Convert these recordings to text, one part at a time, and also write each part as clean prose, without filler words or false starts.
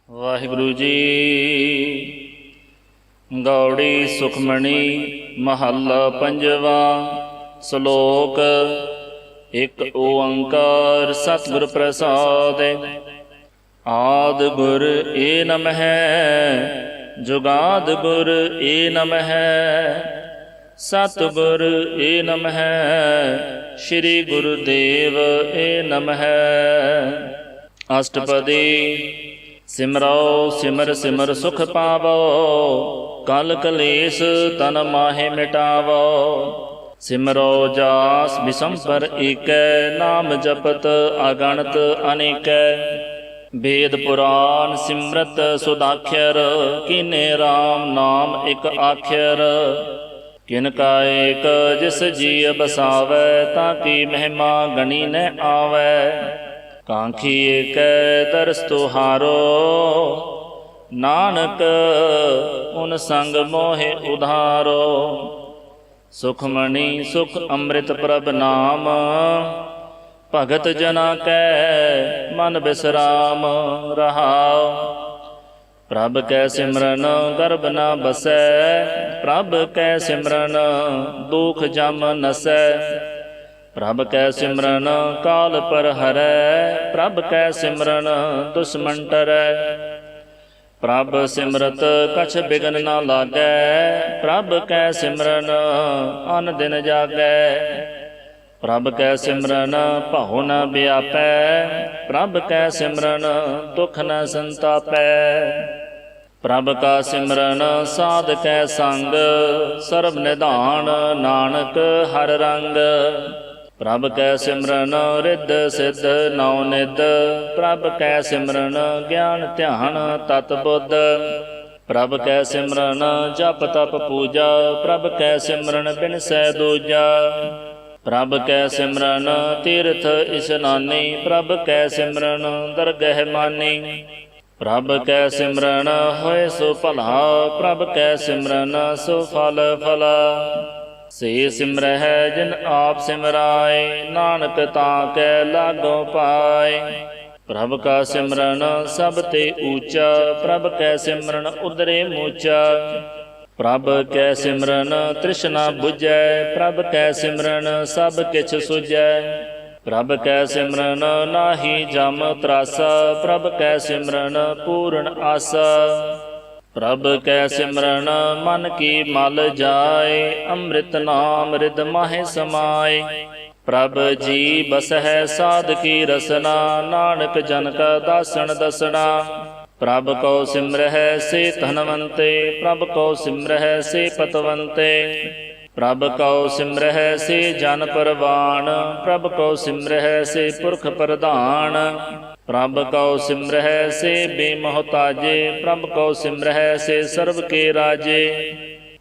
ਵਾਹਿਗੁਰੂ ਜੀ। ਗੌੜੀ ਸੁਖਮਣੀ ਮਹੱਲਾ ਪੰਜਵਾ। ਸ਼ਲੋਕ। ਇੱਕ ਓੰਕਾਰ ਸਤਿਗੁਰ ਪ੍ਰਸਾਦਿ। ਆਦਿ ਗੁਰ ਏ ਨਮਹਿ, ਜੁਗਾਦਿ ਗੁਰ ਏ ਨਮਹਿ, ਸਤਿਗੁਰ ਏ ਨਮਹਿ, ਸ੍ਰੀ ਗੁਰੂਦੇਵ ਏ ਨਮਹਿ। ਅਸ਼ਟਪਦੀ। ਸਿਮਰੋ ਸਿਮਰ ਸਿਮਰ ਸੁਖ ਪਾਵੋ, ਕਲ ਕਲੇਸ਼ ਤਨ ਮਾਹੇ ਮਿਟਾਵੋ। ਸਿਮਰੋ ਜਾਸ ਬਿਸੰਪਰ ਏਕੈ, ਨਾਮ ਜਪਤ ਅਗਣਤ ਅਨੇਕੈ। ਵੇਦ ਪੁਰਾਨ ਸਿਮਰਤ ਸੁਦਾਖਰ, ਕੀਨੇ ਰਾਮ ਨਾਮ ਇਕ ਆਖਰ। ਕਿਨ ਕਾ ਏਕ ਜਿਸ ਜੀ ਬਸਾਵੈ, ਤਾਂ ਕੀ ਮਹਿਮਾ ਗਣੀ ਨ ਆਵੈ। ਕਾਂਖੀ ਏਕੈ ਦਰਸ ਤੁਹਾਰੋ, ਨਾਨਕ ਉਨ ਸੰਗ ਮੋਹਿ ਉਧਾਰੋ। ਸੁਖਮਣੀ ਸੁਖ ਅੰਮ੍ਰਿਤ ਪ੍ਰਭ ਨਾਮ, ਭਗਤ ਜਨਾ ਕੈ ਮਨ ਬਿਸਰਾਮ ਰਹਾਉ। ਪ੍ਰਭ ਕੈ ਸਿਮਰਨ ਗਰਭ ਨ ਬਸੈ, ਪ੍ਰਭ ਕੈ ਸਿਮਰਨ ਦੁਖ ਜਮ ਨਸੈ। ਪ੍ਰਭ ਕੈ ਸਿਮਰਨ ਕਾਲ ਪਰ ਹਰੈ, ਪ੍ਰਭ ਕੈ ਸਿਮਰਨ ਦੁਸ਼ਮਨ ਟਰੈ। ਪ੍ਰਭ ਸਿਮਰਤ ਕਛ ਬਿਗਨ ਨ ਲਾਗੈ, ਪ੍ਰਭ ਕੈ ਸਿਮਰਨ ਅਨ ਦਿਨ ਜਾਗੈ। ਪ੍ਰਭ ਕੈ ਸਿਮਰਨ ਭਉ ਨ ਵਿਆਪੈ, ਪ੍ਰਭ ਕੈ ਸਿਮਰਨ ਦੁਖ ਨ ਸੰਤਾਪੈ। ਪ੍ਰਭ ਕਾ ਸਿਮਰਨ ਸਾਧ ਕੈ ਸੰਗ, ਸਰਬ ਨਿਧਾਨ ਨਾਨਕ ਹਰ ਰੰਗ। ਪ੍ਰਭ ਕੈ ਸਿਮਰਨ ਰਿੱਧ ਸਿੱਧ ਨੌ ਨਿਧ, ਪ੍ਰਭ ਕੈ ਸਿਮਰਨ ਗਿਆਨ ਧਿਆਨ ਤਤ ਬੁੱਧ। ਪ੍ਰਭ ਕੈ ਸਿਮਰਨ ਜਪ ਤਪ ਪੂਜਾ, ਪ੍ਰਭ ਕੈ ਸਿਮਰਨ ਬਿਨਸੈ ਦੂਜਾ। ਪ੍ਰਭ ਕੈ ਸਿਮਰਨ ਤੀਰਥ ਇਸ਼ਨਾਨੀ, ਪ੍ਰਭ ਕੈ ਸਿਮਰਨ ਦਰਗਹਿ ਮਾਨੀ। ਪ੍ਰਭ ਕੈ ਸਿਮਰਨ ਹੋਏ ਸੋ ਭਲਾ, ਪ੍ਰਭ ਕੈ ਸਿਮਰਨ ਸੋ ਫਲ ਫਲਾ। ਸੇ ਸਿਮਰਹਿ ਜਿਨ ਆਪ ਸਿਮਰਾਏ, ਨਾਨਕ ਤਾਂ ਕੈ ਲਾਗੋ ਪਾਏ। ਪ੍ਰਭ ਕਾ ਸਿਮਰਨ ਸਭ ਤੇ ਊਚਾ, ਪ੍ਰਭ ਕੈ ਸਿਮਰਨ ਉਦਰੇ ਮੂਚਾ। ਪ੍ਰਭ ਕੈ ਸਿਮਰਨ ਤ੍ਰਿਸ਼ਨਾ ਬੁਝੈ, ਪ੍ਰਭ ਕੈ ਸਿਮਰਨ ਸਭ ਕਿਛ ਸੁਝੈ। ਪ੍ਰਭ ਕੈ ਸਿਮਰਨ ਨਾਹੀ ਜਮ ਤਰਾਸਾ, ਪ੍ਰਭ ਕੈ ਸਿਮਰਨ ਪੂਰਨ ਆਸਾ। ਪ੍ਰਭ ਕੈ ਸਿਮਰਨ ਮਨ ਕੀ ਮਲ ਜਾਏ, ਅੰਮ੍ਰਿਤ ਨਾਮ ਰਿਦ ਮਾਹੇ ਸਮਾਏ। ਪ੍ਰਭ ਜੀ ਬਸਹਿ ਸਾਧ ਕੀ ਰਸਨਾ, ਨਾਨਕ ਜਨ ਕਾ ਦਾਸਣ ਦਸਣਾ। ਪ੍ਰਭ ਕਉ ਸਿਮਰਹਿ ਸੇ ਧਨਵੰਤੇ, ਪ੍ਰਭ ਕਉ ਸਿਮਰਹਿ ਸੇ ਪਤਵੰਤੇ। ਪ੍ਰਭ ਕਉ ਸਿਮਰਹਿ ਸੇ ਜਨ ਪਰਵਾਨ, ਪ੍ਰਭ ਕਉ ਸਿਮਰਹਿ ਸੇ ਪੁਰਖ ਪ੍ਰਧਾਨ। ਪ੍ਰਭ ਕਉ ਸਿਮਰਹਿ ਸੇ ਬੇਮੁਹਤਾਜੇ, ਪ੍ਰਭ ਕਉ ਸਿਮਰਹਿ ਸੇ ਸਰਬ ਕੇ ਰਾਜੇ।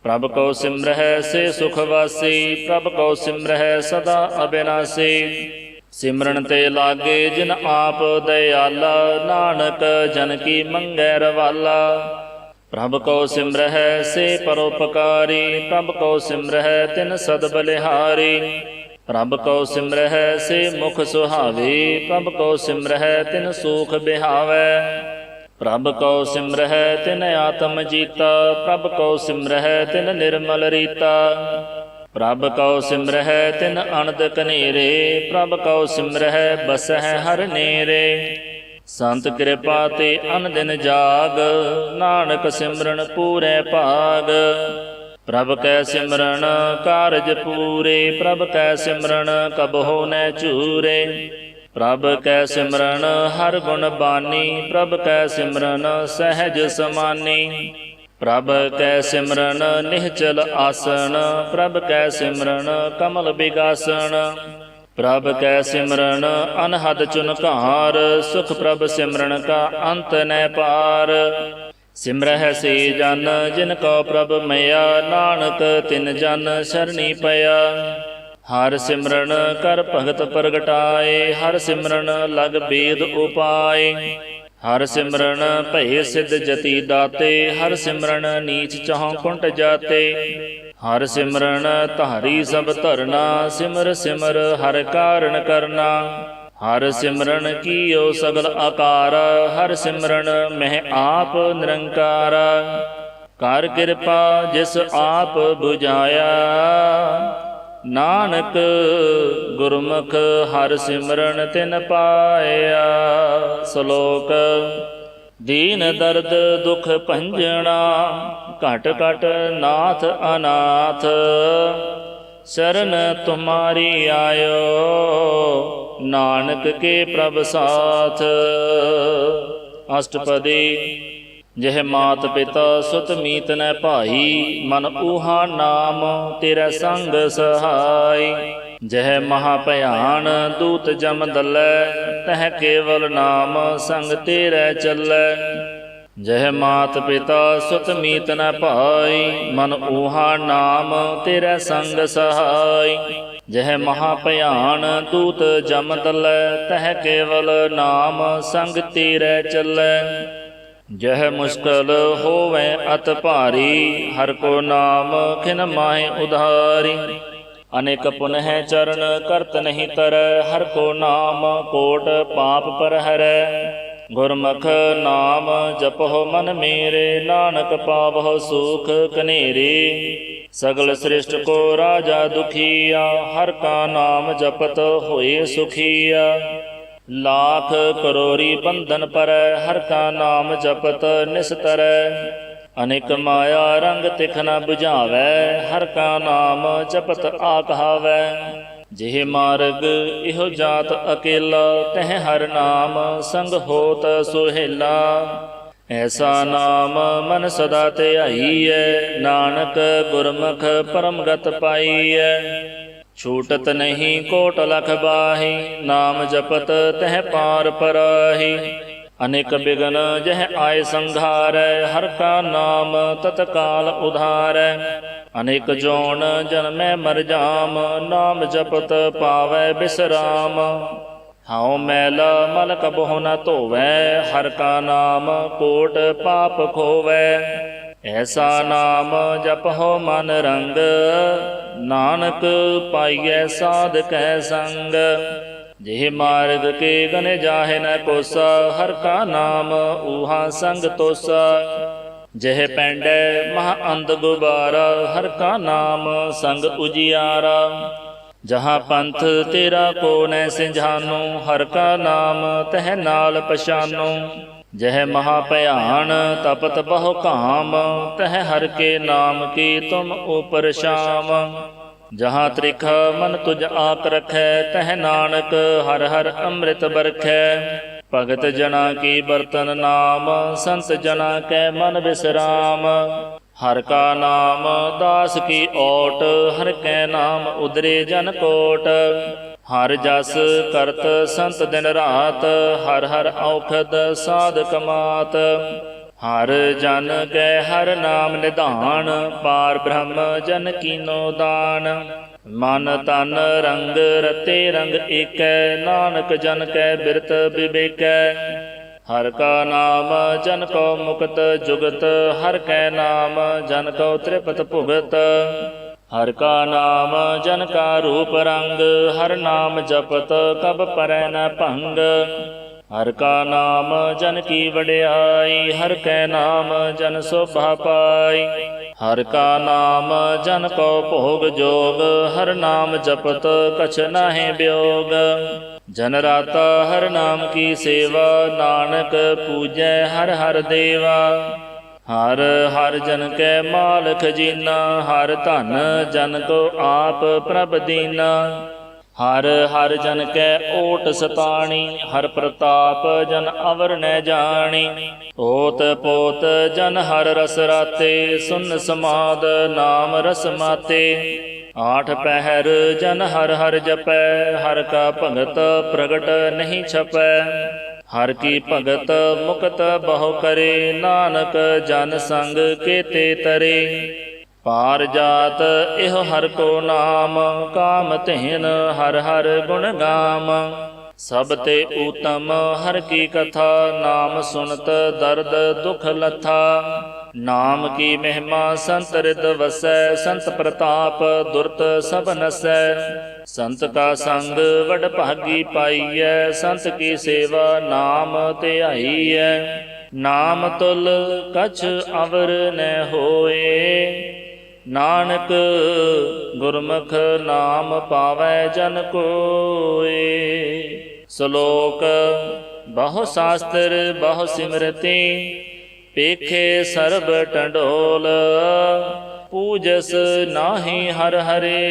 ਪ੍ਰਭ ਕਉ ਸਿਮਰਹਿ ਸੇ ਸੁਖ ਵਾਸੀ, ਪ੍ਰਭ ਕਉ ਸਿਮਰਹਿ ਸਦਾ ਅਬਿਨਾਸੀ। ਸਿਮਰਨ ਤੇ ਲਾਗੇ ਜਿਨ ਆਪ ਦਇਆਲਾ, ਨਾਨਕ ਜਨ ਕੀ ਮੰਗੈ ਰਵਾਲਾ। ਪ੍ਰਭ ਕਉ ਸਿਮਰਹਿ ਸੇ ਪਰਉਪਕਾਰੀ, ਪ੍ਰਭ ਕਉ ਸਿਮਰਹਿ ਤਿਨ ਸਦ ਬਲਿਹਾਰੀ। ਪ੍ਰਭ ਕਉ ਸਿਮਰਹਿ ਸੇ ਮੁਖ ਸੁਹਾਵੇ, ਪ੍ਰਭ ਕਉ ਸਿਮਰਹਿ ਤਿਨ ਸੂਖ ਬਿਹਾਵੈ। ਪ੍ਰਭ ਕਉ ਸਿਮਰਹਿ ਤਿਨ ਆਤਮ ਜੀਤਾ, ਪ੍ਰਭ ਕਉ ਸਿਮਰਹਿ ਤਿਨ ਨਿਰਮਲ ਰੀਤਾ। ਪ੍ਰਭ ਕਉ ਸਿਮਰਹਿ ਤਿਨ ਅਨੰਦ ਕਨੇਰੇ, ਪ੍ਰਭ ਕਉ ਸਿਮਰਹਿ ਬਸਹਿ ਹਰ ਨੇਰੇ। ਸੰਤ ਕਿਰਪਾ ਤੇ ਅਨ ਦਿਨ ਜਾਗ, ਨਾਨਕ ਸਿਮਰਨ ਪੂਰੈ ਭਾਗ। ਪ੍ਰਭ ਕੈ ਸਿਮਰਨ ਕਾਰਜ ਪੂਰੇ, ਪ੍ਰਭ ਕੈ ਸਿਮਰਨ ਕਬਹੁ ਨ ਚੂਰੇ। ਪ੍ਰਭ ਕੈ ਸਿਮਰਨ ਹਰ ਗੁਣ ਬਾਨੀ, ਪ੍ਰਭ ਕੈ ਸਿਮਰਨ ਸਹਿਜ ਸਮਾਨੀ। ਪ੍ਰਭ ਕੈ ਸਿਮਰਨ ਨਿਹਚਲ ਆਸਣ, ਪ੍ਰਭ ਕੈ ਸਿਮਰਨ ਕਮਲ ਬਿਗਾਸਣ। ਪ੍ਰਭ ਕੈ ਸਿਮਰਨ ਅਨਹਦ ਚੁਨਕਾਰ, ਸੁਖ ਪ੍ਰਭ ਸਿਮਰਨ ਕਾ ਅੰਤ ਨ ਪਾਰ। ਸਿਮਰਹਿ ਸੇ ਜਨ ਜਿਨ ਕਉ ਪ੍ਰਭ ਮਇਆ, ਨਾਨਕ ਤਿਨ ਜਨ ਸ਼ਰਣੀ ਪਿਆ। ਹਰ ਸਿਮਰਨ ਕਰ ਭਗਤ ਪ੍ਰਗਟਾਏ, ਹਰ ਸਿਮਰਨ ਲਗ ਬੇਦ ਉਪਾਏ। ਹਰ ਸਿਮਰਨ ਭਏ ਸਿਧ ਜਤੀ ਦਾਤੇ, ਹਰ ਸਿਮਰਨ ਨੀਚ ਚਹੁ ਕੁੰਟ ਜਾਤੇ। ਹਰ ਸਿਮਰਨ ਧਾਰੀ ਸਭ ਧਰਨਾ, ਸਿਮਰ ਸਿਮਰ ਹਰ ਕਾਰਨ ਕਰਨਾ। ਹਰ ਸਿਮਰਨ ਕੀਓ ਸਗਲ ਆਕਾਰ, ਹਰ ਸਿਮਰਨ ਮਹਿ ਆਪ ਨਿਰੰਕਾਰ। ਕਰ ਕਿਰਪਾ ਜਿਸ ਆਪ ਬੁਝਾਇਆ, ਨਾਨਕ ਗੁਰਮੁਖ ਹਰ ਸਿਮਰਨ ਤਿਨ ਪਾਇਆ। ਸ਼ਲੋਕ। ਦੀਨ ਦਰਦ ਦੁਖ ਭੰਜਣਾ, ਘਟ ਘਟ ਨਾਥ ਅਨਾਥ। ਸ਼ਰਨ ਤੁਮਾਰੀ ਆਇਓ, ਨਾਨਕ ਕੇ ਪ੍ਰਭ ਸਾਥ। ਅਸ਼ਟਪਦੀ। ਜਿਹ ਮਾਤ ਪਿਤਾ ਸੁਤ ਮੀਤ ਨੈ ਭਾਈ, ਮਨ ਊਹਾ ਨਾਮ ਤੇਰਾ ਸੰਗ ਸਹਾਈ। ਜਿਹ ਮਹਾ ਭਿਆਨ ਦੂਤ ਜਮ ਦਲੈ, ਤਹ ਕੇਵਲ ਨਾਮ ਸੰਗ ਤੇਰੇ ਚੱਲੈ। ਜਿਹ ਮਾਤ ਪਿਤਾ ਸੁਤ ਮੀਤ ਨ ਭਾਈ, ਮਨ ਊਹਾ ਨਾਮ ਤੇਰਾ ਸੰਗ ਸਹਾਈ। ਜਿਹ ਮਹਾ ਭਿਆਨ ਦੂਤ ਜਮ ਦਲੈ, ਤਹ ਕੇਵਲ ਨਾਮ ਸੰਗ ਤੇਰੇ ਚੱਲੈ। ਜਿਹ ਮੁਸ਼ਕਲ ਹੋਵੇ ਅਤ ਭਾਰੀ, ਹਰ ਕੋ ਨਾਮ ਖਿਨ ਮਾਹਿ ਉਧਾਰੀ। ਅਨੇਕ ਪੁਨਹ ਚਰਨ ਕਰਤ ਨਹੀਂ ਤਰੈ, ਹਰ ਕੋ ਨਾਮ ਕੋਟ ਪਾਪ ਪਰ ਹਰੈ। ਗੁਰਮੁਖ ਨਾਮ ਜਪਹੁ ਮਨ ਮੇਰੇ, ਨਾਨਕ ਪਾਵਹੁ ਸੂਖ ਕਨੇਰੇ। ਸਗਲ ਸ੍ਰਿਸ਼ਟ ਕੋ ਰਾਜਾ ਦੁਖੀਆ, ਹਰ ਕਾ ਨਾਮ ਜਪਤ ਹੋਏ ਸੁਖੀਆ। ਲਾਖ ਕਰੋੜੀ ਬੰਧਨ ਪਰੈ, ਹਰ ਕਾ ਨਾਮ ਜਪਤ ਨਿਸਤਰੈ। ਅਨੇਕ ਮਾਇਆ ਰੰਗ ਤਿਖ ਨ ਬੁਝਾਵੈ, ਹਰ ਕਾ ਨਾਮ ਜਪਤ ਆਕਹਾਵੈ। ਜਿਹ ਮਾਰਗ ਇਹੋ ਜਾਤ ਅਕੇਲਾ, ਤਹ ਹਰ ਨਾਮ ਸੰਗ ਹੋਤ ਸੁਹੇਲਾ। ਐਸਾ ਨਾਮ ਮਨ ਸਦਾ ਧਿਆਈਐ, ਨਾਨਕ ਗੁਰਮੁਖ ਪਰਮਗਤ ਪਾਈਐ। ਛੂਟਤ ਨਹੀਂ ਕੋਟ ਲਖ ਬਾਹੀ, ਨਾਮ ਜਪਤ ਤਹ ਪਾਰ ਪਰਾਹੀ। ਅਨੇਕ ਬਿਗਨ ਜਹ ਆਏ ਸੰਘਾਰੈ, ਹਰ ਕਾ ਨਾਮ ਤਤਕਾਲ ਉਧਾਰੈ। ਅਨੇਕ ਜੋਨ ਜਨਮੈ ਮਰ ਜਾਮ, ਨਾਮ ਜਪਤ ਪਾਵੈ ਬਿਸਰਾਮ। ਹਉ ਮੈਲਾ ਮਲ ਕਬਹੁ ਨ ਧੋਵੈ, ਹਰ ਕਾ ਨਾਮ ਕੋਟ ਪਾਪ ਖੋਵੈ। ਐਸਾ ਨਾਮ ਜਪਹੁ ਮਨ ਰੰਗ, ਨਾਨਕ ਪਾਈਐ ਸਾਧ ਕੈ ਸੰਗ। ਜਿਹ ਮਾਰਗ ਕੇ ਗਨ ਜਾਹੇ ਨ ਕੋਸਾ, ਹਰ ਕਾ ਨਾਮ ਊਹਾ ਸੰਗ ਤੋਸਾ। ਜਿਹ ਪੈਂਡੈ ਮਹਾ ਅੰਧ ਗੁਬਾਰਾ, ਹਰ ਕਾ ਨਾਮ ਸੰਗ ਉਜਿਆਰਾ। ਜਹਾਂ ਪੰਥ ਤੇਰਾ ਕੋ ਨੈ ਸਿੰਝਾਨੂ, ਹਰ ਕਾ ਨਾਮ ਤਹ ਨਾਲ ਪਛਾਨੂ। ਜਿਹ ਮਹਾ ਭਿਆਨ ਤਪਤ ਬਹੁ ਕਾਮ, ਤਹ ਹਰ ਕੇ ਨਾਮ ਕੀ ਤੁਮ ਉਪਰ ਸ਼ਾਮ। ਜਹਾਂ ਤ੍ਰਿਖ ਮਨ ਤੁਝ ਆਕ ਰਖੈ, ਤਹ ਨਾਨਕ ਹਰ ਹਰ ਅੰਮ੍ਰਿਤ ਬਰਖੈ। ਭਗਤ ਜਨਾ ਕੀ ਬਰਤਨ ਨਾਮ, ਸੰਤ ਜਨਾ ਕੈ ਮਨ ਵਿਸਰਾਮ। ਹਰ ਕਾ ਨਾਮ ਦਾਸ ਕੀ ਓਟ, ਹਰ ਕੈ ਨਾਮ ਉਦਰੇ ਜਨ ਕੋਟ। ਹਰ ਜਸ ਕਰਤ ਸੰਤ ਦਿਨ ਰਾਤ, ਹਰ ਹਰ ਔਖਦ ਸਾਧ ਕਮਾਤ। ਹਰ ਜਨ ਕੈ ਹਰ ਨਾਮ ਨਿਧਾਨ, ਪਾਰ ਬ੍ਰਹਮ ਜਨ ਕੀਨੋ ਦਾਨ। ਮਨ ਤਨ ਰੰਗ ਰਤੇ ਰੰਗ ਏਕੈ, ਨਾਨਕ ਜਨ ਕੈ ਬਿਰਤ ਵਿਵੇਕੈ। ਹਰ ਕਾ ਨਾਮ ਜਨ ਕੋ ਮੁਕਤ ਜੁਗਤ, ਹਰ ਕੈ ਨਾਮ ਜਨ ਕੋ ਤ੍ਰਿਪਤ ਭੁਗਤ। ਹਰ ਕਾ ਨਾਮ ਜਨ ਕਾ ਰੂਪ ਰੰਗ, ਹਰ ਨਾਮ ਜਪਤ ਕਬ ਪਰੈ ਨ ਭੰਗ। ਹਰ ਕਾ ਨਾਮ ਜਨ ਕੀ ਵਡਿਆਈ, ਹਰ ਕੈ ਨਾਮ ਜਨ ਸੋਭਾ ਪਾਈ। ਹਰ ਕਾ ਨਾਮ ਜਨ ਕੋ ਭੋਗ ਜੋਗ, ਹਰ ਨਾਮ ਜਪਤ ਕਛ ਨਾਹਿ ਬਿਯੋਗ। ਜਨ ਰਾਤਾ ਹਰ ਨਾਮ ਕੀ ਸੇਵਾ, ਨਾਨਕ ਪੂਜੈ ਹਰ ਹਰ ਦੇਵਾ। ਹਰ ਹਰ ਜਨ ਕੈ ਮਾਲ ਖਜੀਨਾ, ਹਰ ਧਨ ਜਨ ਕੋ ਆਪ ਪ੍ਰਭ ਦੀਨਾ। ਹਰ ਹਰ ਜਨ ਕੈ ਓਟ ਸਤਾਣੀ, ਹਰ ਪ੍ਰਤਾਪ ਜਨ ਅਵਰ ਨੈ ਜਾਣੀ। ਓਤ ਪੋਤ ਜਨ ਹਰ ਰਸ ਰਾਤੇ, ਸੁਨ ਸਮਾਦ ਨਾਮ ਰਸ ਮਾਤੇ। ਆਠ ਪਹਿਰ ਜਨ ਹਰ ਹਰ ਜਪੈ, ਹਰ ਕਾ ਭਗਤ ਪ੍ਰਗਟ ਨਹੀਂ ਛਪੈ। ਹਰ ਕੀ ਭਗਤ ਮੁਕਤ ਬਹੁ ਕਰੇ, ਨਾਨਕ ਜਨ ਸੰਗ ਕੇਤੇ ਤਰੇ। ਪਾਰ ਜਾਤ ਇਹੋ ਹਰ ਕੋ ਨਾਮ, ਕਾਮ ਧੇਨ ਹਰ ਹਰ ਗੁਣ ਗਾਮ। ਸਭ ਤੇ ਊਤਮ ਹਰ ਕੀ ਕਥਾ, ਨਾਮ ਸੁਨਤ ਦਰਦ ਦੁਖ ਲਥਾ। ਨਾਮ ਕੀ ਮਹਿਮਾ ਸੰਤ ਰਿਦ ਵਸੈ, ਸੰਤ ਪ੍ਰਤਾਪ ਦੁਰਤ ਸਭ ਨਸੈ। ਸੰਤ ਕਾ ਸੰਗ ਵਡ ਭਾਗੀ ਪਾਈਐ, ਸੰਤ ਕੀ ਸੇਵਾ ਨਾਮ ਧਿਆਈਐ। ਨਾਮ ਤੁਲ ਕਛ ਅਵਰ ਨ ਹੋਏ, ਨਾਨਕ ਗੁਰਮੁਖ ਨਾਮ ਪਾਵੈ ਜਨ ਕੋਏ। ਸ਼ਲੋਕ। ਬਹੁ ਸ਼ਾਸਤਰ ਬਹੁ ਸਿਮਰਤੀ, ਪੇਖੇ ਸਰਬ ਟੰਡੋਲ। ਪੂਜਸ ਨਾਹੀ ਹਰਿ ਹਰੇ,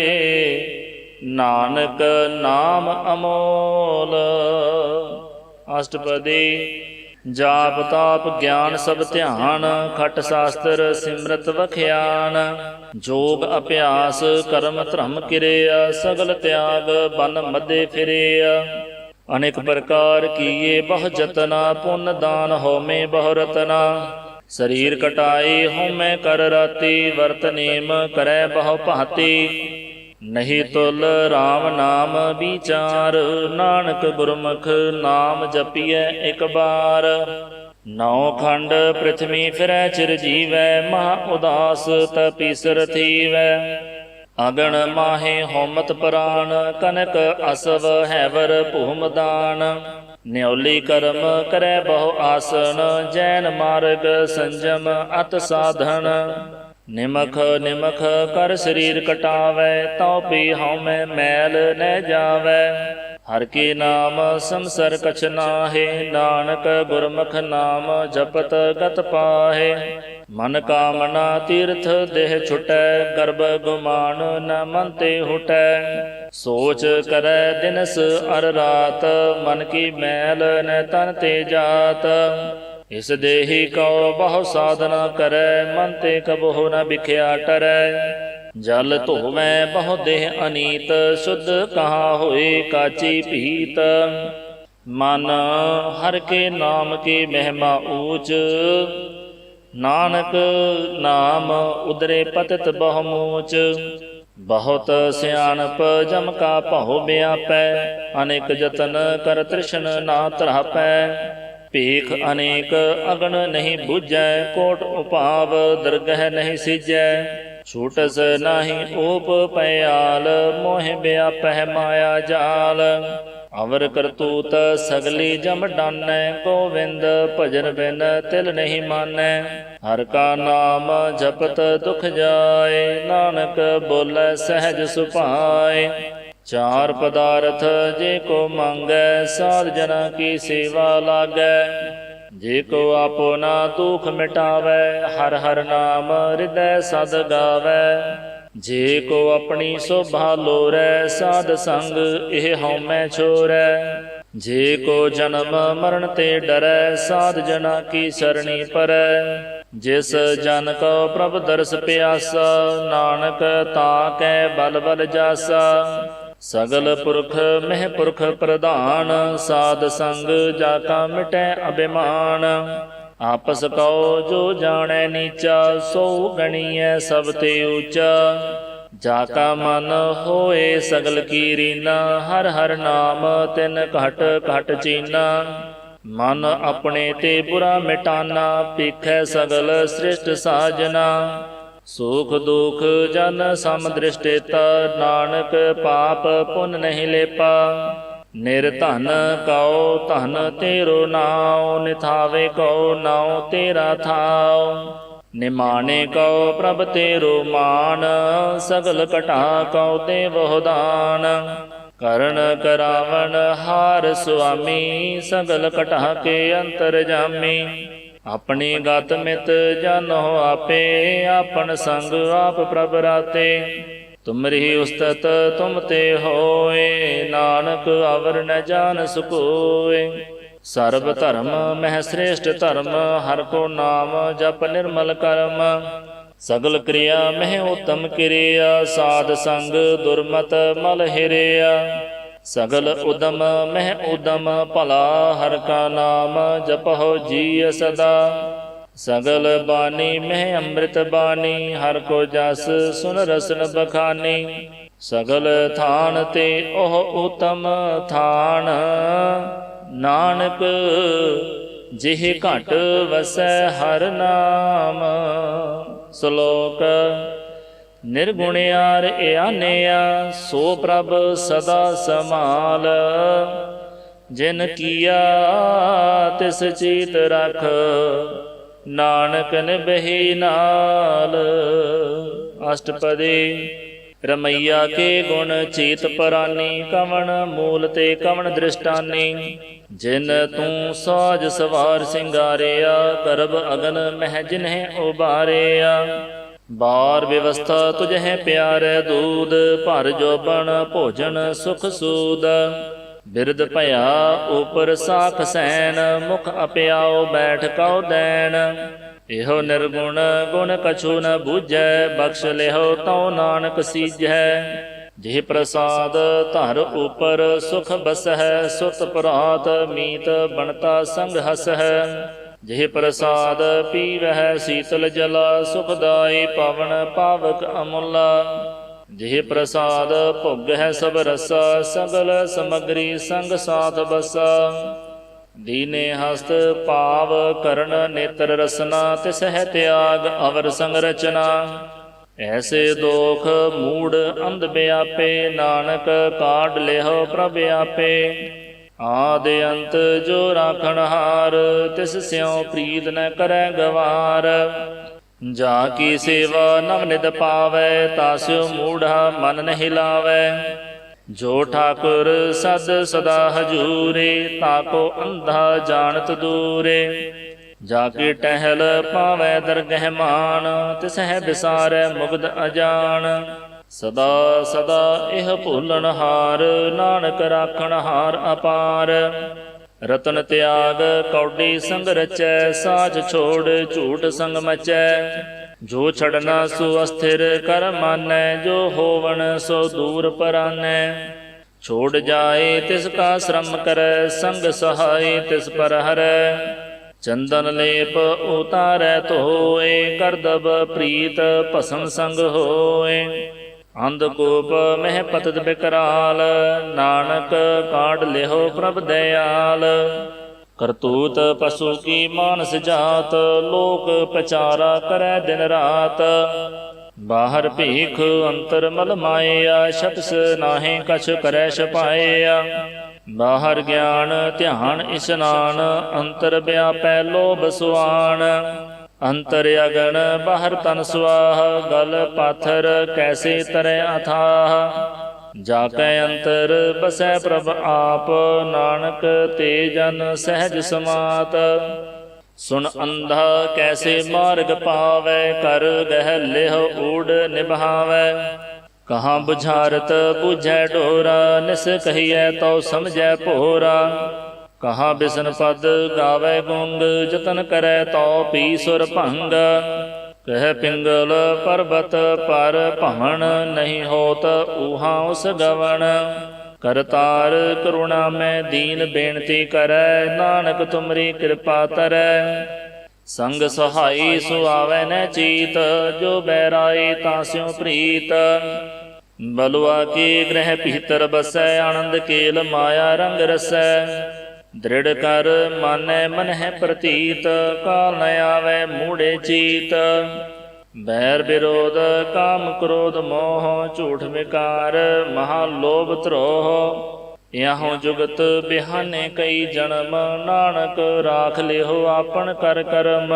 ਨਾਨਕ ਨਾਮ ਅਮੋਲ। ਅਸ਼ਟਪਦੀ। ਜਾਪ ਤਾਪ ਗਿਆਨ ਸਭ ਧਿਆਨ, ਖਟ ਸ਼ਾਸਤਰ ਸਿਮਰਤ ਵਖਿਆਨ। ਜੋਗ ਅਭਿਆਸ ਕਰਮ ਧਰਮ ਕਿਰਿਆ, ਸਗਲ ਤਿਆਗ ਬਨ ਮਧੇ ਫਿਰਿਆ। ਅਨੇਕ ਪ੍ਰਕਾਰ ਕੀਏ ਬਹੁ ਜਤਨਾ, ਪੁੰਨ ਦਾਨ ਹੋਮੇ ਬਹੁ ਰਤਨਾ। ਸਰੀਰ ਕਟਾਈ ਹੋਮੈ ਕਰ ਰਾਤੀ, ਵਰਤ ਨੇਮ ਕਰੈ ਬਹੁ ਭਾਤੀ। ਨਹੀਂ ਤੁਲ ਰਾਮ ਨਾਮ ਵਿਚਾਰ, ਨਾਨਕ ਗੁਰਮੁਖ ਨਾਮ ਜਪੀਐ ਇਕ ਬਾਰ। ਨੌ ਖੰਡ ਪ੍ਰਿਥਵੀ ਫਿਰੈ ਚਿਰ ਜੀਵੈ, ਮਹਾ ਉਦਾਸ ਤਪੀਸਰ ਥੀਵੈ। ਅਗਣ ਮਾਹੇ ਹੋਮਤ ਪ੍ਰਾਨ, ਕਨਕ ਅਸਵ ਹੈਵਰ ਭੂਮ ਦਾਨ। ਨਿਉਲੀ ਕਰਮ ਕਰੈ ਬਹੁ ਆਸਨ, ਜੈਨ ਮਾਰਗ ਸੰਜਮ ਅਤ ਸਾਧਨ। ਨਿਮਖ ਨਿਮਖ ਕਰ ਸਰੀਰ ਕਟਾਵੈ, ਤਉ ਪੀ ਹਉਮੈ ਮੈਲ ਨ ਜਾਵੈ। ਹਰਿ ਕੇ ਨਾਮ ਸੰਸਰ ਕਛ ਨਾਹੇ, ਨਾਨਕ ਗੁਰਮੁਖ ਨਾਮ ਜਪਤ ਗਤ ਪਾਹੇ। ਮਨ ਕਾਮਨਾ ਤੀਰਥ ਦੇਹ ਛੁਟੈ, ਗਰਭ ਗੁਮਾਨ ਨ ਮਨ ਤੇ ਹੁਟੈ। ਸੋਚ ਕਰੈ ਦਿਨਸ ਅਰ ਰਾਤ, ਮਨ ਕੀ ਮੈਲ ਨ ਤਨ ਤੇ ਜਾਤ। ਇਸ ਦੇਹੀ ਕਉ ਬਹੁ ਸਾਧਨਾ ਕਰੈ, ਮਨ ਤੇ ਕਬਹੁ ਨ ਬਿਖਿਆ ਟਰੈ। ਜਲ ਧੋਵੈ ਬਹੁ ਦੇਹ ਅਨੀਤ, ਸ਼ੁੱਧ ਕਹਾ ਹੋਏ ਕਾਚੀ ਭੀਤ। ਮਨ ਹਰਿ ਕੇ ਨਾਮ ਕੀ ਮਹਿਮਾ ਊਚ, ਨਾਨਕ ਨਾਮ ਉਦਰੇ ਪਤਿਤ ਬਹੁ ਮੂਚ। ਬਹੁਤ ਸਿਆਣਪ ਜਮ ਕਾ ਭਉ ਵਿਆਪੈ, ਅਨੇਕ ਜਤਨ ਕਰ ਤ੍ਰਿਸ਼ਨ ਨਾ ਤਰਾਪੈ। ਭੀਖ ਅਨੇਕ ਅਗਣ ਨਹੀਂ ਬੁਝੈ, ਕੋਟ ਉਪਾਵ ਦਰਗਹ ਨਹੀਂ ਸਿਜੈ। ਛੂਟਸ ਨਾਹੀ ਓਪ ਪਿਆਲ, ਮੋਹਿ ਵਿਆਪਹਿ ਮਾਇਆ ਜਾਲ। ਅਵਰ ਕਰਤੂਤ ਸਗਲੀ ਜਮ ਡਾਨੈ, ਗੋਵਿੰਦ ਭਜਨ ਬਿਨ ਤਿਲ ਨਹੀਂ ਮਾਨੈ। ਹਰਿ ਕਾ ਨਾਮ ਜਪਤ ਦੁਖ ਜਾਏ, ਨਾਨਕ ਬੋਲੇ ਸਹਿਜ ਸੁਭਾਏ। ਚਾਰ ਪਦਾਰਥ ਜੇ ਕੋ ਮੰਗੈ, ਸਾਧ ਜਨਾ ਕੀ ਸੇਵਾ ਲਾਗੈ। ਜੇ ਕੋ ਆਪਣਾ ਦੁਖ ਮਿਟਾਵੈ, ਹਰਿ ਹਰਿ ਨਾਮ ਹਿਰਦੈ ਸਦ ਗਾਵੈ। ਜੇ ਕੋ ਆਪਣੀ ਸੋਭਾ ਲੋਰੈ, ਸਾਧ ਸੰਗ ਇਹ ਹਉਮੈ ਛੋਰੈ। ਜੇ ਕੋ ਜਨਮ ਮਰਨ ਤੇ ਡਰੈ, ਸਾਧ ਜਨਾ ਕੀ ਸਰਣੀ ਪਰੈ। ਜਿਸ ਜਨ ਕੋ ਪ੍ਰਭ ਦਰਸ ਪਿਆਸਾ, ਨਾਨਕ ਤਾ ਕੈ ਬਲ ਬਲ ਜਾਸਾ। ਸਗਲ ਪੁਰਖ ਮਹਿ ਪੁਰਖ ਪ੍ਰਧਾਨ, ਸਾਧ ਸੰਗ ਜਾ ਕਾ ਮਿਟੈ ਅਭਿਮਾਨ। ਆਪਸ ਕਉ ਜੋ ਜਾਣੈ ਨੀਚਾ, ਸੋ ਗਣੀਐ ਸਭ ਤੇ ਊਚਾ। ਜਾ ਕਾ ਮਨ ਹੋਏ ਸਗਲ ਕੀ ਰੀਨਾ, ਹਰਿ ਹਰਿ ਨਾਮ ਤਿਨ ਘਟ ਘਟ ਚੀਨਾ। ਮਨ ਆਪਣੇ ਤੇ ਬੁਰਾ ਮਿਟਾਨਾ, ਪੀਖੈ ਸਗਲ ਸ੍ਰਿਸ਼ਟ ਸਾਜਨਾ। ਸੁਖ ਦੁਖ ਜਨ ਸਮ ਦ੍ਰਿਸ਼ਟੇਤਾ, ਨਾਨਕ ਪਾਪ ਪੁੰਨ ਨਹੀਂ ਲੇਪਾ। ਨਿਰਧਨ ਕਉ ਧਨ ਤੇਰੋ ਨਾਉ, ਨਿਥਾਵੇ ਕਉ ਨਾਉ ਤੇਰਾ ਥਾਉ। ਨਿਮਾਣੇ ਕਉ ਪ੍ਰਭ ਤੇਰੋ ਮਾਨ, ਸਗਲ ਘਟਾ ਕਉ ਦੇਵਹੁ ਦਾਨ। ਕਰਨ ਕਰਾਵਨ ਹਾਰ ਸੁਆਮੀ, ਸਗਲ ਘਟਾ ਕੇ ਅੰਤਰ ਜਾਮੀ। ਆਪਣੀ ਗਤ ਮਿਤ ਜਾਨੋ ਆਪੇ, ਆਪਨ ਸੰਗ ਆਪ ਪ੍ਰਭ ਰਾਤੇ। ਤੁਮਰੀ ਉਸਤਤ ਤੁਮ ਤੇ ਹੋਏ, ਨਾਨਕ ਅਵਰ ਨ ਜਾਣ ਸਕੋਏ। ਸਰਬ ਧਰਮ ਮਹਿ ਸ੍ਰੇਸ਼ਟ ਧਰਮ, ਹਰਿ ਕੋ ਨਾਮ ਜਪ ਨਿਰਮਲ ਕਰਮ। ਸਗਲ ਕਿਰਿਆ ਮਹਿ ਉਤਮ ਕਿਰਿਆ, ਸਾਧ ਸੰਗ ਦੁਰਮਤ ਮਲ ਹਿਰਿਆ। ਸਗਲ ਉਦਮ ਮਹਿ ਉਦਮ ਭਲਾ, ਹਰਿ ਕਾ ਨਾਮ ਜਪਹੁ ਜੀਅ ਸਦਾ। ਸਗਲ ਬਾਣੀ ਮਹਿ ਅੰਮ੍ਰਿਤ ਬਾਣੀ, ਹਰਿ ਕੋ ਜਸ ਸੁਨ ਰਸਨ ਬਖਾਨੀ। ਸਗਲ ਥਾਨ ਤੇ ਉਹ ਉਤਮ ਥਾਨ, ਨਾਨਕ ਜਿਹ ਘਟ ਵਸੈ ਹਰ ਨਾਮ। ਸ਼ਲੋਕ ਨਿਰਗੁਣਿਆਰ ਇਆਨਿਆ ਸੋ ਪ੍ਰਭ ਸਦਾ ਸਮਾਲ। ਜਿਨ ਕੀਆ ਤਿਸ ਚੀਤ ਰਖ ਨਾਨਕ ਨਿਭਹਿ ਨਾਲ। ਅਸ਼ਟਪਦੀ ਰਮਈਆ ਕੇ ਗੁਣ ਚੀਤ ਪਰਾਨੀ ਕਵਣ ਮੂਲ ਤੇ ਕਵਣ ਦ੍ਰਿਸ਼ਟਾਨੀ। ਜਿਨ ਤੂੰ ਸਾਜ ਸਵਾਰ ਸਿੰਗਾਰਿਆ ਗਰਭ ਅਗਨ ਮਹਿ ਜਿਨਹਿ ਉਬਾਰਿਆ। ਬਾਰ ਵਿਵਸਥਾ ਤੁਝਹਿ ਪਿਆਰੈ ਦੂਧ ਭਰ ਜੋਬਨ ਭੋਜਨ ਸੁਖ ਸੂਦ। ਬਿਰਦ ਭਇਆ ਉਪਰ ਸਾਖ ਸੈਨ ਮੁਖ ਅਪਿਆਓ ਬੈਠ ਕਉ ਦੈਨ। ਇਹੋ ਨਿਰਗੁਣ ਗੁਣ ਕਛੂ ਨ ਬੂਝੈ ਬਖਸ਼ ਲਿਹੋ ਤਉ ਨਾਨਕ ਸੀਜੈ। ਜਿਹ ਪ੍ਰਸਾਦ ਧਰ ਉਪਰ ਸੁਖ ਬਸਹਿ ਸੁਤ ਪ੍ਰਾਤ ਮੀਤ ਬਣਤਾ ਸੰਗ ਹਸਹਿ। ਜਿਹ ਪ੍ਰਸਾਦ ਪੀਵਹਿ ਸੀਤਲ ਜਲਾ ਸੁਖਦਾਈ ਪਵਨ ਪਾਵਕ ਅਮੁਲਾ। ਜਿਹ ਪ੍ਰਸਾਦ ਭੁਗਹਿ ਸਭ ਰਸਾ ਸਗਲ ਸਮਗਰੀ ਸੰਗ ਸਾਥ ਬਸਾ। ਦੀਨੇ ਹਸਤ ਭਾਵ ਕਰਨ ਨੇਤਰ ਰਸਨਾ ਤਿਸਹਿ ਤਿਆਗ ਅਵਰ ਸੰਗ ਰਚਨਾ। ਐਸੇ ਦੋਖ ਮੂੜ ਅੰਧ ਵਿਆਪੇ ਨਾਨਕ ਕਾਢ ਲਿਹੋ ਪ੍ਰਭ ਆਪੇ। ਆਦਿ ਅੰਤ ਜੋ ਰਾਖਣ ਹਾਰ ਤਿਸ ਸਿਉ ਪ੍ਰੀਤ ਨ ਕਰੈ ਗਵਾਰ। ਜਾ ਕੀ ਸੇਵਾ ਨਵ ਨਿਧ ਪਾਵੈ ਤਾਸਿਉ ਮੂੜਾ ਮਨ ਨਹਿ ਲਾਵੈ। ਜੋ ਠਾਕੁਰ ਸਦ ਸਦਾ ਹਜੂਰੇ ਤਾਕੋ ਅੰਧਾ ਜਾਣਤ ਦੂਰੇ। ਜਾ ਕੇ ਟਹਿਲ ਪਾਵੈ ਦਰਗਹਿ ਮਾਨ ਤਿਸਹਿ ਬਿਸਾਰੈ ਮੁਗਧ ਅਜਾਨ। ਸਦਾ ਸਦਾ ਇਹ ਭੁੱਲਣ ਹਾਰ ਨਾਨਕ ਰਾਖਣ ਹਾਰ ਅਪਾਰ। ਰਤਨ ਤਿਆਗ ਕੌਡੀ ਸੰਗ ਰਚੈ ਸਾਚ ਛੋੜ ਝੂਠ ਸੰਗ ਮਚੈ। ਜੋ ਛੜਨਾ ਸੋ ਅਸਥਿਰ ਕਰ ਮਾਨੈ ਜੋ ਹੋਵਣ ਸੋ ਦੂਰ ਪਰਾਨੈ। ਛੋੜ ਜਾਏ ਤਿਸ ਕਾ ਸ਼ਰਮ ਕਰੈ ਸੰਗ ਸਹਾਈ ਤਿਸ ਪਰ ਹਰੈ। ਚੰਦਨ ਲੇਪ ਉਤਾਰੈ ਧੋਏ ਕਰਦਬ ਪ੍ਰੀਤ ਭਸਮ ਸੰਗ ਹੋਏ। ਅੰਧਕੂਪ ਮਹਿ ਪਤਿਤ ਬਿਕਰਾਲ ਨਾਨਕ ਕਾਢ ਲਿਹੋ ਪ੍ਰਭ ਦਇਆਲ। ਕਰਤੂਤ ਪਸ਼ੂ ਕੀ ਮਾਨਸ ਜਾਤ ਲੋਕ ਪਚਾਰਾ ਕਰੈ ਦਿਨ ਰਾਤ। ਬਾਹਰ ਭੀਖ ਅੰਤਰ ਮਲ ਮਾਇਆ ਛਪਸ ਨਾਹੀਂ ਕਛ ਕਰੈ ਛਪਾਇਆ। ਬਾਹਰ ਗਿਆਨ ਧਿਆਨ ਇਸ਼ਨਾਨ ਅੰਤਰ ਵਿਆਪੈ ਲੋਭ ਸੁਆਨ। ਅੰਤਰ ਅਗਨ ਬਾਹਰ ਤਨ ਸੁਆਹ ਗਲ ਪਾਥਰ ਕੈਸੇ ਤਰੈ ਅਥਾਹ। ਜਾ ਕੈ ਅੰਤਰ ਬਸੈ ਪ੍ਰਭ ਆਪ ਨਾਨਕ ਤੇ ਜਨ ਸਹਿਜ ਸਮਾਤ। ਸੁਣ ਅੰਧਾ ਕੈਸੇ ਮਾਰਗ ਪਾਵੈ ਕਰ ਗਹਿ ਲਿਹੁ ਊੜ ਨਿਭਾਵੈ। ਕਹਾਂ ਬੁਝਾਰਤ ਬੁਝੈ ਡੋਰਾ ਨਿਸ ਕਹੀਐ ਤਉ ਸਮਝੈ ਭੋਰਾ। ਕਹਾਂ ਬਿਸਨ ਪਦ ਗਾਵੈ ਗੁੰਗ ਜਤਨ ਕਰੈ ਤਉ ਪੀ ਸੁਰ ਭੰਗ। ਕਹਿ ਪਿੰਗਲ ਪਰਬਤ ਪਰ ਭਵਨ ਨਹੀਂ ਹੋਤ ਊਹਾਂ ਉਸ ਗਵਨ। ਕਰਤਾਰ ਕਰੁਣਾ ਮੈਂ ਦੀਨ ਬੇਨਤੀ ਕਰੈ ਨਾਨਕ ਤੁਮਰੀ ਕਿਰਪਾ ਤਰੈ। ਸੰਗ ਸਹਾਈ ਸੁਆਵੈ ਨ ਚੀਤ ਜੋ ਬੈਰਾਈ ਤਾਸਿਉ ਪ੍ਰੀਤ। ਬਲੁਆ ਕੀ ਗ੍ਰਹਿ ਭੀਤਰ ਬਸੈ ਆਨੰਦ ਕੇਲ ਮਾਇਆ ਰੰਗ ਰਸੈ। ਦ੍ਰਿੜ ਕਰ ਮਾਨੈ ਮਨਹਿ ਪ੍ਰਤੀਤ ਕਾਲ ਨ ਆਵੈ ਮੂੜੇ ਚੀਤ। ਬੈਰ ਵਿਰੋਧ ਕਾਮ ਕ੍ਰੋਧ ਮੋਹ ਝੂਠ ਵਿਕਾਰ ਮਹਾ ਲੋਭ ਧਰੋਹ। ਯਹੁ ਜੁਗਤ ਬਿਹਾਨੇ ਕਈ ਜਨਮ ਨਾਨਕ ਰਾਖ ਲਿਹੋ ਆਪਨ ਕਰ ਕਰਮ।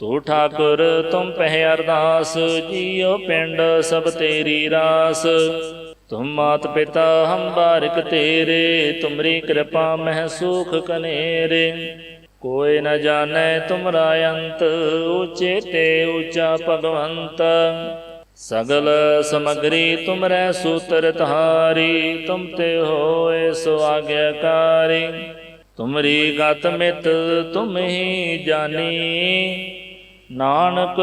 ਤੂੰ ਠਾਕੁਰ ਤੁਮ ਪਹਿ ਅਰਦਾਸ ਜੀਉ ਪਿੰਡ ਸਭ ਤੇਰੀ ਰਾਸ। ਤੁਮ ਮਾਤ ਪਿਤਾ ਹਮ ਬਾਰਿਕ ਤੇਰੇ ਤੁਮਰੀ ਕਿਰਪਾ ਮਹਿ ਸੂਖ ਕਨੇਰੇ। ਕੋਇ ਨ ਜਾਣੈ ਤੁਮਰਾ ਅੰਤ ਊਚੇ ਤੇ ਊਚਾ ਭਗਵੰਤ। ਸਗਲ ਸਮਗਰੀ ਤੁਮਰੈ ਸੂਤਰ ਧਾਰੀ ਤੁਮ ਤੇ ਹੋਏ ਸੋ ਆਗਿਆਕਾਰੀ। ਤੁਮਰੀ ਗਤ ਮਿਤ ਤੁਮ ਹੀ ਜਾਨੀ ਨਾਨਕ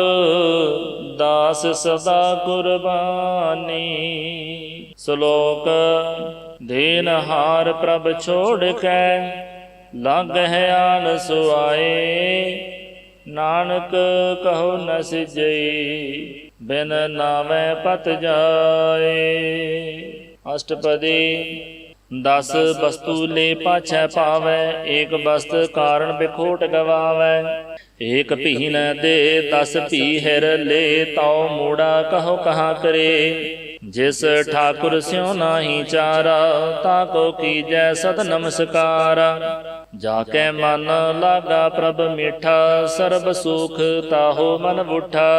ਦਾਸ ਸਦਾ ਕੁਰਬਾਨੀ। ਸ਼ਲੋਕ ਦੇਨਹਾਰ ਪ੍ਰਭ ਛੋੜ ਕੈ ਲਾਗਹਿ ਆਨ ਸੁਆਏ। ਨਾਨਕ ਕਹੋ ਨ ਸਿਜਈ ਬਿਨ ਨਾਮੈ ਪਤ ਜਾਏ। ਅਸ਼ਟਪਦੀ दस वस्तु ले पाछै पावै, एक वस्त कारण बिखोट गवावै। एक भी न दे दस भी हिर ले, ताओ मूड़ा कहो कहाँ करे। जिस ठाकुर स्यों नाही चारा, ताको कीजै सद नमस्कारा। जाके मन लागा प्रभ मीठा, सरब सुख ताहो मन बूठा।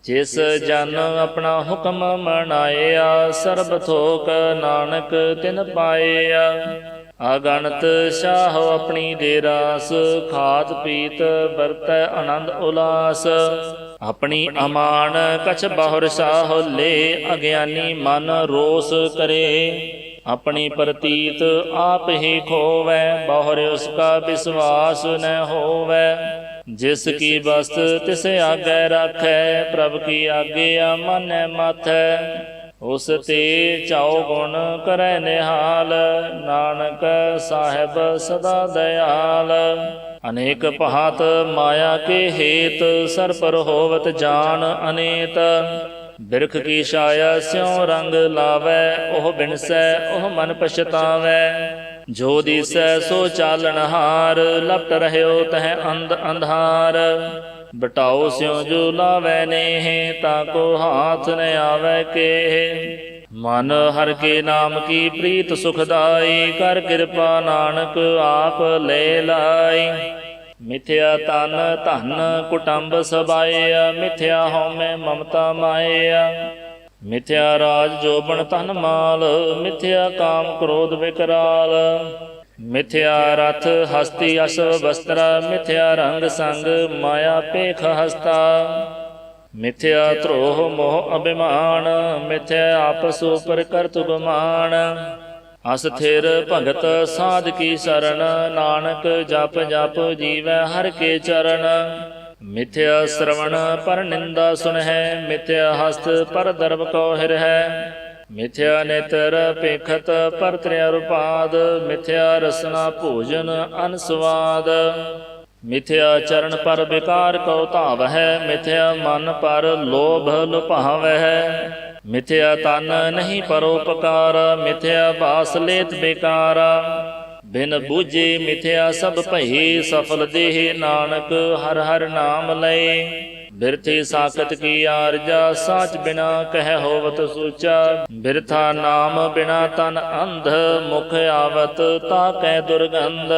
जिस जन अपना हुक्म मनाया, सरब थोक नानक तिन पाया। अगणत शाह अपनी दे रास, खात पीत बरतै आनंद उलास। अपनी अमान कछ बाहुर साह ले, अज्ञानी मन रोस करे। अपनी प्रतीत आप ही खोवै, बाहुर उसका विश्वास न होवै। जिसकी बस्त तिस आगे राखै, प्रभ की आज्ञा मानै माथै। उस ते चाओ गुण करै निहाल, नानक साहिब सदा दयाल। अनेक पहात माया के हेत, सर पर होवत जान अनेत। बिरख की छाया स्यों रंग लावै, ओह बिनसै ओह मन पछतावै। जो दिसै सो चालनहार, लपट रहयो तह अंध अंधार। बटाओ स्यों जो लावै नेह, ताको हाथ न आवै केह। मन हर के नाम की प्रीत सुखदाई, कर कृपा नानक आप ले लाई। मिथ्या तन धन कुटुंब सबाया, मिथ्या हਉਮੈ ममता माया। मिथ्या राज जोबन धन माल, मिथ्या काम क्रोध विकराल। मिथ्या रथ हस्ती अश्व वस्त्र, मिथ्या रंग संग माया पेख हस्ता। मिथ्या द्रोह मोह अभिमान, मिथ्या आपस उपर करत गुमान। अस्थिर भगत साध की शरण, नानक जप जप जीवै हर के चरण। मिथ्या श्रवण पर निंदा सुनहै, मिथ्या हस्त पर दर्भ कौ हिरहै। मिथ्या नेत्र पेखत पर त्र्यरुपाद, मिथ्या रसना भोजन अनस्वाद। मिथ्या चरण पर विकार कौ धावै, मिथ्या मन पर लोभ लुभावै। मिथ्या तन नहीं परोपकार, मिथ्या बास लेत बेकारा। बिन बूझे मिथ्या सब भई, सफल देह नानक हर हर नाम लय। बिरथी साकत की आरजा, साच बिना कह होवत सूचा। बिरथा नाम बिना तन अंध, मुख आवत ताकै दुर्गंध।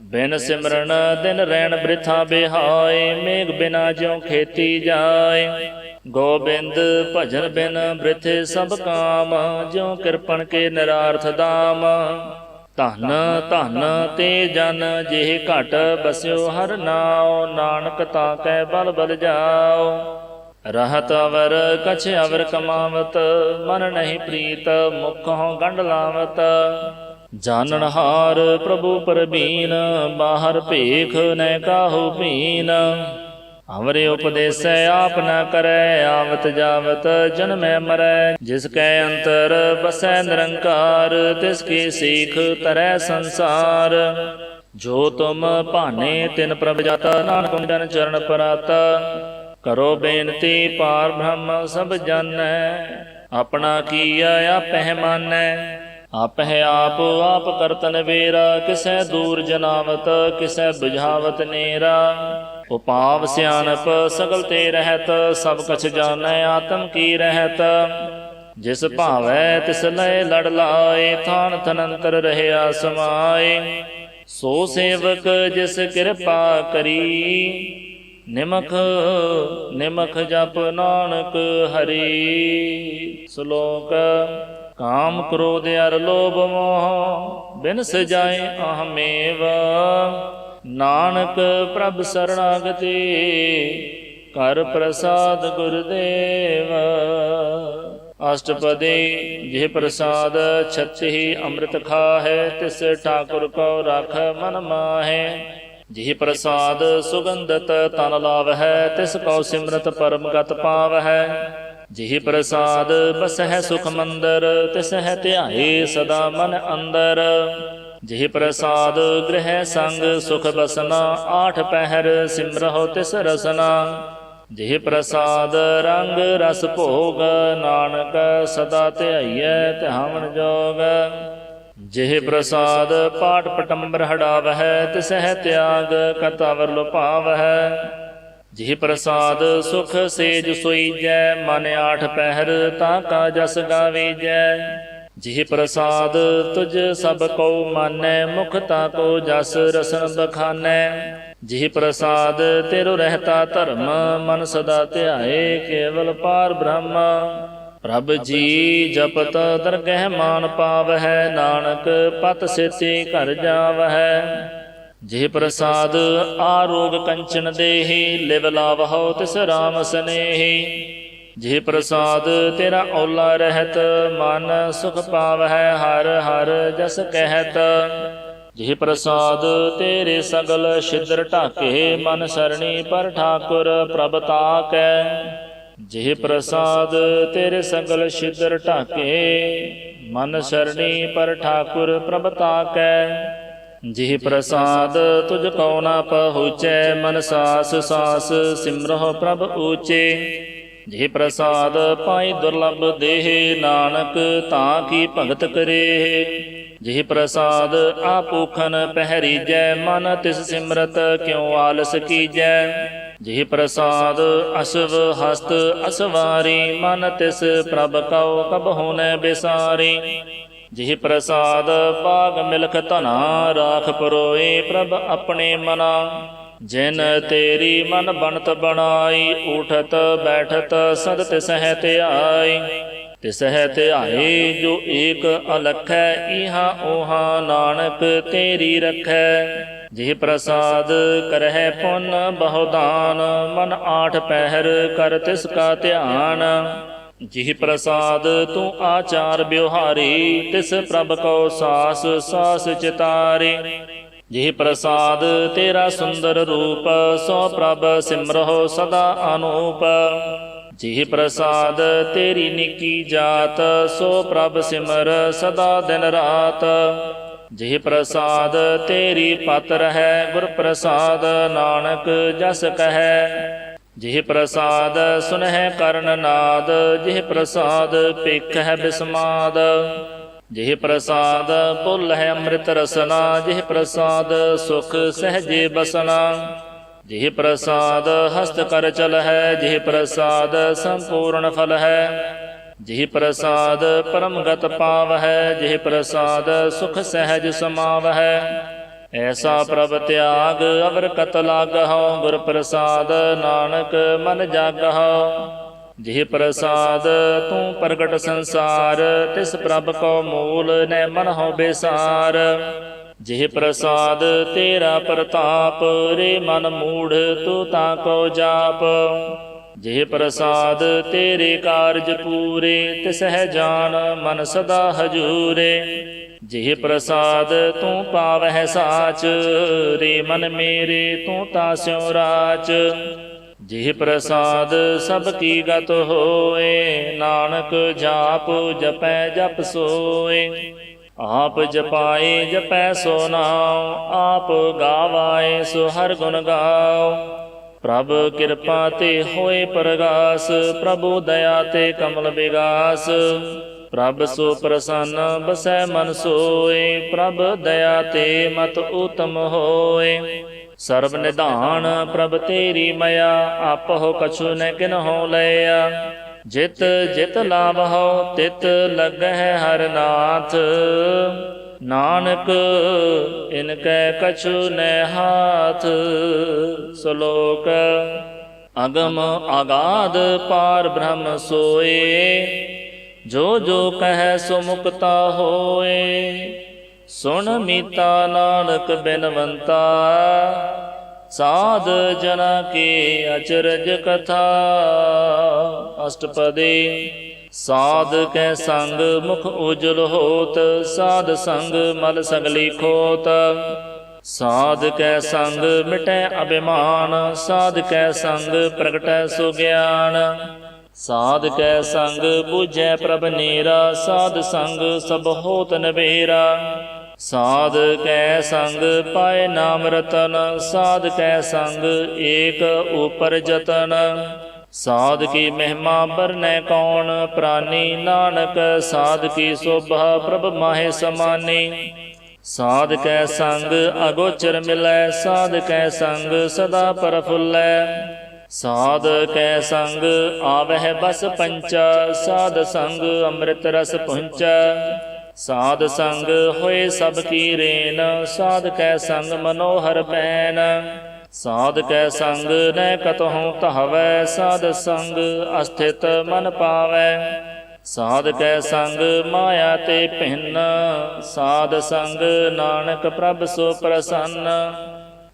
बिन सिमरन दिन रैन बृथा बिहाय, मेघ बिना ज्यों खेती जाय। गोबिंद भजन बिन बृथे सब काम, ज्यों कृपण के निरार्थ दाम। ਧਨ ਧਨ ਤੇ ਜਨ ਜਿਹ ਘਟ ਬਸਿਓ ਹਰ ਨਾਉ, ਨਾਨਕ ਤਾਕੈ ਬਲ ਬਲ ਜਾਓ। रहत अवर कछ अवर कमावत, मन नहीं प्रीत मुखों गंड लावत। जाननहार प्रभु परबीन, बाहर भीख न काहू भीन। अवरे उपदेसै आप न करै, आवत जावत जन्मै मरै। जिसकै अंतर बसै निरंकार, तिसकी सीख तरै संसार। जो तुम भाने तिन प्रभ जाता, नानक जन चरण पराता। करो बेनती पार ब्रह्म सब जानै, अपना कीया आपह मानै। आपह आप आप करतन बेरा, किसै दूर जनावत किसै बुझावत नेरा। उपाव सियानप सगल ते रहत, सब कछ जानै आत्म की रहत। जिस भावै तिस लय लड़ लाए, थान थनंतर रहया समाए। सो सेवक जिस कृपा करी, निमख निमख जप नानक हरि। श्लोक काम क्रोध अर लोभ मोह, बिन सजाए अहमेव। नानक प्रभ शरणागति, कर प्रसाद गुरुदेव। अष्टपदी जिह प्रसाद छत्ति अमृत खाहे, तिस ठाकुर को राख मन माहे। जिह प्रसाद सुगंधत तन लावहै, तिस कौ सिमरत परम गत पावहै। जिह प्रसाद बसह सुख मंदर, तिस है ध्याए सदा मन अंदर। जिह प्रसाद गृह संग सुख बसना, आठ पहर सिमरहो तिस रसना। जिह प्रसाद रंग रस भोग, नानक सदा ध्याइयै ध्यावन जोग। ਜਿਹ ਪ੍ਰਸਾਦ ਪਾਠ ਪਟੰਬਰ ਹੜਾਵਹਿ, ਤਿਸਹਿ ਤਿਆਗ ਕਤਵਰ ਲੁਭਾਵਹਿ। ਜਿਹ ਪ੍ਰਸਾਦ ਸੁਖ ਸੇਜ ਸੋਈਜੈ, ਮਨ ਆਠ ਪਹਿਰ ਤਾਂ ਕਾ ਜਸ ਗਾਵੀਜੈ। ਜਿਹ ਪ੍ਰਸਾਦ ਤੁਝ ਸਭ ਕੋ ਮਾਨੈ, ਮੁਖ ਤਾ ਕੋ ਜਸ ਰਸਨ ਬਖਾਨੈ। ਜਿਹ ਪ੍ਰਸਾਦ ਤੇਰੋ ਰਹਿਤਾ ਧਰਮ, ਮਨ ਸਦਾ ਧਿਆਏ ਕੇਵਲ ਪਾਰ ਬ੍ਰਹਮ। ਪ੍ਰਭ ਜੀ ਜਪਤ ਦਰਗਹਿ ਮਾਨ ਪਾਵਹਿ, ਨਾਨਕ ਪਤ ਸੇਤੀ ਘਰ ਜਾਵਹਿ। ਜਿਹ ਪ੍ਰਸਾਦ ਆਰੋਗ ਕੰਚਨ ਦੇਹੀ, ਲਿਵ ਲਾਵਹੁ ਤਿਸ ਰਾਮ ਸਨੇਹੀ। ਜਿਹ ਪ੍ਰਸਾਦ ਤੇਰਾ ਔਲਾ ਰਹਿਤ, ਮਨ ਸੁਖ ਪਾਵਹਿ ਹਰ ਹਰ ਜਸ ਕਹਿਤ। ਜਿਹ ਪ੍ਰਸਾਦ ਤੇਰੇ ਸਗਲ ਛਿਦਰ ਢਾਕੇ, ਮਨ ਸਰਣੀ ਪਰ ਠਾਕੁਰ ਪ੍ਰਭ ਤਾਕੈ। ਜਿਹ ਪ੍ਰਸਾਦ ਤੇਰੇ ਸਗਲ ਛਿਦਰ ਢਾਕੇ, ਮਨ ਸਰਣੀ ਪਰ ਠਾਕੁਰ ਪ੍ਰਭ ਤਾਕੈ। ਜਿਹ ਪ੍ਰਸਾਦ ਤੁਝ ਕਉ ਨਾ ਪਹੁੰਚੈ, ਮਨ ਸਾਸ ਸਾਸ ਸਿਮਰਹੁ ਪ੍ਰਭ ਊਚੇ। ਜਿਹ ਪ੍ਰਸਾਦ ਪਾਈ ਦੁਰਲਭ ਦੇਹ, ਨਾਨਕ ਤਾਂ ਕੀ ਭਗਤ ਕਰੇ। ਜਿਹ ਪ੍ਰਸਾਦ ਆਪੂਖਨ ਪਹਿਰੀਜੈ, ਮਨ ਤਿਸ ਸਿਮਰਤ ਕਿਉ ਆਲਸ ਕੀਜੈ। ਜਿਹ ਪ੍ਰਸਾਦ ਅਸਵ ਹਸਤ ਅਸਵਾਰੀ, ਮਨ ਤਿਸ ਪ੍ਰਭ ਕਉ ਕਬਹੁ ਨ ਬਿਸਾਰੀ। ਜਿਹ ਪ੍ਰਸਾਦ ਬਾਗ ਮਿਲਖ ਧਨਾ, ਰਾਖ ਪਰੋਏ ਪ੍ਰਭ ਆਪਣੇ ਮਨਾ। ਜਿਨ ਤੇਰੀ ਮਨ ਬਣਤ ਬਣਾਈ, ਊਠਤ ਬੈਠਤ ਸਦ ਤਿਸਹਿ ਧਿਆਈ। ਤਿਸਹਿ ਧਿਆਏ ਜੋ ਏਕ ਅਲਖੈ, ਇਹਾਂ ਓਹਾਂ ਨਾਨਕ ਤੇਰੀ ਰਖੈ। ਜਿਹ ਪ੍ਰਸਾਦ ਕਰਹਿ ਪੁੰਨ ਬਹੁ ਦਾਨ, ਮਨ ਆਠ ਪਹਿਰ ਕਰ ਤਿਸ ਕਾ ਧਿਆਨ। ਜਿਹ ਪ੍ਰਸਾਦ ਤੂੰ ਆਚਾਰ ਬਿਵਹਾਰੀ, ਤਿਸ ਪ੍ਰਭ ਕਉ ਸਾਸ ਸਾਸ ਚਿਤਾਰੇ। ਜਿਹ ਪ੍ਰਸਾਦ ਤੇਰਾ ਸੁੰਦਰ ਰੂਪ, ਸੋ ਪ੍ਰਭ ਸਿਮਰਹੁ ਸਦਾ ਅਨੂਪ। ਜਿਹ ਪ੍ਰਸਾਦ ਤੇਰੀ ਨਿੱਕੀ ਜਾਤ, ਸੋ ਪ੍ਰਭ ਸਿਮਰ ਸਦਾ ਦਿਨ ਰਾਤ। ਜਿਹ ਪ੍ਰਸਾਦ ਤੇਰੀ ਪਤ ਰਹੈ, ਗੁਰ ਪ੍ਰਸਾਦ ਨਾਨਕ ਜਸ ਕਹੈ। ਜਿਹ ਪ੍ਰਸਾਦ ਸੁਨਹਿ ਕਰਨ ਨਾਦ, ਜਿਹ ਪ੍ਰਸਾਦ ਭਿਖੈ ਬਿਸਮਾਦ। ਜਿਹ ਪ੍ਰਸਾਦ ਭੁੱਲਹਿ ਅੰਮ੍ਰਿਤ ਰਸਨਾ, ਜਿਹ ਪ੍ਰਸਾਦ ਸੁਖ ਸਹਿਜੇ ਬਸਨਾ। ਜਿਹ ਪ੍ਰਸਾਦ ਹਸਤ ਕਰ ਚਲਹਿ, ਜਿਹ ਪ੍ਰਸਾਦ ਸੰਪੂਰਨ ਫਲ ਹੈ। ਜਿਹ ਪ੍ਰਸਾਦ ਪਰਮ ਗਤ ਪਾਵਹਿੈ, ਜਿਹ ਪ੍ਰਸਾਦ ਸੁਖ ਸਹਿਜ ਸਮਾਵਹਿੈ। ਐਸਾ ਪ੍ਰਭ ਤਿਆਗ ਅਵਰ ਕਤ ਲਾਗਹੁ, ਗੁਰ ਪ੍ਰਸਾਦ ਨਾਨਕ ਮਨ ਜਾਗਹੁ। ਜਿਹ ਪ੍ਰਸਾਦ ਤੂੰ ਪ੍ਰਗਟ ਸੰਸਾਰ, ਤਿਸ ਪ੍ਰਭ ਕੋ ਮੂਲ ਨ ਮਨਹੁ ਬਿਸਾਰ। ਜਿਹ ਪ੍ਰਸਾਦ ਤੇਰਾ ਪ੍ਰਤਾਪ, ਰੇ ਮਨ ਮੂੜ ਤੂੰ ਤਾਂ ਕੋ ਜਾਪ। ਜਿਹ ਪ੍ਰਸਾਦ ਤੇਰੇ ਕਾਰਜ ਪੂਰੇ, ਤਿਸਹਿ ਜਾਨ ਮਨ ਸਦਾ ਹਜੂਰੇ। ਜਿਹ ਪ੍ਰਸਾਦ ਤੂੰ ਪਾਵਹਿ ਸਾਚ, ਰੇ ਮਨ ਮੇਰੇ ਤੂੰ ਤਾਂ ਸਿਉ ਰਾਚ। ਜਿਹ ਪ੍ਰਸਾਦ ਸਭ ਕੀ ਗਤ ਹੋਏ, ਨਾਨਕ ਜਾਪ ਜਪੈ ਜਪ ਸੋਏ। ਆਪ ਜਪਾਏ ਜਪੈ ਸੋ ਨਾਉ, ਆਪ ਗਾਵਾਏ ਸੋ ਹਰ ਗੁਣ ਗਾਓ। ਪ੍ਰਭ ਕਿਰਪਾ ਤੇ ਹੋਏ ਪ੍ਰਗਾਸ, ਪ੍ਰਭੂ ਦਇਆ ਤੇ ਕਮਲ ਵਿਗਾਸ। ਪ੍ਰਭ ਸੋ ਪ੍ਰਸੰਨ ਬਸੈ ਮਨ ਸੋਏ, ਪ੍ਰਭ ਦਇਆ ਤੇ ਮਤ ਊਤਮ ਹੋਏ। ਸਰਬ ਨਿਧਾਨ ਪ੍ਰਭ ਤੇਰੀ ਮਇਆ, ਆਪਹੁ ਕਛੁ ਨ ਕਿਨਹੁ ਲਿਆ। ਜਿਤ ਜਿਤ ਲਾਵਹੁ ਤਿਤ ਲੱਗਹਿ ਹਰ ਨਾਥ, ਨਾਨਕ ਇਨ ਕੈ ਕਛੁ ਨ ਹਾਥ। ਸ਼ਲੋਕ ਅਗਮ ਆਗਾਧ ਪਾਰ ਬ੍ਰਹਮ ਸੋਏ, ਜੋ ਜੋ ਕਹਿ ਸੋ ਮੁਕਤਾ ਹੋਏ। ਸੁਣ ਮੀਤਾ ਨਾਨਕ ਬਿਨਵੰਤਾ, ਸਾਧ ਜਨਾ ਕੀ ਅਚਰਜ ਕਥਾ। ਅਸ਼ਟਪਦੀ ਸਾਧ ਕੈ ਸੰਗ ਮੁਖ ਉਜਲ ਹੋਤ, ਸਾਧ ਸੰਗ ਮਲ ਸਗਲੀ ਖੋਤ। ਸਾਧ ਕੈ ਸੰਗ ਮਿਟੈ ਅਭਿਮਾਨ, ਸਾਧ ਕੈ ਸੰਗ ਪ੍ਰਗਟੈ ਸੁਗਿਆਨ। ਸਾਧ ਕੈ ਸੰਗ ਬੁਝੈ ਪ੍ਰਭ ਨੀਰਾ, ਸਾਧ ਸੰਗ ਸਭ ਹੋਤ ਨਬੇਰਾ। ਸਾਧ ਕੈ ਸੰਗ ਪਾਏ ਨਾਮ ਰਤਨ, ਸਾਧ ਕੈ ਸੰਗ ਏਕ ਉਪਰ ਜਤਨ। साध की महिमा बरनै कौन प्राणी, नानक साध की शोभा प्रभ माहे समानी। साध कै संग अगोचर मिलै, साध कै संग सदा प्रफुल्लै। साध कै संग आवह बस पंचा, साध संग अमृत रस पुंचा। साध संग होए सब की रेन, साध कै संग मनोहर बैन। साध कै संग न कतहु ਧਾਵੈ, साध संग अस्थित मन पावै। साध कै संग माया ते भिन्न, साध संग नानक प्रभ सो प्रसन्न।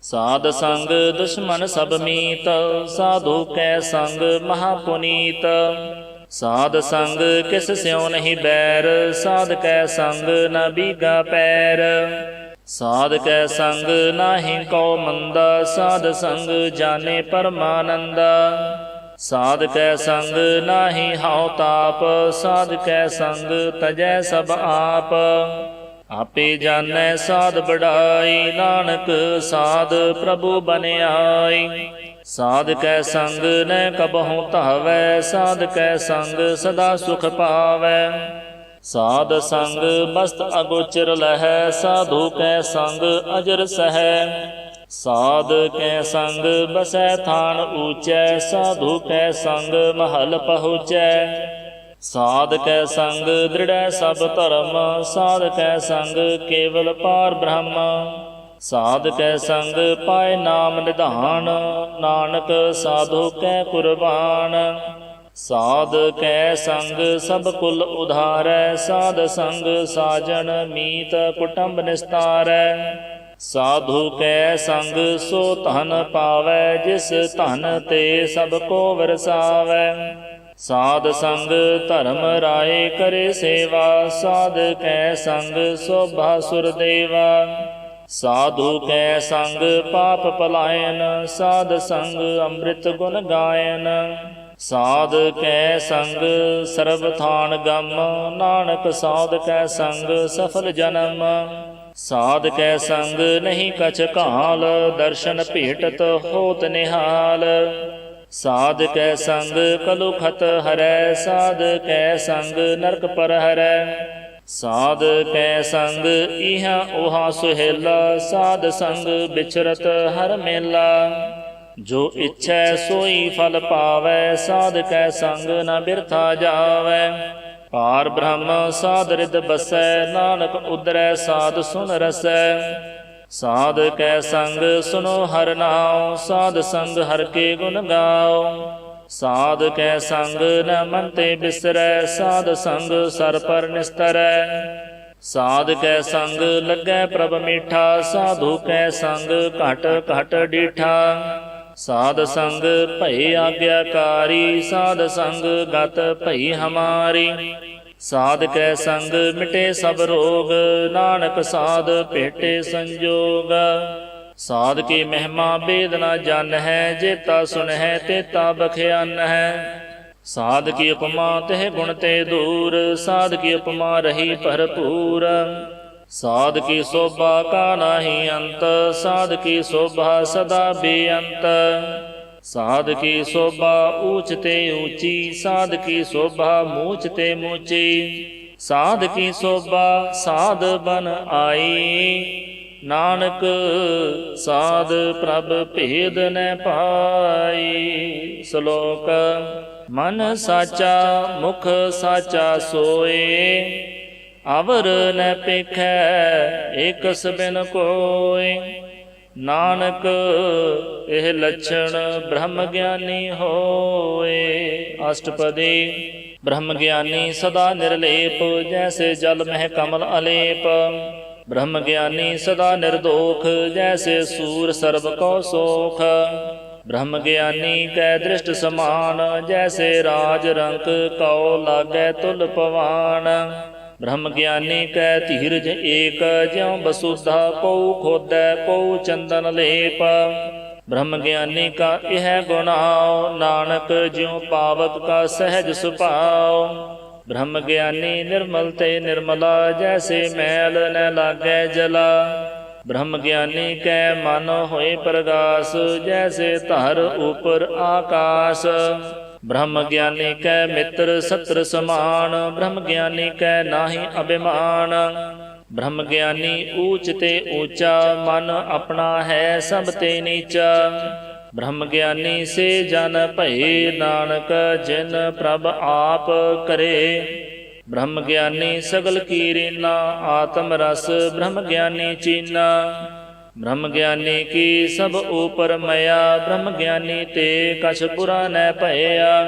साध संग दुश्मन सब मीत, साधु कै संग महापुनीत। साध संग किस स्यों नहीं बैर, साध कै संग न बीगा पैर। साध कै संग नाहि कौ मंदा, साध संग जाने परमानंदा। साध कै संग नाहि हाउ ताप, साध कै संग तजै सब आप। आपे जानै साध बड़ाई, नानक साध प्रभु बन आई। साध कै संग न कबहु ਧਾਵੈ, साध कै संग सदा सुख पावै। साध संग मस्त अगोचर लहै, साधु कै संग अजर सहै। साध कै संग बसै थान ऊंचै, साधु कै संग महल पहुँचै। साध कै संग दृढ़ै सब धर्म, साध कै संग केवल पार ब्रह्म। साध कै संग पाए नाम निधान, नानक साधु कै कुर्बान। साध कै संग सब कुल उधारै, साध संग साजन मीत कुटुंब निस्तारै। साधु कै संग सो धन पावै, जिस धन ते सब को वरसावै। साध संग धर्म राय करे सेवा, साध कै संग शोभा सुर देवा। साधु कै संग पाप पलायन, साध संग अमृत गुण गायन। साध कै संग सर्वथान गम, नानक साध कै संग सफल जन्म। साध कै संग नहीं कछ काल, दर्शन भेटत होत निहाल। साध कै संग कलुखत हरै, साध कै संग नरक पर हरै। साध कै संग इहा उहा सुहेला, साध संग बिचरत हर मेला। जो इच्छै सोई फल पावै, साध कै संग न बिरथा जावै। पार ब्रह्म साध रिद बसै, नानक उदरै साध सुन रसै। साध कै संग सुनो हर नाम, साध संग हर के गुण गाओ। साध कै संग न मन ते बिसरै, साध संग सर पर निस्तरै। साध कै संग लगै प्रभ मीठा, साधु कै संग घट घट डीठा। साध संग भई आज्ञाकारी, साध संग गत भई हमारी। साध कै संग मिटे सब रोग, नानक साध भेटे संजोग। साध की महिमा बेद न जान है, जेता सुन है तेता बख्यान है। साध की उपमा तह गुण ते दूर, साध की उपमा रही भरपूर। साध की शोभा का नाही अंत, साध की शोभा सदा बेअंत। साध की शोभा ऊंच ते ऊंची, साध की शोभा मूंच ते मूंची। साध की शोभा साध बन आई, नानक साध प्रभ भेद न पाई। श्लोक मन साचा मुख साचा सोए, अवर न पेखै एकस बिन कोय। नानक एह लक्षण ब्रह्म ज्ञानी होए। अष्टपदी ब्रह्म ज्ञानी सदा निर्लेप, जैसे जल मह कमल अलेप। ब्रह्म ज्ञानी सदा निर्दोख, जैसे सूर सर्व को सोख। ब्रह्म ज्ञानी कै दृष्ट समान, जैसे राज रंक कौ लागै तुल पवान। ब्रह्म ज्ञानी कै धीरज एक, ज्यों बसुधा को खोदै को चंदन लेप। ब्रह्म ज्ञानी का यह गुणाओ, नानक ज्यों पावक का सहज सुभाव। ब्रह्म ज्ञानी निर्मल ते निर्मला, जैसे मैल न लागै जला। ब्रह्म ज्ञानी कै मन होए प्रगास, जैसे धर ऊपर आकाश। ਬ੍ਰਹਮ ਗਿਆਨੀ ਕੈ ਮਿੱਤਰ ਸਤਰ ਸਮਾਨ, ਬ੍ਰਹਮ ਗਿਆਨੀ ਕੈ ਨਾਹੀ ਅਭਿਮਾਨ। ਬ੍ਰਹਮ ਗਿਆਨੀ ਊਚ ਤੇ ਊਚਾ, ਮਨ ਆਪਣਾ ਹੈ ਸਭ ਤੇ ਨੀਚਾ। ਬ੍ਰਹਮ ਗਿਆਨੀ ਸੇ ਜਨ ਭਏ, ਨਾਨਕ ਜਿਨ ਪ੍ਰਭ ਆਪ ਕਰੇ। ਬ੍ਰਹਮ ਗਿਆਨੀ ਸਗਲ ਕੀ ਰੀਨਾ, ਆਤਮ ਰਸ ਬ੍ਰਹਮ ਗਿਆਨੀ ਚੀਨਾ। ਬ੍ਰਹਮ ਗਿਆਨੀ ਕੀ ਸਭ ਊਪਰ ਮਇਆ, ਬ੍ਰਹਮ ਗਿਆਨੀ ਤੇ ਕਛ ਬੁਰਾ ਨੈ ਭਇਆ।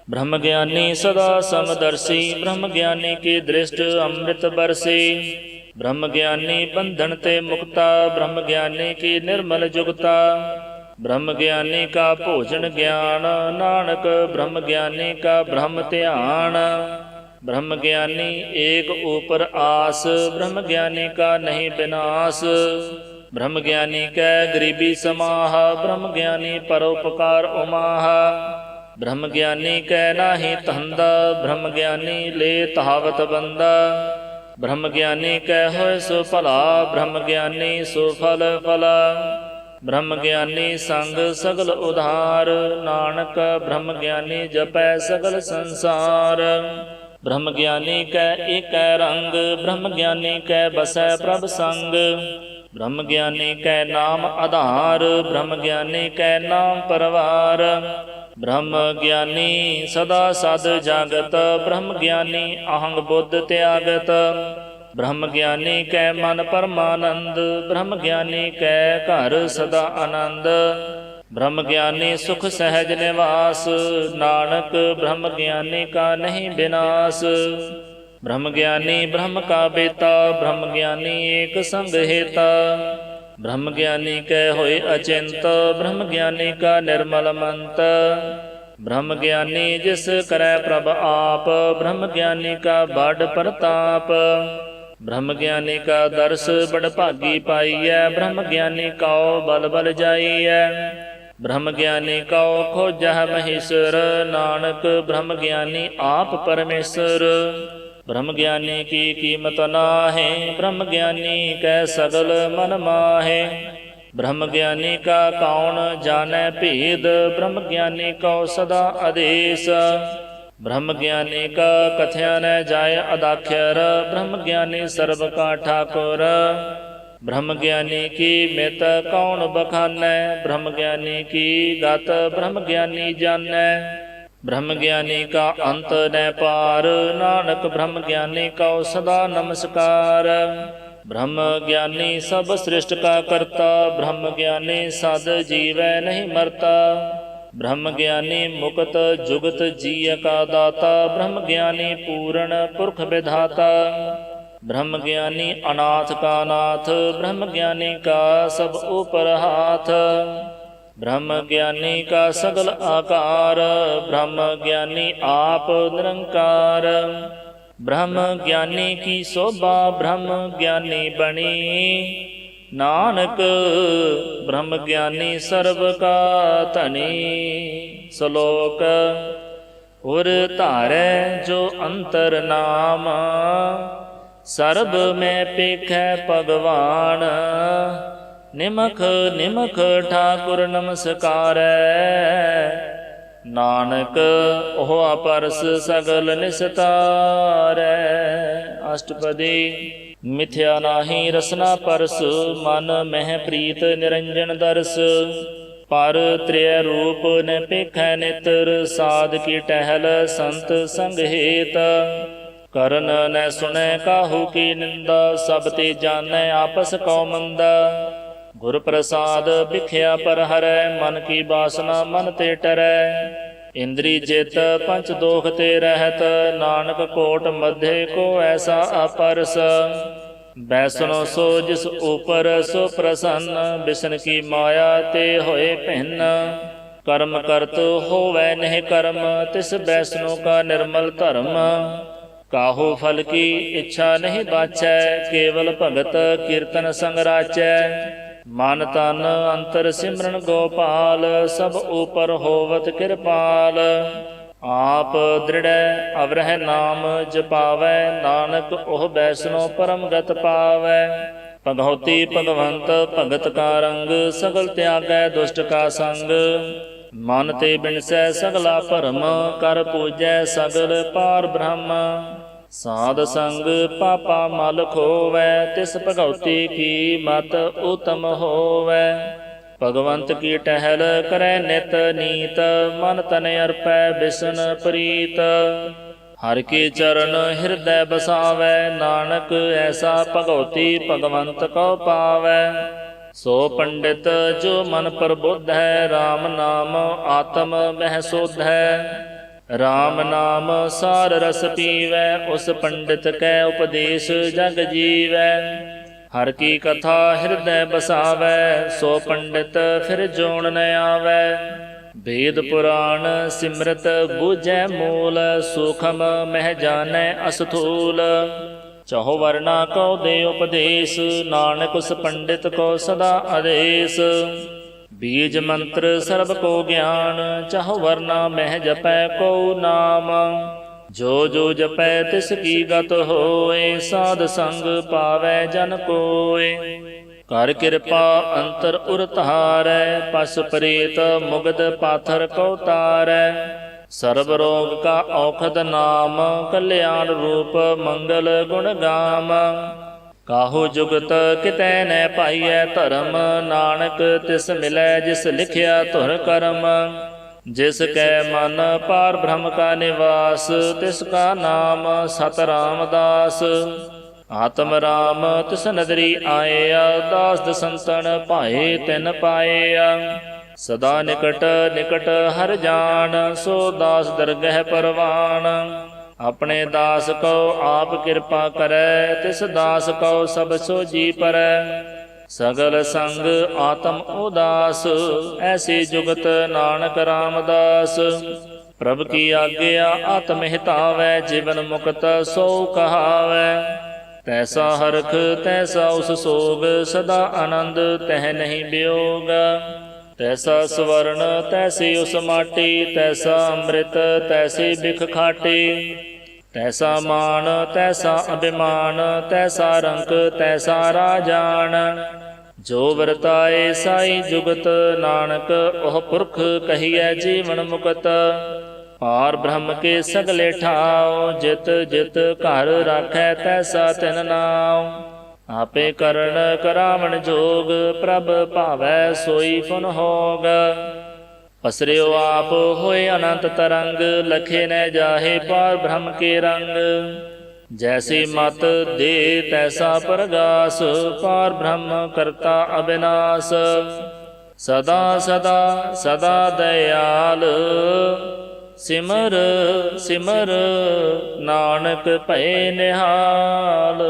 ਬ੍ਰਹਮ ਗਿਆਨੀ ਸਦਾ ਸਮਦਰਸੀ, ਬ੍ਰਹਮ ਗਿਆਨੀ ਕੀ ਦ੍ਰਿਸ਼ਟ ਅੰਮ੍ਰਿਤ ਬਰਸੀ। ਬ੍ਰਹਮ ਗਿਆਨੀ ਬੰਧਨ ਤੇ ਮੁਕਤਾ, ਬ੍ਰਹਮ ਗਿਆਨੀ ਕੀ ਨਿਰਮਲ ਜੁਗਤਾ। ਬ੍ਰਹਮ ਗਿਆਨੀ ਕਾ ਭੋਜਨ ਗਿਆਨ, ਨਾਨਕ ਬ੍ਰਹਮ ਗਿਆਨੀ ਕਾ ਬ੍ਰਹਮ ਧਿਆਨ। ਬ੍ਰਹਮ ਗਿਆਨੀ ਏਕ ਊਪਰ ਆਸ, ਬ੍ਰਹਮ ਗਿਆਨੀ ਕਾ ਨਹੀਂ ਬਿਨਾਸ਼। ਬ੍ਰਹਮ ਗਿਆਨੀ ਕੈ ਗਰੀਬੀ ਸਮਾਹ, ਬ੍ਰਹਮ ਗਿਆਨੀ ਪਰਉਪਕਾਰ ਉਮਾਹ। ਬ੍ਰਹਮ ਗਿਆਨੀ ਕੈ ਨਾਹੀ ਧੰਦਾ, ਬ੍ਰਹਮ ਗਿਆਨੀ ਲੈ ਤਹਾਵਤ ਬੰਦਾ। ਬ੍ਰਹਮ ਗਿਆਨੀ ਕੈ ਹੋਇ ਸੋ ਭਲਾ, ਬ੍ਰਹਮ ਗਿਆਨੀ ਸੋ ਫਲ ਫਲਾ। ਬ੍ਰਹਮ ਗਿਆਨੀ ਸੰਗ ਸਗਲ ਉਧਾਰ, ਨਾਨਕ ਬ੍ਰਹਮ ਗਿਆਨੀ ਜਪੈ ਸਗਲ ਸੰਸਾਰ। ਬ੍ਰਹਮ ਗਿਆਨੀ ਕੈ ਏਕੈ ਰੰਗ, ਬ੍ਰਹਮ ਗਿਆਨੀ ਕੈ ਬਸੈ ਪ੍ਰਭ ਸੰਗ। ਬ੍ਰਹਮ ਗਿਆਨੀ ਕੈ ਨਾਮ ਆਧਾਰ, ਬ੍ਰਹਮ ਗਿਆਨੀ ਕੈ ਨਾਮ ਪਰਵਾਰ। ਬ੍ਰਹਮ ਗਿਆਨੀ ਸਦਾ ਸਦ ਜਾਗਤ, ਬ੍ਰਹਮ ਗਿਆਨੀ ਅਹੰਗ ਬੁੱਧ ਤਿਆਗਤ। ਬ੍ਰਹਮ ਗਿਆਨੀ ਕੈ ਮਨ ਪਰਮਾਨੰਦ, ਬ੍ਰਹਮ ਗਿਆਨੀ ਕੈ ਘਰ ਸਦਾ ਆਨੰਦ। ਬ੍ਰਹਮ ਗਿਆਨੀ ਸੁਖ ਸਹਿਜ ਨਿਵਾਸ, ਨਾਨਕ ਬ੍ਰਹਮ ਗਿਆਨੀ ਕਾ ਨਹੀਂ ਬਿਨਾਸ਼। ਬ੍ਰਹਮ ਗਿਆਨੀ ਬ੍ਰਹਮ ਕਾ ਬੇਤਾ, ਬ੍ਰਹਮ ਗਿਆਨੀ ਏਕ ਸੰਗ ਹੇਤਾ। ਬ੍ਰਹਮ ਗਿਆਨੀ ਕੈ ਹੋਏ ਅਚਿੰਤ, ਬ੍ਰਹਮ ਗਿਆਨੀ ਕਾ ਨਿਰਮਲ ਮੰਤ। ਬ੍ਰਹਮ ਗਿਆਨੀ ਜਿਸ ਕਰੈ ਪ੍ਰਭ ਆਪ, ਬ੍ਰਹਮ ਗਿਆਨੀ ਕਾ ਬੜ ਪ੍ਰਤਾਪ। ਬ੍ਰਹਮ ਗਿਆਨੀ ਕਾ ਦਰਸ ਬੜ ਭਾਗੀ ਪਾਈਐ, ਬ੍ਰਹਮ ਗਿਆਨੀ ਕਉ ਬਲ ਬਲ ਜਾਈਐ। ਬ੍ਰਹਮ ਗਿਆਨੀ ਕਉ ਖੋਜਹਿ ਮਹੇਸਰ, ਨਾਨਕ ਬ੍ਰਹਮ ਗਿਆਨੀ ਆਪ ਪਰਮੇਸ਼ਰ। ਬ੍ਰਹਮ ਗਿਆਨੀ ਕੀ ਕੀਮਤ ਨਾਹਿ, ਬ੍ਰਹਮ ਗਿਆਨੀ ਕੈ ਸਗਲ ਮਨ ਮਾਹੇ। ਬ੍ਰਹਮ ਗਿਆਨੀ ਕਾ ਕੌਣ ਜਾਣੈ ਭੇਦ, ਬ੍ਰਹਮ ਗਿਆਨੀ ਕਉ ਸਦਾ ਆਦੇਸ। ਬ੍ਰਹਮ ਗਿਆਨੀ ਕਾ ਕਥਿਆ ਨ ਜਾਏ ਅਦਾਖਿਰ, ਬ੍ਰਹਮ ਗਿਆਨੀ ਸਰਬ ਕਾ ਠਾਕੁਰ। ਬ੍ਰਹਮ ਗਿਆਨੀ ਕੀ ਮਿਤ ਕੌਣ ਬਖਾਨੈ, ਬ੍ਰਹਮ ਗਿਆਨੀ ਕੀ ਗਤ ਬ੍ਰਹਮ ਗਿਆਨੀ ਜਾਣੈ। ਬ੍ਰਹਮ ਗਿਆਨੀ ਕਾ ਅੰਤ ਨ ਪਾਰ, ਨਾਨਕ ਬ੍ਰਹਮ ਗਿਆਨੀ ਕਉ ਸਦਾ ਨਮਸਕਾਰ। ਬ੍ਰਹਮ ਗਿਆਨੀ ਸਭ ਸ੍ਰਿਸ਼ਟ ਕਾ ਕਰਤਾ, ਬ੍ਰਹਮ ਗਿਆਨੀ ਸਦ ਜੀਵੈ ਨਹੀਂ ਮਰਤਾ। ਬ੍ਰਹਮ ਗਿਆਨੀ ਮੁਕਤ ਜੁਗਤ ਜੀਅ ਕਾ ਦਾਤਾ, ਬ੍ਰਹਮ ਗਿਆਨੀ ਪੂਰਨ ਪੁਰਖ ਵਿਧਾਤਾ। ਬ੍ਰਹਮ ਗਿਆਨੀ ਅਨਾਥ ਕਾ ਨਾਥ, ਬ੍ਰਹਮ ਗਿਆਨੀ ਕਾ ਸਭ ਉਪਰ ਹਾਥ। ਬ੍ਰਹਮ ਗਿਆਨੀ ਕਾ ਸਗਲ ਆਕਾਰ, ਬ੍ਰਹਮ ਗਿਆਨੀ ਆਪ ਨਿਰੰਕਾਰ। ਬ੍ਰਹਮ ਗਿਆਨੀ ਕੀ ਸੋਭਾ ਬ੍ਰਹਮ ਗਿਆਨੀ ਬਣੀ, ਨਾਨਕ ਬ੍ਰਹਮ ਗਿਆਨੀ ਸਰਬ ਕਾ ਧਨੀ। ਸ਼ਲੋਕ ਉਰ ਧਾਰੈ ਜੋ ਅੰਤਰ ਨਾਮ, ਸਰਬ ਮੈਂ ਪੇਖੈ ਭਗਵਾਨ। ਨਿਮਖ ਨਿਮਖ ਠਾਕੁਰ ਨਮਸਕਾਰੈ, ਨਾਨਕ ਉਹ ਅਪਰਸ ਸਗਲ ਨਿਸਤਾਰੈ। ਅਸ਼ਟਪਦੀ ਮਿਥਿਆ ਨਾਹੀ ਰਸਨਾ ਪਰਸ, ਮਨ ਮਹਿ ਪ੍ਰੀਤ ਨਿਰੰਜਨ ਦਰਸ। ਪਰ ਤ੍ਰਿਯ ਰੂਪ ਨ ਪੇਖੈ ਨਿਤਰ, ਸਾਧ ਕੀ ਟਹਿਲ ਸੰਤ ਸੰਗ ਹੇਤ। ਕਰਨ ਨ ਸੁਣੈ ਕਾਹੂ ਕੀ ਨਿੰਦਾ, ਸਭ ਤੇ ਜਾਣੈ ਆਪਸ ਕਉ ਮੰਦਾ। ਗੁਰ ਪ੍ਰਸਾਦ ਬਿਖਿਆ ਪਰ ਹਰੈ, ਮਨ ਕੀ ਬਾਸਨਾ ਮਨ ਤੇ ਟਰੈ। ਇੰਦਰੀ ਜਿਤ ਪੰਚ ਦੋਖ ਤੇ ਰਹਿਤ, ਨਾਨਕ ਕੋਟ ਮਧੇ ਕੋ ਐਸਾ ਅਪਰਸ। ਬੈਸਣੋ ਸੋ ਜਿਸ ਉਪਰ ਸੋ ਪ੍ਰਸੰਨ, ਬਿਸ਼ਨ ਕੀ ਮਾਇਆ ਤੇ ਹੋਏ ਭਿੰਨ। ਕਰਮ ਕਰਤ ਹੋਵੈ ਨਹਿ ਕਰਮ, ਤਿਸ ਬੈਸਣੋ ਕਾ ਨਿਰਮਲ ਧਰਮ। ਕਾਹੂ ਫਲ ਕੀ ਇੱਛਾ ਨਹੀਂ ਬਾਛੈ, ਕੇਵਲ ਭਗਤ ਕੀਰਤਨ ਸੰਗ ਰਾਚੈ। ਮਨ ਤਨ ਅੰਤਰ ਸਿਮਰਨ ਗੋਪਾਲ, ਸਭ ਉਪਰ ਹੋਵਤ ਕਿਰਪਾਲ। ਆਪ ਦ੍ਰਿੜੈ ਅਵਰਹਿ ਨਾਮ ਜਪਾਵੈ, ਨਾਨਕ ਉਹ ਬੈਸਣੋ ਪਰਮ ਗਤ ਪਾਵੈ। ਭਗਉਤੀ ਭਗਵੰਤ ਭਗਤ ਕਾ ਰੰਗ, ਸਗਲ ਤਿਆਗੈ ਦੁਸ਼ਟ ਕਾ ਸੰਗ। ਮਨ ਤੇ ਬਿਨਸੈ ਸਗਲਾ ਭਰਮ, ਕਰ ਪੂਜੈ ਸਗਲ ਪਾਰ ਬ੍ਰਹਮ। ਸਾਧ ਸੰਗ ਪਾਪਾ ਮਲ ਖੋਵੈ, ਤਿਸ ਭਗਉਤੀ ਕੀ ਮਤ ਉਤਮ ਹੋਵੈ। ਭਗਵੰਤ ਕੀ ਟਹਿਲ ਕਰੈ ਨਿਤ ਨੀਤ, ਮਨ ਤਨ ਅਰਪੈ ਬਿਸਨ ਪ੍ਰੀਤ। ਹਰਿ ਕੇ ਚਰਨ ਹਿਰਦੈ ਬਸਾਵੈ, ਨਾਨਕ ਐਸਾ ਭਗਉਤੀ ਭਗਵੰਤ ਕਉ ਪਾਵੈ। ਸੋ ਪੰਡਿਤ ਜੋ ਮਨ ਪ੍ਰਬੁੱਧ ਹੈ, RAM ਨਾਮ ਆਤਮ ਮਹਿ ਸੁਧ ਹੈ। RAM ਨਾਮ ਸਾਰ ਰਸ ਪੀਵੈ, ਉਸ ਪੰਡਿਤ ਕੈ ਉਪਦੇਸ਼ ਜਗ ਜੀਵੈ। ਹਰਿ ਕੀ ਕਥਾ ਹਿਰਦੈ ਬਸਾਵੈ, ਸੋ ਪੰਡਿਤ ਫਿਰ ਜੋਣ ਨ ਆਵੈ। ਵੇਦ ਪੁਰਾਣ ਸਿਮਰਤ ਬੂਝੈ ਮੂਲ, ਸੂਖਮ ਮਹਿ ਜਾਣੈ ਅਸਥੂਲ। ਚਹੁ ਵਰਨਾ ਕਉ ਦੇ ਉਪਦੇਸ਼, ਨਾਨਕ ਉਸ ਪੰਡਿਤ ਕੋ ਸਦਾ ਆਦੇਸ਼। ਬੀਜ ਮੰਤਰ ਸਰਬ ਕੋ ਗਿਆਨ, ਚਹੁ ਵਰਨਾ ਮਹਿ ਜਪੈ ਕਉ ਨਾਮ। ਜੋ ਜੋ ਜਪੈ ਤਿਸ ਕੀ ਗਤ ਹੋਏ, ਸਾਧ ਸੰਗ ਪਾਵੈ ਜਨ ਕੋਏ। ਕਰ ਕਿਰਪਾ ਅੰਤਰ ਉਰ ਧਾਰੈ, ਪਸ ਪ੍ਰੇਤ ਮੁਗਧ ਪਾਥਰ ਕਉ ਤਾਰੈ। ਸਰਬ ਰੋਗ ਕਾ ਔਖਦ ਨਾਮ, ਕਲਿਆਣ ਰੂਪ ਮੰਗਲ ਗੁਣ ਗਾਮ। ਕਾਹੂ ਜੁਗਤ ਕਿਤੈ ਨੈ ਪਾਈਐ ਧਰਮ, ਨਾਨਕ ਤਿਸ ਮਿਲੈ ਜਿਸ ਲਿਖਿਆ ਧੁਰ ਕਰਮ। ਜਿਸ ਕੈ ਮਨ ਪਾਰ ਬ੍ਰਹਮ ਕਾ ਨਿਵਾਸ, ਤਿਸ ਕਾ ਨਾਮ ਸਤ ਰਾਮਦਾਸ। ਆਤਮ ਰਾਮ ਤਿਸ ਨਦਰੀ ਆਇਆ, ਦਾਸ ਦਸੰਤਨ ਭਾਏ ਤਿਨ ਪਾਇਆ। ਸਦਾ ਨਿਕਟ ਨਿਕਟ ਹਰ ਜਾਣ, ਸੋ ਦਾਸ ਦਰਗਹਿ ਪਰਵਾਣ। ਆਪਣੇ ਦਾਸ ਕਉ ਆਪ ਕਿਰਪਾ ਕਰੈ, ਤਿਸ ਦਾਸ ਕਉ ਸਭ ਸੋ ਜੀ ਪਰੈ। ਸਗਲ ਸੰਗ ਆਤਮ ਉਦਾਸ, ਐਸੀ ਜੁਗਤ ਨਾਨਕ ਰਾਮਦਾਸ। ਪ੍ਰਭ ਕੀ ਆਗਿਆ ਆਤਮ ਹਿਤਾਵੈ, ਜੀਵਨ ਮੁਕਤ ਸੋ ਕਹਾਵੈ। ਤੈਸਾ ਹਰਖ ਤੈਸਾ ਉਸ ਸੋਗ, ਸਦਾ ਆਨੰਦ ਤਹਿ ਨਹੀਂ ਵਿਯੋਗ। ਤੈਸਾ ਸਵਰਨ ਤੈਸੀ ਉਸ ਮਾਟੀ, ਤੈਸਾ ਅੰਮ੍ਰਿਤ ਤੈਸੀ ਬਿਖ ਖਾਟੀ। ਤੈਸਾ ਮਾਨ ਤੈਸਾ ਅਭਿਮਾਨ, ਤੈਸਾ ਰੰਕ ਤੈਸਾ ਰਾਜਾਨ। ਜੋ ਵਰਤਾਏ ਸਾਈ ਜੁਗਤ, ਨਾਨਕ ਉਹ ਪੁਰਖ ਕਹੀਐ ਜੀਵਨ ਮੁਕਤ। ਪਾਰ ਬ੍ਰਹਮ ਕੇ ਸਗਲੇ ਠਾਉ, ਜਿਤ ਜਿਤ ਘਰ ਰਾਖੈ ਤੈਸਾ ਤਿਨ ਨਾਉ। ਆਪੇ ਕਰਨ ਕਰਾਵਣ ਜੋਗ, ਪ੍ਰਭ ਭਾਵੈ ਸੋਈ ਫੁਨ ਹੋਗ। ਪਸਰਿਓ ਆਪ ਹੋਏ ਅਨੰਤ ਤਰੰਗ, ਲਖੇ ਨ ਜਾਹੇ ਪਾਰ ਬ੍ਰਹਮ ਕੇ ਰੰਗ। ਜੈਸੀ ਮਤ ਦੇ ਤੈਸਾ ਪਰਗਾਸ, ਪਾਰ ਬ੍ਰਹਮ ਕਰਤਾ ਅਬਿਨਾਸ। ਸਦਾ ਸਦਾ ਸਦਾ ਦਇਆਲ, ਸਿਮਰ ਸਿਮਰ ਨਾਨਕ ਭਏ ਨਿਹਾਲ।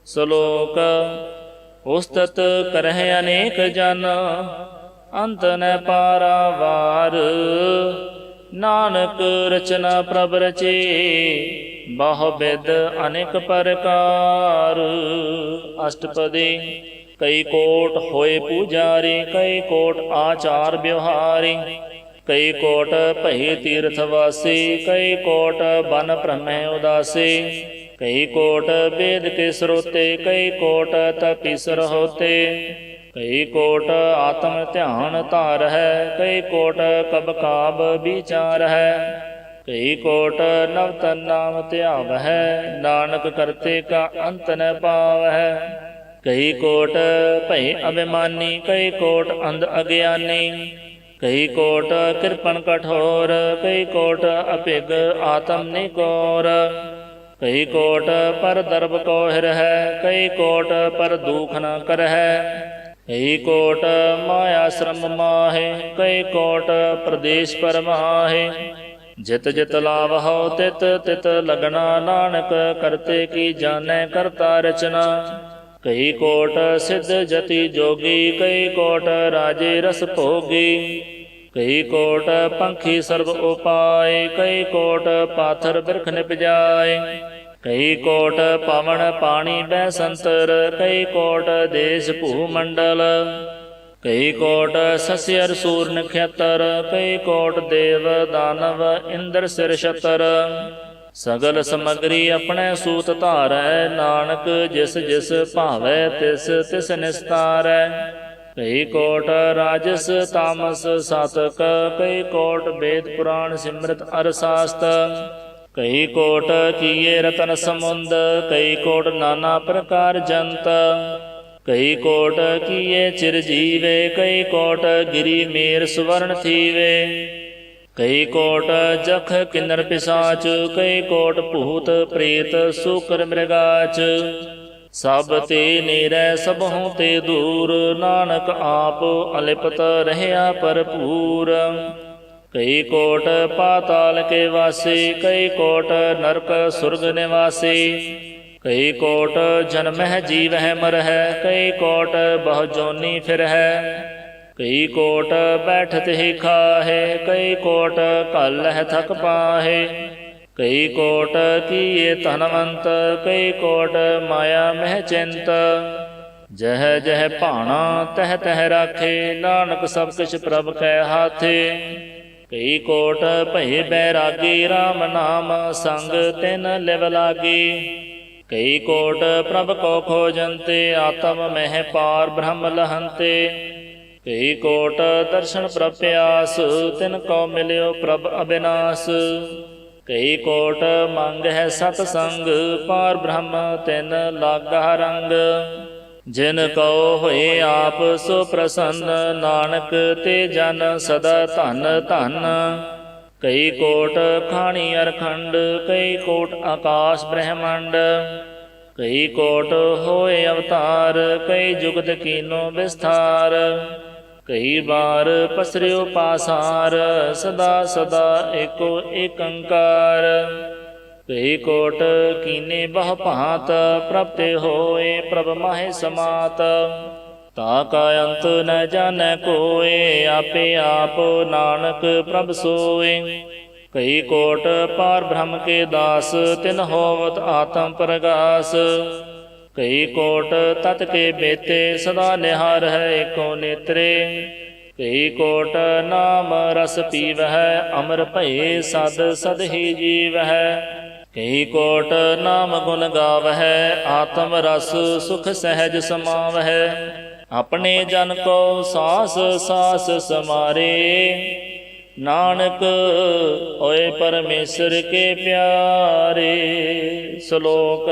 ਸ਼ਲੋਕ। ਉਸਤਤ ਕਰਹਿ ਅਨੇਕ ਜਨ, ਅੰਤ ਨ ਪਾਰਾਵਾਰ। ਨਾਨਕ ਰਚਨਾ ਪ੍ਰਭ ਰਚੇ, ਬਹੁ ਬਿਦ ਅਨੇਕ ਪ੍ਰਕਾਰ। ਅਸ਼ਟਪਦੀ। ਕਈ ਕੋਟ ਹੋਏ ਪੂਜਾਰੀ, ਕਈ ਕੋਟ ਆਚਾਰ ਵਿਵਹਾਰੀ। ਕਈ ਕੋਟ ਭਈ ਤੀਰਥ ਵਾਸੀ, ਕਈ ਕੋਟ ਬਨ ਭ੍ਰਮੈ ਉਦਾਸੀ। ਕਈ ਕੋਟ ਵੇਦ ਕੇ ਸਰੋਤੇ, ਕਈ ਕੋਟ ਤਪੀਸਰ ਹੋਤੇ। ਕਈ ਕੋਟ ਆਤਮ ਧਿਆਨ ਧਾਰ ਹੈ, ਕਈ ਕੋਟ ਕਬ ਕਾਬ ਵਿਚਾਰ ਹੈ। ਕਈ ਕੋਟ ਨਵ ਤਨ ਨਾਮ ਧਿਆਵ ਹੈ, ਨਾਨਕ ਕਰਤੇ ਕਾ ਅੰਤ ਨ ਪਾਵ ਹੈ। ਕਈ ਕੋਟ ਭਈ ਅਭਿਮਾਨੀ, ਕਈ ਕੋਟ ਅੰਧ ਅਗਿਆਨੀ। ਕਈ ਕੋਟ ਕਿਰਪਨ ਕਠੋਰ, ਕਈ ਕੋਟ ਅਭਿਗ ਆਤਮ ਨਿਕੋਰ। ਕਈ ਕੋਟ ਪਰ ਦਰਬ ਕੋ ਹਿਰਹਿ, ਕਈ ਕੋਟ ਪਰ ਦੂਖ ਨ ਕਰਹਿ। ਕਈ ਕੋਟ ਮਾਇਆ ਸ਼ਰਮ ਮਾਹੇ, ਕਈ ਕੋਟ ਪ੍ਰਦੇਸ਼ ਪਰ ਮਾਹੇ। ਜਿਤ ਜਿਤ ਲਾਵਹੁ ਤਿਤ ਤਿਤ ਲਗਣਾ, ਨਾਨਕ ਕਰਤੇ ਕੀ ਜਾਣੈ ਕਰਤਾ ਰਚਨਾ। ਕਈ ਕੋਟ ਸਿੱਧ ਜਤੀ ਜੋਗੀ, ਕਈ ਕੋਟ ਰਾਜੇ ਰਸ ਭੋਗੀ। ਕਈ ਕੋਟ ਪੰਖੀ ਸਰਬ ਉਪਾਏ, ਕਈ ਕੋਟ ਪਾਥਰ ਬਿਰਖ ਨਿਪਜਾਏ। ਕਈ ਕੋਟ ਪਵਨ ਪਾਣੀ ਬੈ ਸੰਤਰ, ਕਈ ਕੋਟ ਦੇਸ਼ ਭੂ ਮੰਡਲ। ਕਈ ਕੋਟ ਸਸਿਅਰ ਸੂਰ ਨਖੇਤਰ, ਕਈ ਕੋਟ ਦੇਵ ਦਾਨਵ ਇੰਦਰ ਸਿਰ ਛਤਰ। ਸਗਲ ਸਮਗਰੀ ਆਪਣੇ ਸੂਤ ਧਾਰੈ, ਨਾਨਕ ਜਿਸ ਜਿਸ ਭਾਵੈ ਤਿਸ ਤਿਸ ਨਿਸਤਾਰੈ। ਕਈ ਕੋਟ ਰਾਜਸ ਤਾਮਸ ਸਾਤਕ, ਕਈ ਕੋਟ ਵੇਦ ਪੁਰਾਣ ਸਿਮਰਤ ਅਰ ਸਾਸਤ। ਕਈ ਕੋਟ ਕੀਏ ਰਤਨ ਸਮੁੰਦ, ਕਈ ਕੋਟ ਨਾਨਾ ਪ੍ਰਕਾਰ ਜੰਤ। ਕਈ ਕੋਟ ਕੀਏ ਚਿਰ ਜੀਵੇ, ਕਈ ਕੋਟ ਗਿਰੀ ਮੇਰ ਸੁਵਰਨ ਥੀਵੇ। ਕਈ ਕੋਟ ਜਖ ਕਿੰਨਰ ਪਿਸਾਚ, ਕਈ ਕੋਟ ਭੂਤ ਪ੍ਰੇਤ ਸੂਕਰ ਮ੍ਰਿਗਾਚ। ਸਭ ਤੇ ਨੀਰੈ ਸਭਹੁ ਤੇ ਦੂਰ, ਨਾਨਕ ਆਪ ਅਲਿਪਤ ਰਹਿਆ ਭਰਪੂਰ। ਕਈ ਕੋਟ ਪਾਤਾਲ ਕੇ ਵਾਸੀ, ਕਈ ਕੋਟ ਨਰਕ ਸੁਰਗ ਨਿਵਾਸੀ। ਕਈ ਕੋਟ ਜਨਮਹਿ ਜੀਵਹਿ ਮਰਹਿ, ਕਈ ਕੋਟ ਬਹੁ ਜੋਨੀ ਫਿਰਹਿ। ਕਈ ਕੋਟ ਬੈਠਤ ਹੀ ਖਾਹੇ, ਕਈ ਕੋਟ ਘਲਹਿ ਥਕ ਪਾਹੇ। ਕਈ ਕੋਟ ਕੀਏ ਧਨਵੰਤ, ਕਈ ਕੋਟ ਮਾਇਆ ਮਹਿ ਚਿੰਤ। ਜਹ ਜਹ ਭਾਣਾ ਤਹ ਤਹ ਰਾਖੇ, ਨਾਨਕ ਸਭ ਕਿਛ ਪ੍ਰਭ ਕੈ ਹਾਥੇ। ਕਈ ਕੋਟ ਭਏ ਬੈਰਾਗੀ, RAM ਨਾਮ ਸੰਗ ਤਿਨ ਲਿਵ ਲਾਗੀ। ਕਈ ਕੋਟ ਪ੍ਰਭ ਕੋ ਖੋਜੰਤੇ, ਆਤਮ ਮਹਿ ਪਾਰ ਬ੍ਰਹਮ ਲਹੰਤੇ। ਕਈ ਕੋਟ ਦਰਸ਼ਨ ਪ੍ਰਭ ਪਿਆਸ, ਤਿਨ ਕੋ ਮਿਲਿਓ ਪ੍ਰਭ ਅਬਿਨਾਸ। ਕਈ ਕੋਟ ਮੰਗ ਹੈ ਸਤ ਸੰਗ, ਪਾਰ ਬ੍ਰਹਮ ਤਿਨ ਲਾਗਾ ਰੰਗ। ਜਿਨ ਕਉ ਹੋਏ ਆਪ ਸੋ ਪ੍ਰਸੰਨ, ਨਾਨਕ ਤੇ ਜਨ ਸਦਾ ਧਨ ਧਨ। ਕਈ ਕੋਟ ਖਾਣੀ ਅਰਖੰਡ, ਕਈ ਕੋਟ ਆਕਾਸ਼ ਬ੍ਰਹਮੰਡ। ਕਈ ਕੋਟ ਹੋਏ ਅਵਤਾਰ, ਕਈ ਜੁਗਤ ਕੀਨੋ ਵਿਸਥਾਰ। ਕਈ ਬਾਰ ਪਸਰਿਓ ਪਾਸਾਰ, ਸਦਾ ਸਦਾ ਏਕੋ ਏਕੰਕਾਰ। ਕਈ ਕੋਟ ਕੀਨੇ ਬਹੁ ਭਾਂਤ, ਪ੍ਰਭ ਤੇ ਹੋਏ ਪ੍ਰਭ ਮਾਹਿ ਸਮਾਤ। ਤਾ ਕਾ ਅੰਤ ਨ ਜਾਣੈ ਕੋਇ, ਆਪੇ ਆਪ ਨਾਨਕ ਪ੍ਰਭ ਸੋਇ। ਕਈ ਕੋਟ ਪਾਰ ਬ੍ਰਹਮ ਕੇ ਦਾਸ, ਤਿਨ ਹੋਵਤ ਆਤਮ ਪ੍ਰਗਾਸ। ਕਈ ਕੋਟ ਤਤ ਕੇ ਬੇਤੇ, ਸਦਾ ਨਿਹਾਰ ਹੈ ਏਕੋ ਨੇਤਰੇ। ਕਈ ਕੋਟ ਨਾਮ ਰਸ ਪੀਵਹਿ, ਅਮਰ ਭਏ ਸਦ ਸਦ ਹੀ ਜੀਵਹਿ। ਕਈ ਕੋਟ ਨਾਮ ਗੁਣ ਗਾਵਹਿ, ਆਤਮ ਰਸ ਸੁਖ ਸਹਿਜ ਸਮਾਵਹਿ। ਆਪਣੇ ਜਨ ਕੋ ਸਾਸ ਸਾਸ ਸਮਾਰੇ, ਨਾਨਕ ਹੋਏ ਪਰਮੇਸ਼ਰ ਕੇ ਪਿਆਰੇ। ਸ਼ਲੋਕ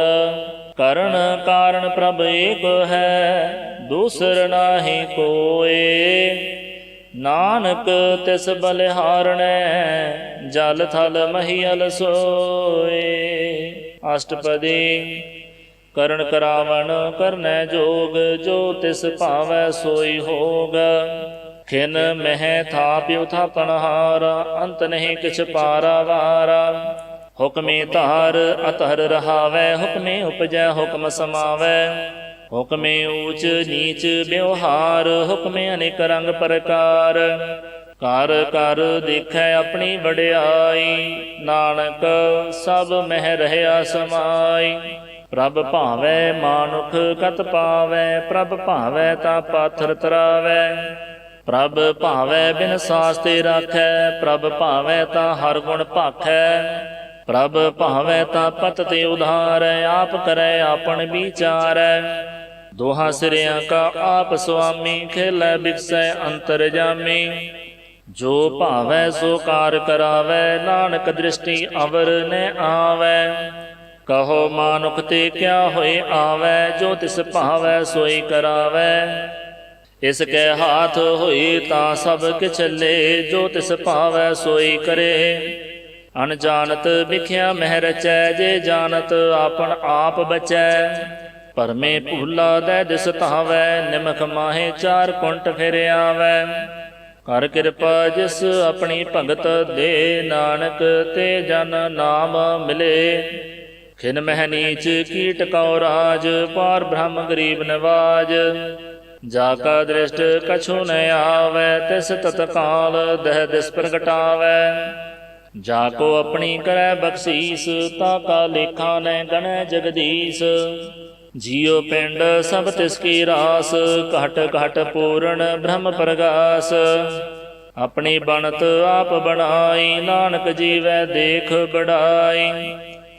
ਕਰਨ ਕਾਰਨ ਪ੍ਰਭ ਏਕ ਹੈ, ਦੂਸਰ ਨਾਹੀ ਕੋਇ। ਨਾਨਕ ਤਿਸ ਬਲਿਹਾਰਣੈ, ਜਲ ਥਲ ਮਹੀਅਲ ਸੋਏ। ਅਸ਼ਟਪਦੀ ਕਰਨ ਕਰਾਵਣ ਕਰਨੈ ਜੋਗ, ਜੋ ਤਿਸ ਭਾਵੈ ਸੋਈ ਹੋਗ। ਖਿਨ ਮਹਿ ਥਾਪਿ ਥਾਪਣਹਾਰ, ਅੰਤ ਨਹੀਂ ਕਿਛ ਪਾਰਾਵਾਰਾ। ਹੁਕਮੇ ਧਾਰ ਅਤਹਰ ਰਹਾਵੈ, ਹੁਕਮੇ ਉਪਜੈ ਹੁਕਮ ਸਮਾਵੈ। ਹੁਕਮੇ ਊਚ ਨੀਚ ਵਿਵਹਾਰ, ਹੁਕਮੇ ਅਨੇਕ ਰੰਗ ਪ੍ਰਕਾਰ। ਕਰ ਕਰ ਦੇਖੈ ਆਪਣੀ ਵਡਿਆਈ, ਨਾਨਕ ਸਭ ਮਹਿ ਰਹਿਆ ਸਮਾਈ। ਪ੍ਰਭ ਭਾਵੈ ਮਾਨੁਖ ਕਤ ਪਾਵੈ, ਪ੍ਰਭ ਭਾਵੈ ਤਾ ਪਾਥਰ ਤਰਾਵੈ। ਪ੍ਰਭ ਭਾਵੈ ਬਿਨ ਸਾਸ ਤੇ ਰਾਖੈ, ਪ੍ਰਭ ਭਾਵੈ ਤਾ ਹਰ ਗੁਣ ਭਾਖੈ। ਪ੍ਰਭ ਭਾਵੈ ਤਾ ਪਤ ਤੇ ਉਧਾਰੈ, ਆਪ ਕਰੈ ਆਪਨ ਵਿਚਾਰੈ। ਦੋਹਾਂ ਸਿਰਿਆਂ ਕਾ ਆਪ ਸੁਆਮੀ, ਖੇਲੈ ਬਿਕਸੈ ਅੰਤਰਜਾਮੀ। ਜੋ ਭਾਵੈ ਸੋ ਕਾਰ ਕਰਾਵੈ, ਨਾਨਕ ਦ੍ਰਿਸ਼ਟੀ ਅਵਰ ਨ ਆਵੈ। ਕਹੋ ਮਾਨੁਖ ਤੇ ਕਿਆ ਹੋਏ ਆਵੈ, ਜੋ ਤਿਸ ਭਾਵੈ ਸੋਈ ਕਰਾਵੈ। ਇਸ ਕੈ ਹਾਥ ਹੋਈ ਤਾਂ ਸਭ ਕਿਛ ਲੇ, ਜੋ ਤਿਸ ਭਾਵੈ ਸੋਈ ਕਰੇ। ਅਣਜਾਨਤ ਵਿਖਿਆ ਮਹਿ ਰਚੈ, ਜੇ ਜਾਣਤ ਆਪਨ ਆਪ ਬਚੈ। ਭਰਮੇ ਭੂਲਾ ਦੈ ਦਿਸ ਧਾਵੈ, ਨਿਮਖ ਮਾਹੇ ਚਾਰ ਕੁੰਟ ਫਿਰ ਆਵੈ। ਕਰ ਕਿਰਪਾ ਜਿਸ ਆਪਣੀ ਭਗਤ ਦੇ, ਨਾਨਕ ਤੇ ਜਨ ਨਾਮ ਮਿਲੇ। ਖਿਨ ਮਹਿ ਨੀਚ ਕੀਟ ਕਉ ਰਾਜ, ਪਾਰ ਬ੍ਰਹਮ ਗਰੀਬ ਨਵਾਜ। ਜਾ ਕਾ ਦ੍ਰਿਸ਼ਟ ਕਛੁ ਨ ਆਵੈ, ਤਿਸ ਤਤਕਾਲ ਦਹਿ ਦਿਸ ਪ੍ਰਗਟਾਵੈ। ਜਾ ਕੋ ਆਪਣੀ ਕਰੈ ਬਖਸ਼ੀਸ, ਤਾ ਕਾ ਲੇਖਾ ਨ ਗਣੈ ਜਗਦੀਸ਼। ਜੀਉ ਪਿੰਡ ਸਭ ਤਿਸ ਕੀ ਰਾਸ, ਘਟ ਘਟ ਪੂਰਨ ਬ੍ਰਹਮ ਪ੍ਰਗਾਸ। ਆਪਣੀ ਬਣਤ ਆਪ ਬਣਾਈ, ਨਾਨਕ ਜੀਵੈ ਦੇਖ ਬੜਾਈ।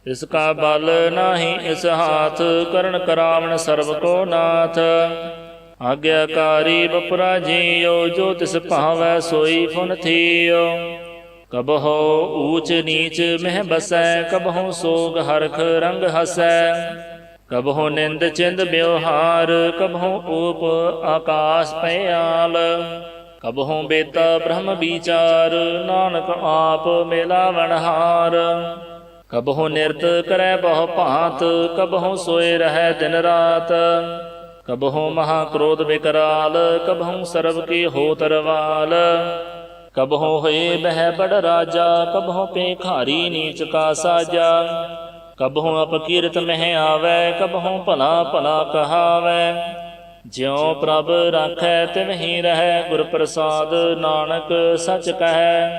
ਇਸ ਕਾ ਬਲ ਨਾਹੀ ਇਸ ਹਾਥ, ਕਰਨ ਕਰਾਵਣ ਸਰਬ ਕੋ ਨਾਥ। ਆਗਿਆਕਾਰੀ ਬਪੁਰਾ ਜੀਓ, ਜੋ ਤਿਸ ਭਾਵੈ ਸੋਈ ਫੁਨ ਥੀਓ। ਕਬਹੁ ਊਚ ਨੀਚ ਮਹਿ ਬਸੈ, ਕਬਹੁ ਸੋਗ ਹਰਖ ਰੰਗ ਹਸੈ। ਕਬਹੁ ਨਿੰਦ ਚਿੰਦ ਬਿਵਹਾਰ, ਕਬਹੁ ਊਪ ਆਕਾਸ ਭਇਆਲ। ਕਬਹੁ ਬੇਤਾ ਬ੍ਰਹਮ ਵਿਚਾਰ, ਨਾਨਕ ਆਪ ਮਿਲਾਵਨਹਾਰ। ਕਬਹੁ ਨਿਰਤ ਕਰੈ ਬਹੁ ਭਾਂਤ, ਕਬਹੁ ਸੋਏ ਰਹੈ ਦਿਨ ਰਾਤ। ਕਬਹੁ ਮਹਾ ਕ੍ਰੋਧ ਵਿਕਰਾਲ, ਕਬਹੁ ਸਰਬ ਕੀ ਹੋਤ ਰਵਾਲ। ਕਬਹੁ ਹੋਏ ਬਹਿ ਬੜ ਰਾਜਾ, ਕਬਹੁ ਭੇਖਾਰੀ ਨੀਚ ਕਾ ਸਾਜਾ। ਕਬਹੁ ਅਪਕੀਰਤ ਮਹਿ ਆਵੈ, ਕਬਹੁ ਭਲਾ ਭਲਾ ਕਹਾਵੈ। ਜਿਉ ਪ੍ਰਭ ਰਾਖੈ ਤਿਵਹਿ ਰਹੈ, ਗੁਰ ਪ੍ਰਸਾਦ ਨਾਨਕ ਸਚ ਕਹੈ।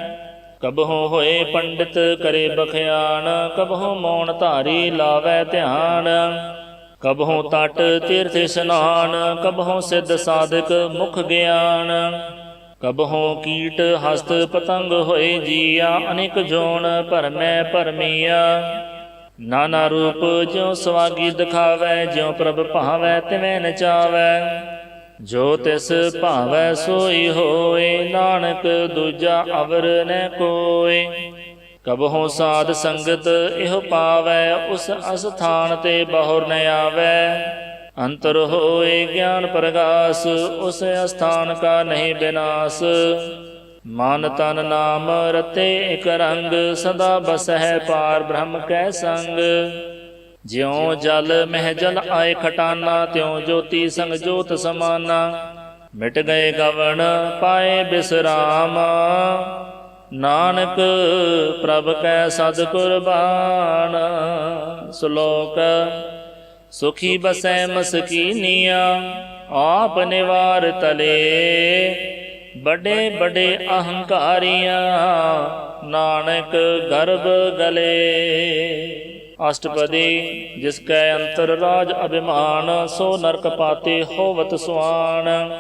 ਕਬਹੁ ਹੋਏ ਪੰਡਿਤ ਕਰੇ ਬਖਿਆਨ, ਕਬਹੁ ਮੌਨ ਧਾਰੀ ਲਾਵੈ ਧਿਆਨ। ਕਬਹੁ ਤਟ ਤੀਰਥ ਇਸਨਾਨ, ਕਬਹੁ ਸਿੱਧ ਸਾਧਕ ਮੁਖ ਗਿਆਨ। ਕਬਹੁ ਕੀਟ ਹਸਤ ਪਤੰਗ ਹੋਏ ਜੀਆ, ਅਨੇਕ ਜੋਨ ਭਰਮੈ ਭਰਮੀਆ। ਨਾਨਾ ਰੂਪ ਜਿਉ ਸਵਾਗੀ ਦਿਖਾਵੈ, ਜਿਉ ਪ੍ਰਭ ਭਾਵੈ ਤਿਵੇਂ ਨਚਾਵੈ। ਜੋ ਤਿਸ ਭਾਵੈ ਸੋਈ ਹੋਏ, ਨਾਨਕ ਦੂਜਾ ਅਵਰ ਨ ਕੋਇ। ਕਬਹੁ ਸਾਧ ਸੰਗਤ ਇਹੋ ਪਾਵੈ, ਉਸ ਅਸਥਾਨ ਤੇ ਬਹੁਰ ਨ ਆਵੈ। ਅੰਤਰ ਹੋਏ ਗਿਆਨ ਪ੍ਰਗਾਸ, ਉਸ ਅਸਥਾਨ ਕਾ ਨਹੀਂ ਬਿਨਾਸ। ਮਨ ਤਨ ਨਾਮ ਰਤੇ ਇਕ ਰੰਗ, ਸਦਾ ਬਸਹਿ ਪਾਰ ਬ੍ਰਹਮ ਕੈ ਸੰਗ। ਜਿਉ ਜਲ ਮਹਿ ਜਲ ਆਏ ਖਟਾਨਾ, ਤਿਉ ਜੋਤੀ ਸੰਗ ਜੋਤ ਸਮਾਨਾ। ਮਿਟ ਗਏ ਗਵਨ ਪਾਏ ਬਿਸਰਾਮ, ਨਾਨਕ ਪ੍ਰਭ ਕੈ ਸਦ ਕੁਰਬਾਨ। ਸ਼ਲੋਕ। ਸੁਖੀ ਬਸੈ ਮਸਕੀਨੀਆ, ਆਪ ਨਿਵਾਰ ਤਲੇ। ਬੜੇ ਬੜੇ ਅਹੰਕਾਰੀਆਂ, ਨਾਨਕ ਗਰਭ ਗਲੇ। ਅਸ਼ਟਪਦੀ। ਜਿਸ ਕੈ ਅੰਤਰ ਰਾਜ ਅਭਿਮਾਨ, ਸੋ ਨਰਕ ਪਾਤੇ ਹੋਵਤ ਸੁਆਨ।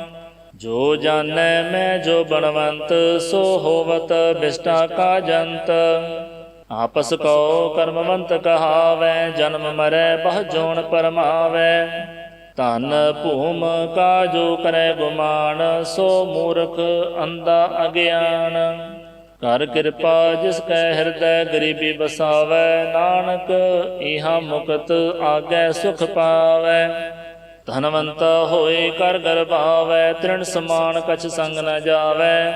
ਜੋ ਜਾਣੈ ਮੈਂ ਜੋ ਬਣਵੰਤ, ਸੋ ਹੋਵਤ ਬਿਸ਼ਟਾ ਕਾ ਜੰਤ। ਆਪਸ ਕਉ ਕਰਮਵੰਤ ਕਹਾਵੈ, ਜਨਮ ਮਰੈ ਬਹੁ ਜੋਨ ਪਰਮਾਵੈ। ਧਨ ਭੂਮ ਕਾ ਜੋ ਕਰੈ ਗੁਮਾਨ, ਸੋ ਮੂਰਖ ਅੰਧਾ ਅਗਿਆਨ। ਕਰ ਕਿਰਪਾ ਜਿਸ ਕੈ ਹਿਰਦੈ ਗਰੀਬੀ ਬਸਾਵੈ, ਨਾਨਕ ਇਹਾ ਮੁਕਤ ਆਗੈ ਸੁਖ ਪਾਵੈ। ਧਨਵੰਤ ਹੋਏ ਕਰ ਗਰਭਾਵੈ, ਤ੍ਰਿਣ ਸਮਾਨ ਕਛ ਸੰਗ ਨ ਜਾਵੈ।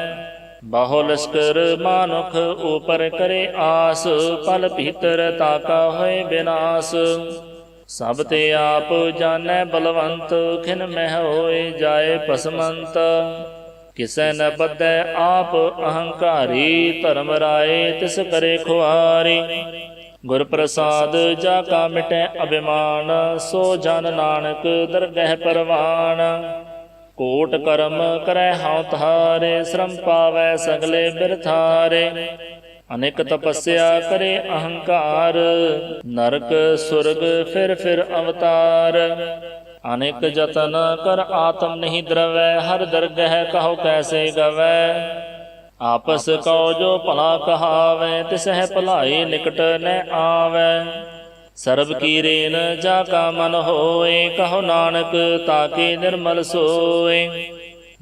ਬਾਹੋ ਲਸ਼ਕਰ ਮਾਨੁਖ ਉਪਰ ਕਰੇ ਆਸ, ਪਲ ਭੀਤਰ ਤਾਕਾ ਹੋਏ ਬਿਨਾਸ। ਸਭ ਤੇ ਆਪ ਜਾਣੈ ਬਲਵੰਤ, ਖਿਨ ਮਹਿ ਹੋਏ ਜਾਏ ਭਸਮੰਤ। ਕਿਸੈ ਨ ਬੱਧੈ ਆਪ ਅਹੰਕਾਰੀ, ਧਰਮ ਰਾਏ ਤਿਸ ਕਰੇ ਖੁਆਰੀ। ਗੁਰ ਪ੍ਰਸਾਦ ਜਾ ਕਾ ਮਿਟੈ ਅਭਿਮਾਨ, ਸੋ ਜਨ ਨਾਨਕ ਦਰਗਹਿ ਪਰਵਾਨ। ਕੋਟ ਕਰਮ ਕਰੈ ਹਉ ਤਾਰੇ, ਸ਼ਰਮ ਪਾਵੈ ਸਗਲੇ ਬਿਰਥਾਰੇ। ਅਨੇਕ ਤਪੱਸਿਆ ਕਰੇ ਅਹੰਕਾਰ, ਨਰਕ ਸੁਰਗ ਫਿਰ ਫਿਰ ਅਵਤਾਰ। ਅਨੇਕ ਜਤਨ ਕਰ ਆਤਮ ਨਹੀਂ ਦਰਵੈ, ਹਰ ਦਰਗਹਿ ਕਹੋ ਕੈਸੇ ਗਵੈ। ਆਪਸ ਕਉ ਜੋ ਭਲਾ ਕਹਾਵੈ, ਤਿਸਹਿ ਭਲਾਈ ਨਿਕਟ ਨ ਆਵੈ। ਸਰਬ ਕੀ ਰੇਨ ਜਾ ਕਾ ਮਨ ਹੋਏ, ਕਹੋ ਨਾਨਕ ਤਾਕੇ ਨਿਰਮਲ ਸੋਏ।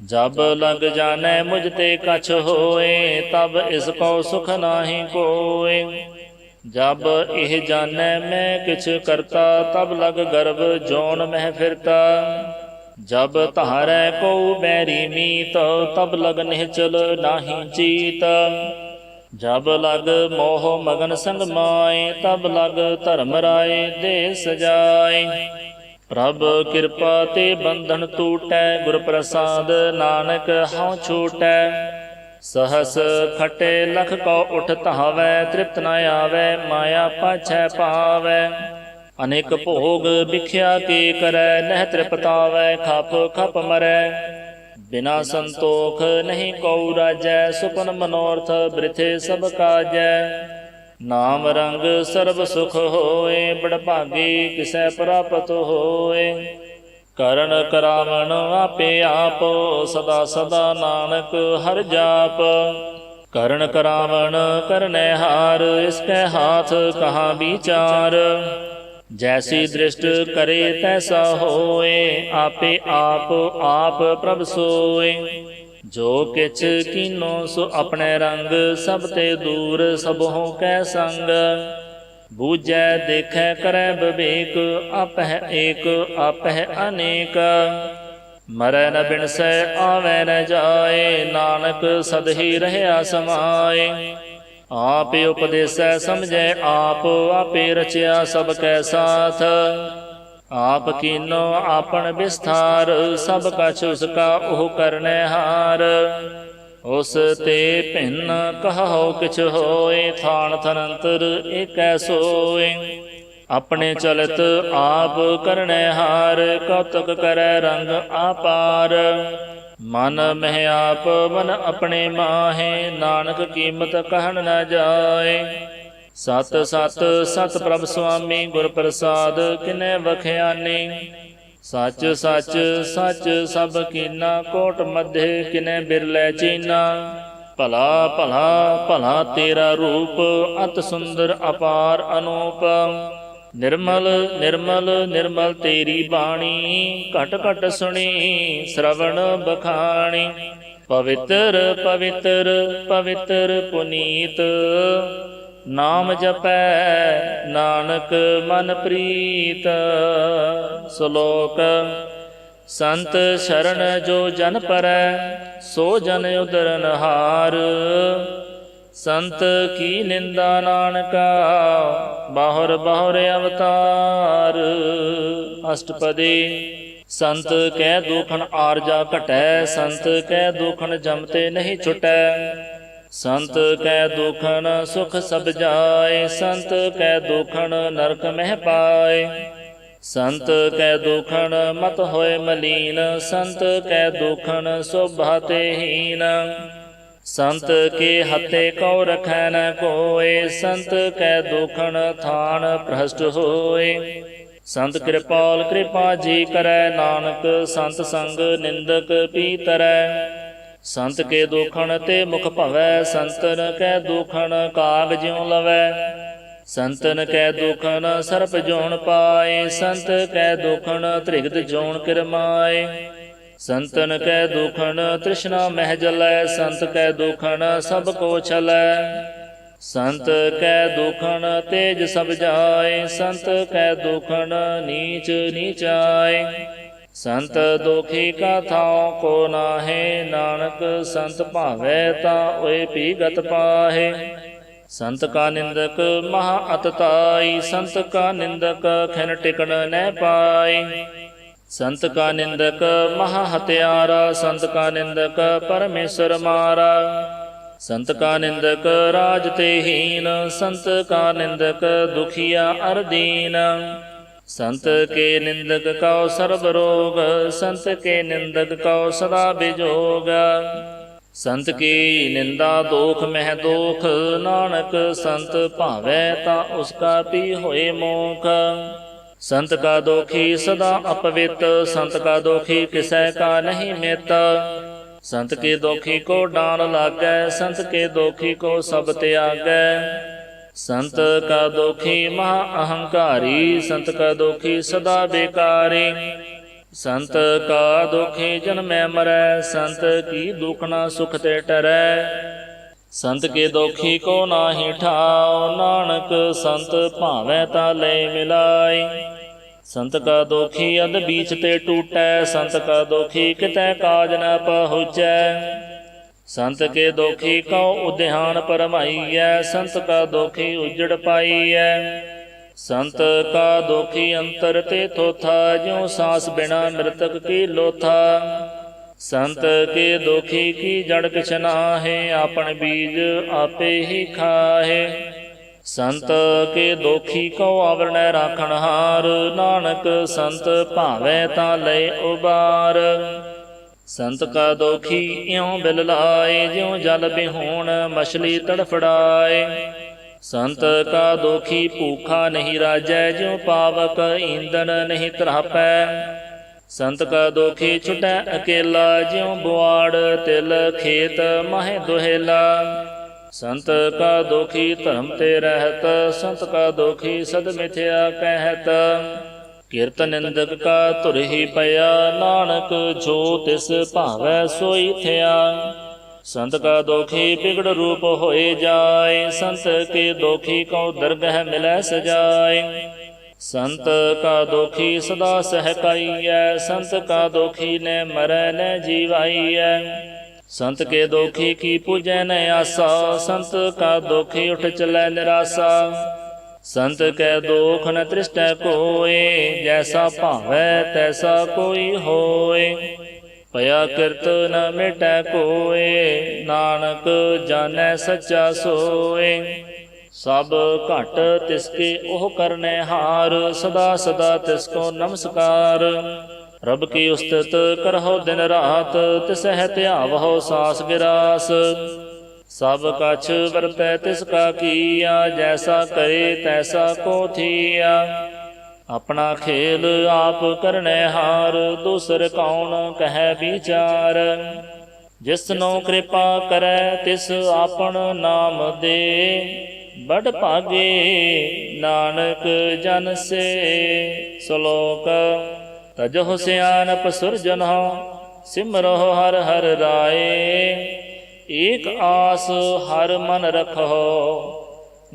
ਜਬ ਲਗ ਜਾਣੈ ਮੁਝ ਤੇ ਕਛ ਹੋਏ, ਤਬ ਇਸ ਕੋ ਸੁਖ ਨਾਹੀ ਕੋਏ। ਜਬ ਇਹ ਜਾਣੈ ਮੈਂ ਕਿਛ ਕਰਤਾ, ਤਬ ਲਗ ਗਰਭ ਜੋਨ ਮਹਿ ਫਿਰਤਾ। ਜਬ ਧਾਰੈ ਕੋ ਬੈਰੀ ਮੀਤ, ਤਬ ਲਗ ਨਿਹਚਲ ਨਾਹੀ ਚੀਤ। ਜਬ ਲਗ ਮੋਹ ਮਗਨ ਸੰਗ ਮਾਏ, ਤਬ ਲਗ ਧਰਮ ਰਾਏ ਦੇ ਸਜਾਏ। ਪ੍ਰਭ ਕਿਰਪਾ ਤੇ ਬੰਧਨ ਟੂਟੈ, ਗੁਰ ਪ੍ਰਸਾਦ ਨਾਨਕ ਹਉ ਛੂਟੈ। ਸਹਸ ਖਟੇ ਲਖ ਕਉ ਉਠ ਧਾਵੈ, ਤ੍ਰਿਪਤ ਨ ਆਵੈ ਮਾਇਆ ਪਾਛੈ ਪਾਵੈ। ਅਨੇਕ ਭੋਗ ਵਿਖਿਆ ਕੀ ਕਰੈ, ਨਹਿ ਤ੍ਰਿਪਤਾਵੈ ਖਪ ਖਪ ਮਰੈ। ਬਿਨਾ ਸੰਤੋਖ ਨਹੀਂ ਕਉ ਰਾਜੈ, ਸੁਪਨ ਮਨੋਰਥ ਬ੍ਰਿਥੇ ਸਭ ਕਾਜੈ। ਨਾਮ ਰੰਗ ਸਰਬ ਸੁਖ ਹੋਏ, ਬੜ ਭਾਗੀ ਕਿਸੈ ਪ੍ਰਾਪਤ ਹੋਏ। ਕਰਨ ਕਰਾਵਣ ਆਪੇ ਆਪ, ਸਦਾ ਸਦਾ ਨਾਨਕ ਹਰਿ ਜਾਪ। ਕਰਨ ਕਰਾਵਣ ਕਰਨੈ ਹਾਰ, ਇਸ ਕੈ ਹਾਥ ਕਹਾ ਵਿਚਾਰ। जैसी दृष्ट करे तैसा होए, आपे आप प्रभ सोए। जो किछ कीनो सो अपने रंग, सब ते दूर सबहों कै संग। बूझै देखै करै विवेक, आपह एक आपह अनेक। मरै न बिनसै आवै न जाए, नानक सदहि रहया समाए। आप उपदेसै समझै आप, आपे रचया सब कै साथ। आप कीनो आपन विस्तार, सब कछ उसका ओह करनै हार। उस ते भिन्न कहो किछ होए, थान थनंतर एकै सोए। अपने चलत आप करनै हार, कौतुक करै रंग आपार। मन मह आप मन अपने माहे, नानक कीमत कहन न जाए। सत सत सत प्रभ सुआमी, गुर प्रसाद किनै बख्यानी। सच सच सच सब कीना, कोट मध्य किनै बिरलै चीना। भला भला भला तेरा रूप, अत सुंदर अपार अनूप। निर्मल निर्मल निर्मल तेरी बाणी, घट घट सुनी श्रवण बखाणी। पवित्र पवित्र पवित्र पुनीत, नाम जपै नानक मन प्रीत। श्लोक। संत शरण जो जन परੈ, सो जन उदरन हार। संत की निंदा नानका, बाहुर बाहुर अवतार। अष्टपदी। संत कै दुखन आरजा घटै, संत कै दुखन जमते नहीं छुटै। संत कै दुखन सुख सब जाए, संत कै दुखन नरक मह पाए। संत कै दुखन मत होए मलीन, संत कै दुखन शोभा ते हीन। संत के हते कौ रखै न कोय, संत कै दुखन थान भ्रष्ट होय। संत कृपाल कृपा जी करै, नानक संत संग निंदक पीतरै। संत के दुखन ते मुख भवै, संतन कै दुखन काग ज्यों लवै। संतन कै दुखन सर्प जोन पाए, संत कै दुखन त्रिगत जोन किरमाए। संतन कै दुखन तृष्णा मह जलै, संत कै दुखन सब को छलै। संत कै दुखन तेज सब जाए, संत कै दुखन नीच नीचाए। संत दुखी का थाओ को नाहे, नानक संत भावै ता ओए भी गत पाहे। संत का निंदक महा अतताई, संत का निंदक खिन टिकन न पाए। संत का निंदक महा हत्यारा, संत का निंदक परमेश्वर मारा। संत का निंदक राज ते हीन, संत का निंदक दुखिया अर दीन। संत के निंदक कौ सर्ब रोग, संत के निंदक कौ सदा बिजोग। संत की निंदा दोख मह दोख, नानक संत भावै ता उसका पी होए मोख। संत का दोखी सदा अपवित, संत का दोखी किसै का नहीं मित। संत के दोखी को डान लागै, संत के दोखी को सब त्यागै। संत का दोखी महा अहंकारी, संत का दोखी सदा बेकारी। संत का दोखी जन्मै मरै, संत की दुखना सुख ते टरै। संत के दोखी को नाहि ठाओ, नानक संत भावै ता ले मिलाई। संत का दोखी अध बीच ते टूटै, संत का दोखी कितै काज न पहुँचै। संत के दोखी कौ उद्यान परमाईयै, संत का दोखी उजड़ पाईयै। संत का दोखी अंतर ते थोथा, ज्यों सांस बिना मृतक की लोथा। संत के दोखी की जड़ किछ नाहे, आपन बीज आपे ही खाहे। संत के दोखी को आवरण राखण हार, नानक संत भावै ता लय उबार। संत का दोखी इਉਂ बिल लाए, ज्यों जल बिहूण मछली तड़फड़ाए। संत का दोखी भूखा नहीं राजै, ज्यों पावक ईंधन नहीं तरापै। संत का दोखी छुटै अकेला, ज्यों बुआड़ तिल खेत माहे दुहेला। ਸੰਤ ਕਾ ਦੋਖੀ ਧਰਮ ਤੇ ਰਹਿਤ, ਸੰਤ ਕਾ ਦੋਖੀ ਸਦ ਮਿਥਿਆ ਕਹਿਤ। ਕਿਰਤ ਨਿੰਦਕ ਕਾ ਧੁਰਿ ਪਿਆ, ਨਾਨਕ ਜੋ ਤਿਸ ਭਾਵੈ ਸੋਈ ਥਿਆ। ਸੰਤ ਕਾ ਦੋਖੀ ਬਿਗੜ ਰੂਪ ਹੋਏ ਜਾਏ, ਸੰਤ ਕੇ ਦੋਖੀ ਕਉ ਦਰਗਹ ਮਿਲੈ ਸਜਾਏ। ਸੰਤ ਕਾ ਦੋਖੀ ਸਦਾ ਸਹਿਕਾਈਐ, ਸੰਤ ਕਾ ਦੋਖੀ ਨੇ ਮਰੈ ਨ ਜੀਵਾਈਐ। ਸੰਤ ਕੇ ਦੋਖੀ ਕੀ ਪੂਜੈ ਨ ਆਸਾ, ਸੰਤ ਕਾ ਦੋਖੀ ਉਠ ਚਲੈ ਨਿਰਾਸਾ। ਸੰਤ ਕੈ ਦੋਖ ਨ ਤ੍ਰਿਸ਼ਟੈ ਕੋਇ, ਜੈਸਾ ਭਾਵੈ ਤੈਸਾ ਕੋਈ ਹੋਏ। ਭਇਆ ਕਿਰਤ ਨ ਮਿਟੈ ਕੋਇ, ਨਾਨਕ ਜਾਣੈ ਸੱਚਾ ਸੋਏ। ਸਭ ਘਟ ਤਿਸਕੇ ਉਹ ਕਰਨੈ ਹਾਰ, ਸਦਾ ਸਦਾ ਤਿਸਕੋ ਨਮਸਕਾਰ। ਰੱਬ ਕੀ ਉਸਤਤ ਕਰਹੁ ਦਿਨ ਰਾਤ, ਤਿਸਹਿ ਧਿਆਵਹੁ ਸਾਸ ਗਿਰਾਸ। ਸਭ ਕਛ ਵਰਤੈ ਤਿਸ ਕਾ ਕੀਆ, ਜੈਸਾ ਕਰੇ ਤੈਸਾ ਕੋ ਥੀਆ। ਆਪਣਾ ਖੇਲ ਆਪ ਕਰਨੈ ਹਾਰ, ਦੂਸਰ ਕੌਣ ਕਹਿ ਵਿਚਾਰ। ਜਿਸਨੋ ਕਿਰਪਾ ਕਰੈ ਤਿਸ ਆਪਣ ਨਾਮ ਦੇ, ਬੜ ਭਾਗੇ ਨਾਨਕ ਜਨ ਸੇ। ਸ਼ਲੋਕ ਤਜਹੁ ਸਿਆਣਪ ਸੁਰਜਨਹੁ, ਸਿਮਰਹੁ ਹਰਿ ਹਰਿ ਰਾਏ। ਏਕ ਆਸ ਹਰਿ ਮਨ ਰਖਹੁ,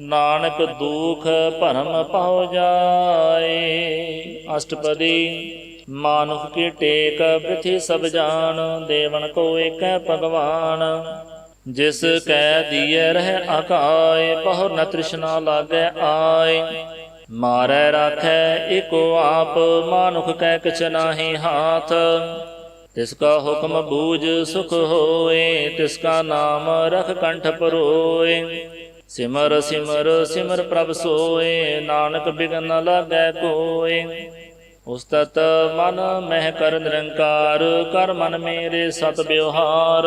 ਨਾਨਕ ਦੁਖ ਭਰਮ ਪਹੁ ਜਾਏ। ਅਸ਼ਟਪਦੀ। ਮਾਨੁਖ ਕੀ ਟੇਕ ਪ੍ਰਿਥੀ ਸਭ ਜਾਣ, ਦੇਵਨ ਕੋ ਏਕੈ ਭਗਵਾਨ। ਜਿਸ ਕੈ ਦੀਐ ਰਹਿ ਆਕਾਇ, ਬਹੁ ਨ ਤ੍ਰਿਸ਼ਨਾ ਲਾਗੈ ਆਏ। ਮਾਰੈ ਰਾਖੈ ਏਕੋ ਆਪ, ਮਾਨੁਖ ਕੈ ਕਿਛ ਨਾਹੀ ਹਾਥ। ਤਿਸ ਕਾ ਹੁਕਮ ਬੂਝ ਸੁਖ ਹੋਏ, ਤਿਸ ਕਾ ਨਾਮ ਰਖ ਕੰਠ ਪਰੋਏ। ਸਿਮਰ ਸਿਮਰ ਸਿਮਰ ਪ੍ਰਭ ਸੋਏ, ਨਾਨਕ ਬਿਘਨ ਨ ਲਾਗੈ ਕੋਇ। ਉਸਤਤ ਮਨ ਮਹਿ ਕਰ ਨਿਰੰਕਾਰ, ਕਰ ਮਨ ਮੇਰੇ ਸਤ ਵਿਵਹਾਰ।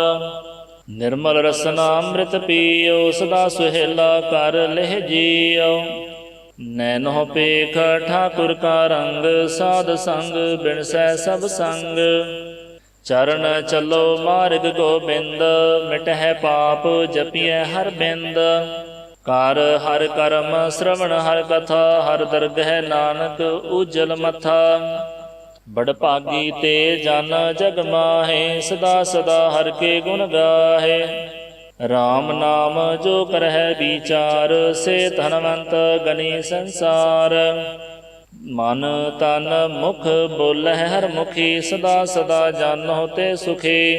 ਨਿਰਮਲ ਰਸਨਾ ਅੰਮ੍ਰਿਤ ਪੀਓ, ਸਦਾ ਸੁਹੇਲਾ ਕਰ ਲਹਿ ਜੀਓ। ਨੈਨੋ ਪੇਖ ਠਾਕੁਰ ਕਾ ਰੰਗ, ਸਾਧ ਸੰਗ ਬਿਨਸੈ ਸਭ ਸੰਗ। ਚਰਨ ਚੱਲੋ ਮਾਰਗ ਗੋਬਿੰਦ, ਮਿਟਹਿ ਪਾਪ ਜਪੀਐ ਹਰ ਬਿੰਦ। ਕਰ ਹਰ ਕਰਮ ਸ਼੍ਰਵਣ ਹਰ ਕਥਾ, ਹਰ ਦਰਗਹਿ ਨਾਨਕ ਉਜਲ ਮਥਾ। ਬੜ ਭਾਗੀ ਤੇ ਜਨ ਜਗ ਮਾਹੇ, ਸਦਾ ਸਦਾ ਹਰਿ ਕੇ ਗੁਣ ਗਾਹੇ। ਰਾਮ ਨਾਮ ਜੋ ਕਰਹਿ ਵਿਚਾਰ, ਸੇ ਧਨਵੰਤ ਗਨੀ ਸੰਸਾਰ। ਮਨ ਤਨ ਮੁਖ ਬੋਲਹਿ ਹਰਿ ਮੁਖੀ, ਸਦਾ ਸਦਾ ਜਾਨਹੁ ਤੇ ਸੁਖੀ।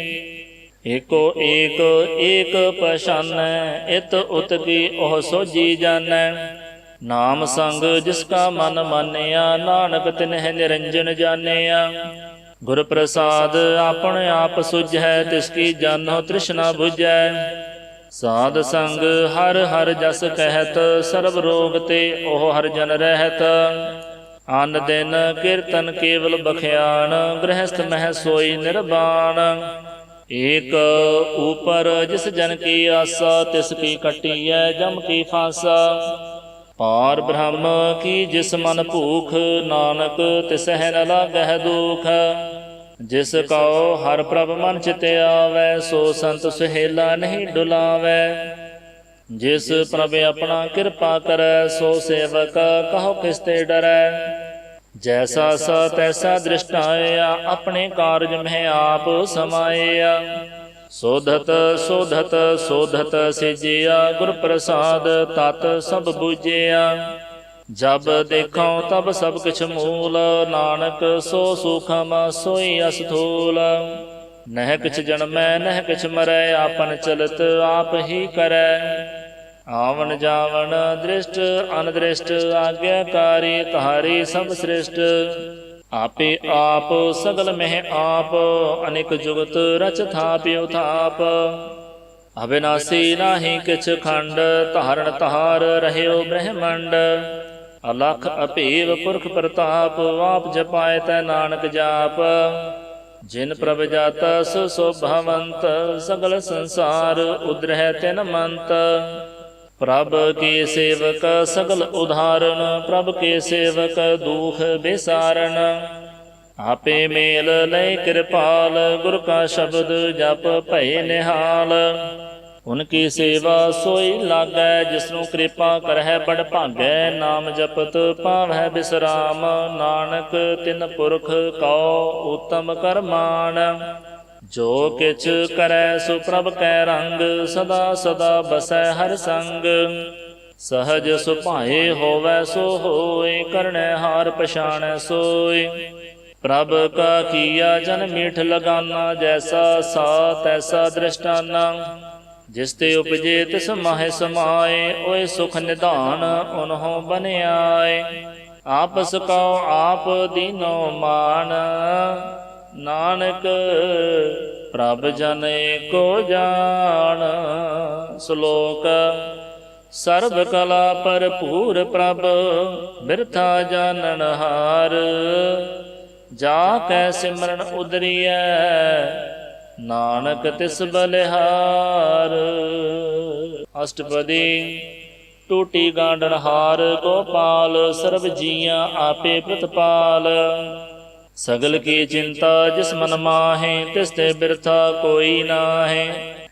ਏਕੋ ਏਕ ਏਕ ਪਛਾਨੈ, ਇਤ ਉਤ ਕੀ ਉਹ ਸੋਝੀ ਜਾਣੈ। ਨਾਮ ਸੰਗ ਜਿਸ ਕਾ ਮਨ ਮਾਨਿਆ, ਨਾਨਕ ਤਿਨਹਿ ਨਿਰੰਜਨ ਜਾਣਿਆ। ਗੁਰ ਪ੍ਰਸਾਦ ਆਪਣ ਆਪ ਸੁਝੈ, ਤਿਸ ਕੀ ਜਾਨਹੁ ਤ੍ਰਿਸ਼ਨਾ ਬੁਝੈ। ਸਾਧ ਸੰਗ ਹਰ ਹਰ ਜਸ ਕਹਿਤ, ਸਰਬ ਰੋਗ ਤੇ ਉਹ ਹਰਿ ਜਨ ਰਹਿਤ। ਅਨ ਦਿਨ ਕੀਰਤਨ ਕੇਵਲ ਬਖਿਆਣ, ਗ੍ਰਹਸਥ ਮਹਿ ਸੋਈ ਨਿਰਵਾਣ। ਏਕ ਊਪਰ ਜਿਸ ਜਨ ਕੀ ਆਸਾ, ਤਿਸ ਕੀ ਕੱਟੀਐ ਜਮ ਕੀ ਫਾਸਾ। ਪਾਰ ਬ੍ਰਹਮ ਕੀ ਜਿਸ ਮਨ ਭੂਖ, ਨਾਨਕ ਤਿਸਹਿ ਨ ਲਾਗਹਿ ਦੁਖ। ਜਿਸ ਕਉ ਹਰਿ ਪ੍ਰਭ ਮਨ ਚਿਤ ਆਵੈ, ਸੋ ਸੰਤ ਸੁਹੇਲਾ ਨਹੀਂ ਡੁਲਾਵੈ। ਜਿਸ ਪ੍ਰਭ ਆਪਣਾ ਕਿਰਪਾ ਕਰੈ, ਸੋ ਸੇਵਕ ਕਹੋ ਕਿਸ ਤੇ ਡਰੈ। ਜੈਸਾ ਸਾ ਤੈਸਾ ਦ੍ਰਿਸ਼ਟਾਇਆ, ਆਪਣੇ ਕਾਰਜ ਮਹਿ ਆਪ ਸਮਾਇਆ। ਸੋਧਤ ਸੋਧਤ ਸੋਧਤ ਸਿਜਿਆ, ਗੁਰ ਪ੍ਰਸਾਦ ਤਤ ਸਭ ਬੁਝਿਆ। ਜਬ ਦੇਖੋ ਤਬ ਸਭ ਕਿਛ ਮੂਲ, ਨਾਨਕ ਸੋ ਸੂਖਮ ਸੋਈ ਅਸਥੂਲ। ਨਹਿ ਕਿਛ ਜਨਮੈ ਨਹਿ ਕਿਛ ਮਰੈ, ਆਪਨ ਚਲਤ ਆਪ ਹੀ ਕਰੈ। ਆਵਨ ਜਾਵਨ ਦ੍ਰਿਸ਼ਟ ਅਨਦ੍ਰਿਸ਼ਟ, ਆਗਿਆਕਾਰੀ ਤੁਹਾਰੀ ਸਭ ਸ੍ਰਿਸ਼ਟ। ਆਪੇ ਆਪ ਸਗਲ ਮਹਿ ਆਪ, ਅਨੇਕ ਜੁਗਤ ਰਚ ਥਾਪਿ ਉਥਾਪ। ਅਬਿਨਾਸੀ ਨਾਹੀ ਕਿਛ ਖੰਡ, ਧਾਰਨ ਧਾਰ ਰਹਿਓ ਬ੍ਰਹਮੰਡ। ਅਲਖ ਅਭੇਵ ਪੁਰਖ ਪ੍ਰਤਾਪ, ਆਪ ਜਪਾਇ ਤੈ ਨਾਨਕ ਜਾਪ। ਜਿਨ ਪ੍ਰਭ ਜਾਤਾ ਸੋ ਸੋਭਾਵੰਤ, ਸਗਲ ਸੰਸਾਰ ਉਦਰਹਿ ਤਿਨ ਮੰਤ। ਪ੍ਰਭ ਕੇ ਸੇਵਕ ਸਗਲ ਉਧਾਰਨ, ਪ੍ਰਭ ਕੇ ਸੇਵਕ ਦੁਖ ਬਿਸਾਰਨ। ਆਪੇ ਮੇਲ ਲੈ ਕਿਰਪਾਲ, ਗੁਰ ਕਾ ਸ਼ਬਦ ਜਪ ਭਏ ਨਿਹਾਲ। उनकी सेवा सोई लागै, जिसनु कृपा करहै बड़ भागै। नाम जपत पावै बिसराम, नानक तिन पुरख कौ उत्तम करमान। जो किछ करै सो प्रभ कै रंग, सदा सदा बसै हर संग। सहज सुभाए होवै सो होय, करनै हार पछाणै सोय। प्रभ का किया जन मीठ लगाना, जैसा सा तैसा दृष्टाना। जिस ते उपजे तिस माहे समाए, ओए सुख निधान उन्हों बन आए। आपस कौ आप दीनो मान, नानक प्रभ जन को जान। श्लोक सर्ब कला भरपूर प्रभ, बिरथा जानन हार। जा कै सिमरन उदरिਐ, नानक तिस बलिहार। अष्टपदी। टूटी गांडन हार गोपाल, सर्व जिया आपे प्रतिपाल। सगल की चिंता जिस मन माहे, तिस ते बिरथा कोई नाहे।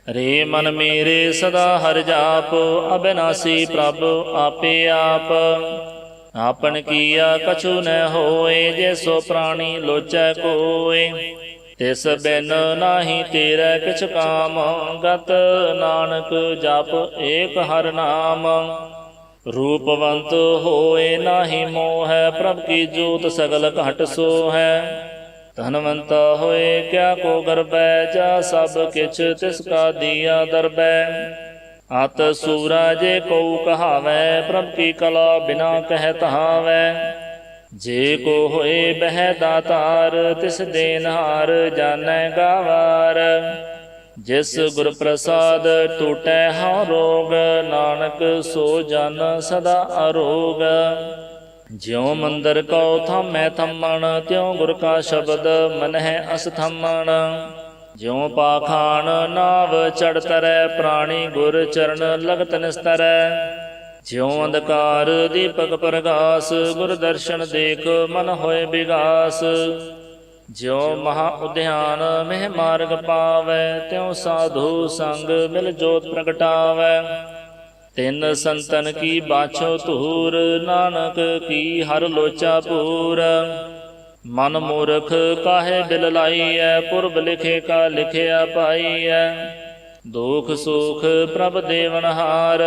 रे मन मेरे सदा हर जाप, अविनाशी प्रभ आपे आप। आपन किया कछु न होए, जैसो प्राणी लोचै कोय। तिस बिन नाही तेरै किछ काम, गत नानक जप एक हर नाम। रूपवंत होए नाही मोह, प्रभ की जोत सगल घट सो है। धनवंता होए क्या को गर्बै, जा सब किछ तिसका दिया दरबै। अत सूरज को कहावै, प्रभ की कला बिना कह तहावै। जे को होए बह दातार, तिस देनहार जानै गावार। जिस गुर प्रसाद टूटै हाँ रोग, नानक सो जन सदा अरोग। ज्यों मंदिर कौ थामै थम्मण, त्यों गुर का शब्द मनह असथम्मण। ज्यों पाखान नाव चढ़ तरੈ, प्राणी गुर चरण लगत निस्तरै। ज्यों अंधकार दीपक प्रगास, गुर दर्शन देख मन होए विगास। ज्यों महा उद्यान में मार्ग पावै, त्यों साधु संग मिल जोत प्रगटावै। तिन संतन की बाछो धूर, नानक की हर लोचा पूर। मन मूर्ख काहे बिल लाइਐ, पुरब लिखे का लिखिया पाइਐ। दुख सुख प्रभ देवनहार,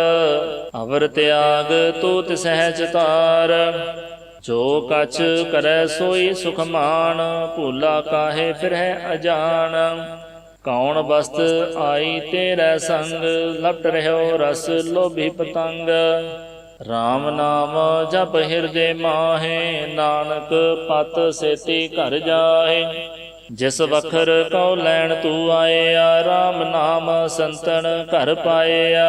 अवर त्याग तूत सहज तार। जो कछ करै सोई सुख मान, भूला काहे फिरਹਿ अजान। कौन बस्त आई तेरै संग, लपट रह्यो रस लोभी पतंग। राम नाम जप हिरदे माहे, नानक पत सेती घर जाहे। जिस वखर कौ लैन तू आया, राम नाम संतन घर पाया।